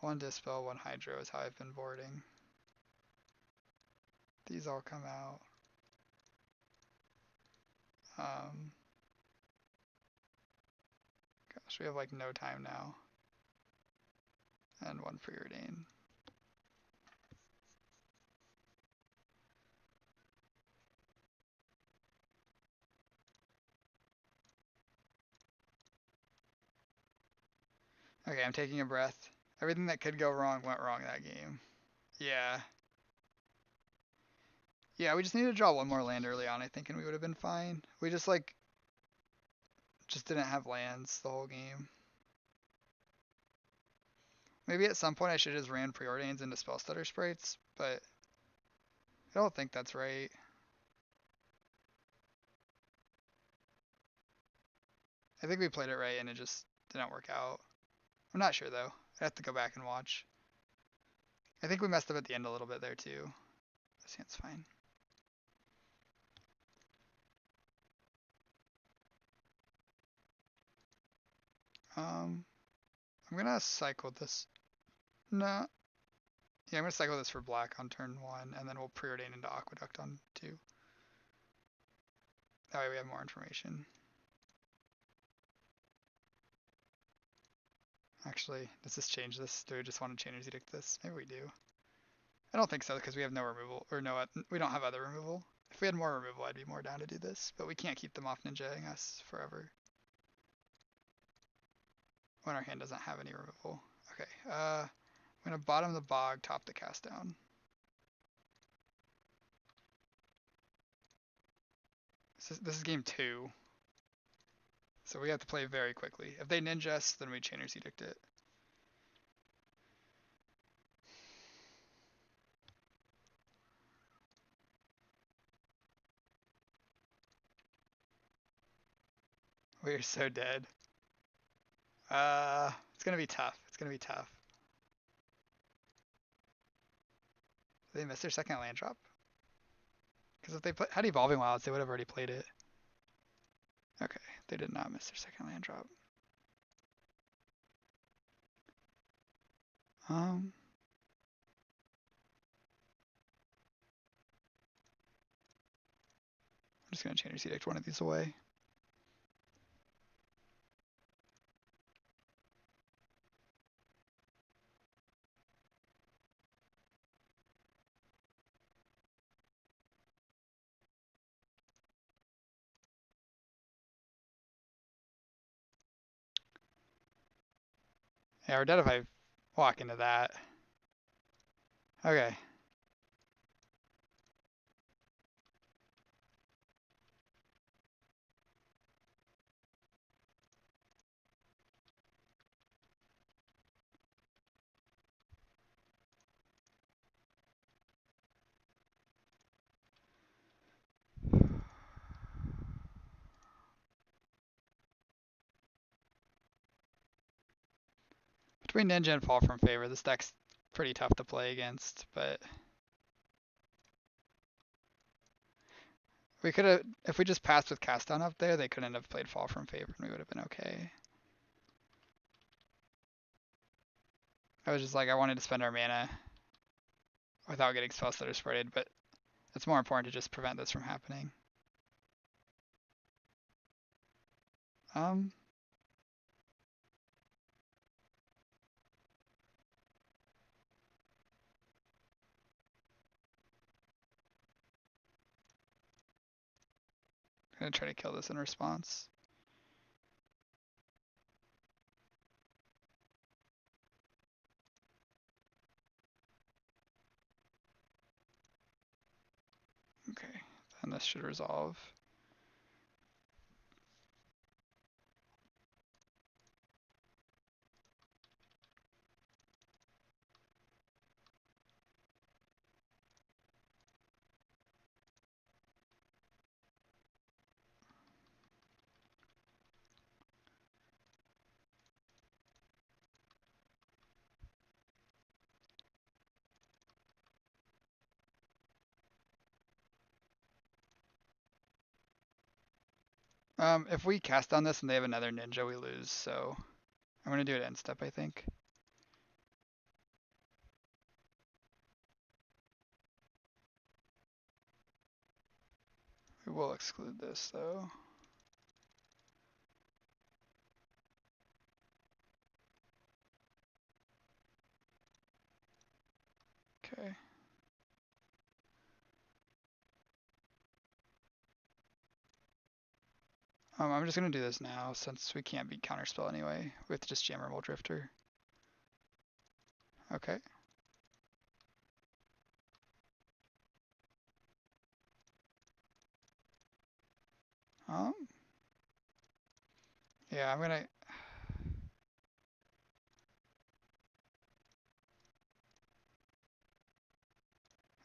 [SPEAKER 1] 1 dispel, 1 hydro is how I've been boarding. These all come out. Gosh, we have like no time now. And 1 preordain. Okay, I'm taking a breath. Everything that could go wrong went wrong that game. Yeah. Yeah, we just needed to draw 1 more land early on, I think, and we would have been fine. We just didn't have lands the whole game. Maybe at some point I should have just ran preordains into spell stutter sprites, but I don't think that's right. I think we played it right and it just didn't work out. I'm not sure though. I have to go back and watch. I think we messed up at the end a little bit there too. This hand's fine. I'm gonna cycle this. No. Yeah, I'm gonna cycle this for black on turn 1, and then we'll preordain into Aqueduct on 2. That way we have more information. Actually, does this change this? Do we just want to chain edict this? Maybe we do. I don't think so because we have no removal, or no, we don't have other removal. If we had more removal, I'd be more down to do this, but we can't keep them off ninjaing us forever when our hand doesn't have any removal. Okay, I'm gonna bottom the bog, top the cast down. This is game 2, so we have to play very quickly. If they ninja us, then we Chainer's Edict it. We're so dead. It's gonna be tough. It's gonna be tough. Did they miss their second land drop? Because if they had Evolving Wilds, they would have already played it. Okay, they did not miss their second land drop. I'm just gonna Chainer's Edict one of these away. Yeah, we're dead if I walk into that. Okay. Between Ninja and Fall from Favor, this deck's pretty tough to play against, but we could have, if we just passed with Cast Down up there, they couldn't have played Fall from Favor and we would have been okay. I was just like, I wanted to spend our mana without getting spell stutter spreaded, but it's more important to just prevent this from happening. I'm gonna try to kill this in response. Okay, then this should resolve. If we cast on this and they have another ninja, we lose, so I'm gonna do it end step, I think. We will exclude this though. Okay. I'm just gonna do this now since we can't beat counterspell anyway with just Jammerable Drifter. Okay. Um. Yeah, I'm gonna.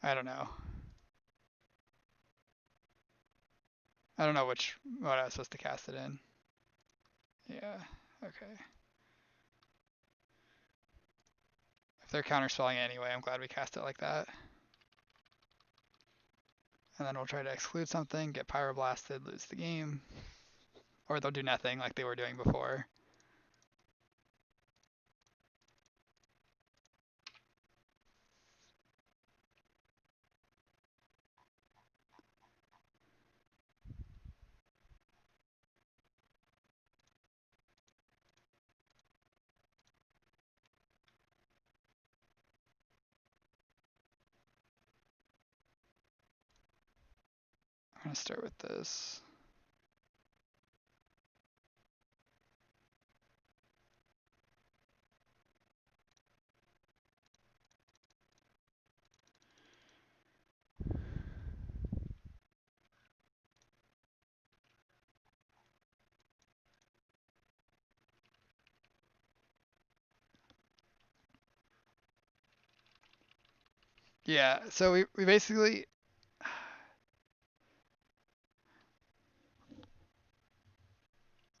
[SPEAKER 1] I don't know. I don't know which mode I was supposed to cast it in. Yeah. Okay. If they're counterspelling it anyway, I'm glad we cast it like that. And then we'll try to exclude something, get pyroblasted, lose the game. Or they'll do nothing like they were doing before. I'm going to start with this. Yeah, so we basically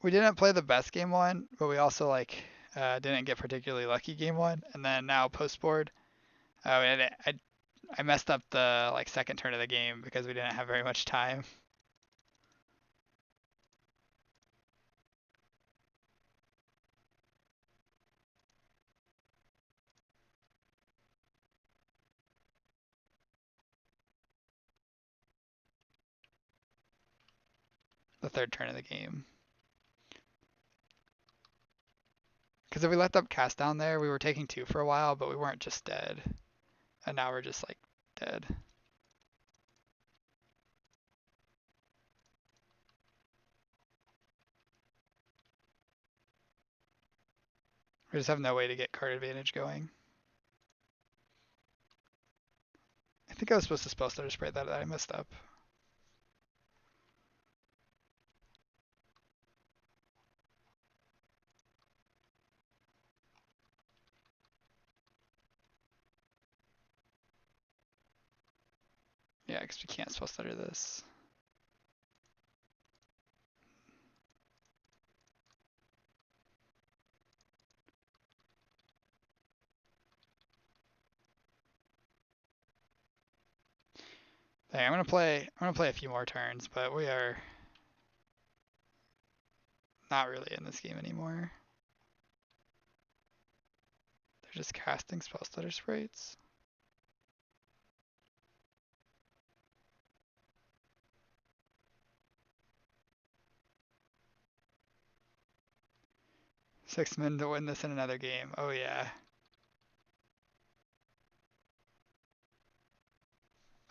[SPEAKER 1] we didn't play the best game one, but we also like didn't get particularly lucky game one. And then now post board, I messed up the like second turn of the game because we didn't have very much time. The third turn of the game. Because if we let them cast down there, we were taking two for a while, but we weren't just dead. And now we're just like dead. We just have no way to get card advantage going. I think I was supposed to spell stutter spray that I messed up. Yeah, because we can't spell stutter this. Dang, I'm gonna play a few more turns, but we are not really in this game anymore. They're just casting spell stutter sprites. Six men to win this in another game. Oh yeah.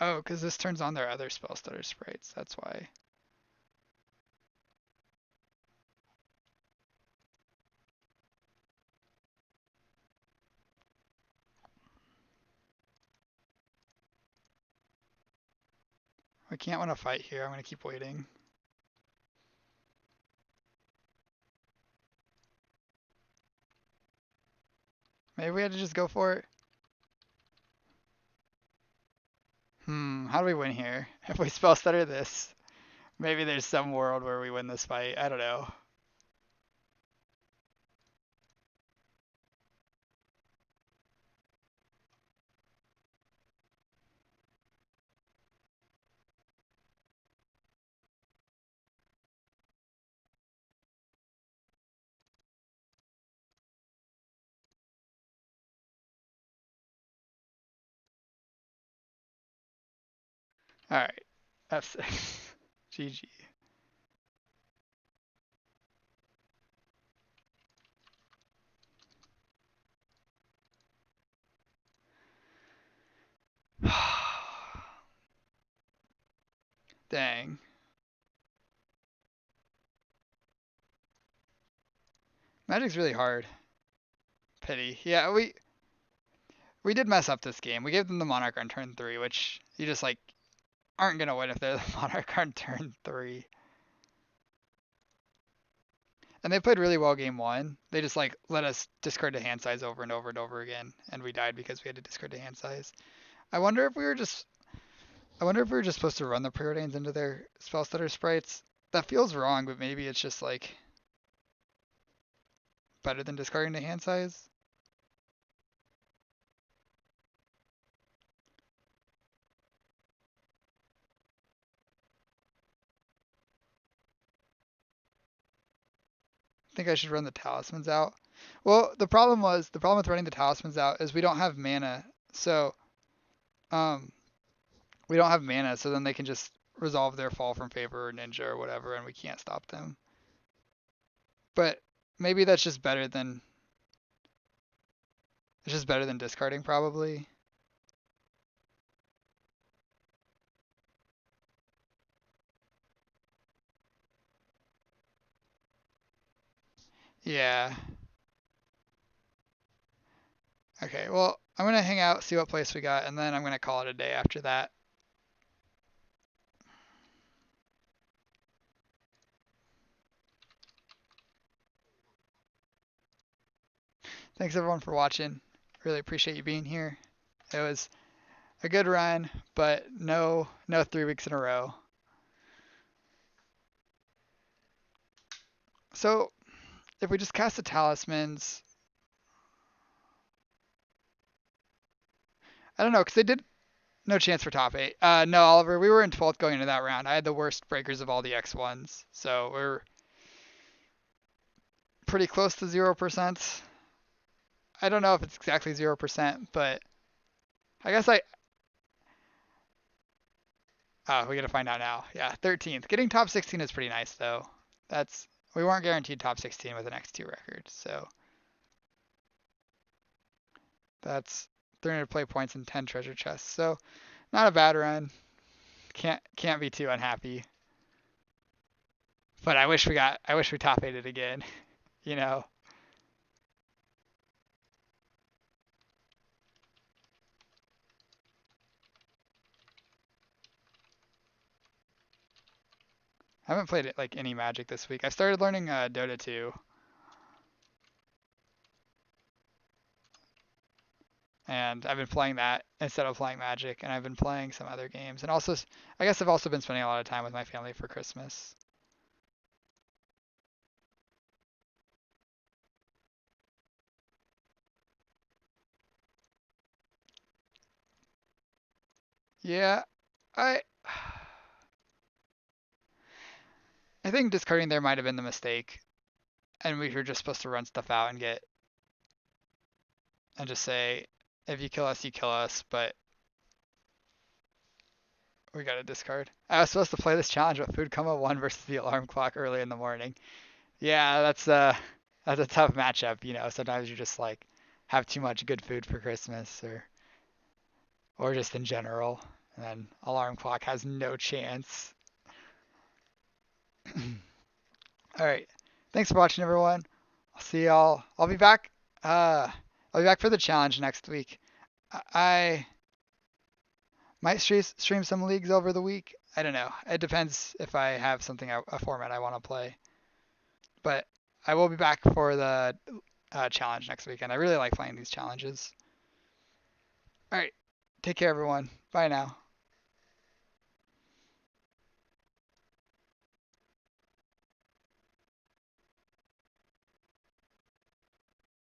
[SPEAKER 1] Oh, because this turns on their other spell stutter sprites. That's why. We can't win a fight here. I'm gonna keep waiting. Maybe we had to just go for it. How do we win here? If we spell stutter this, maybe there's some world where we win this fight. I don't know. All right, F6. GG. Dang. Magic's really hard. Pity. Yeah, we did mess up this game. We gave them the Monarch on turn 3, which you just like aren't gonna win if they're the Monarch on turn 3. And they played really well game 1. They just like let us discard the hand size over and over and over again, and we died because we had to discard the hand size. I wonder if we were just supposed to run the preordains into their spell stutter sprites. That feels wrong, but maybe it's just like better than discarding the hand size. I think I should run the talismans out. Well, the problem with running the talismans out is we don't have mana. So, um, we don't have mana, so then they can just resolve their fall from favor or ninja or whatever, and we can't stop them. But maybe that's just better than it's just better than discarding probably. Yeah. Okay. Well, I'm gonna hang out, see what place we got, and then I'm gonna call it a day after that. Thanks everyone for watching. Really appreciate you being here. It was a good run, but no 3 weeks in a row. So if we just cast the talismans, I don't know, because they did no chance for top eight. No, Oliver, we were in 12th going into that round. I had the worst breakers of all the X1s, so we're pretty close to 0%. I don't know if it's exactly 0%, but I guess oh, we gotta find out now. Yeah, 13th. Getting top 16 is pretty nice though. That's we weren't guaranteed top 16 with an X2 record, so that's 300 play points and 10 treasure chests. So not a bad run. Can't be too unhappy. But I wish we top 8 again. You know. I haven't played it like any Magic this week. I started learning Dota 2, and I've been playing that instead of playing Magic, and I've been playing some other games, and also I guess I've also been spending a lot of time with my family for Christmas. Yeah, I I think discarding there might have been the mistake, and we were just supposed to run stuff out and get and just say if you kill us, you kill us, but we got to discard. I was supposed to play this challenge with Food Coma 1 versus the alarm clock early in the morning. Yeah, that's a tough matchup, you know. Sometimes you just like have too much good food for Christmas or just in general. And then alarm clock has no chance. All right. Thanks for watching everyone. I'll see y'all. I'll be back for the challenge next week. I might stream some leagues over the week. I don't know. It depends if I have something a format I want to play. But I will be back for the challenge next weekend. I really like playing these challenges. All right. Take care, everyone. Bye now.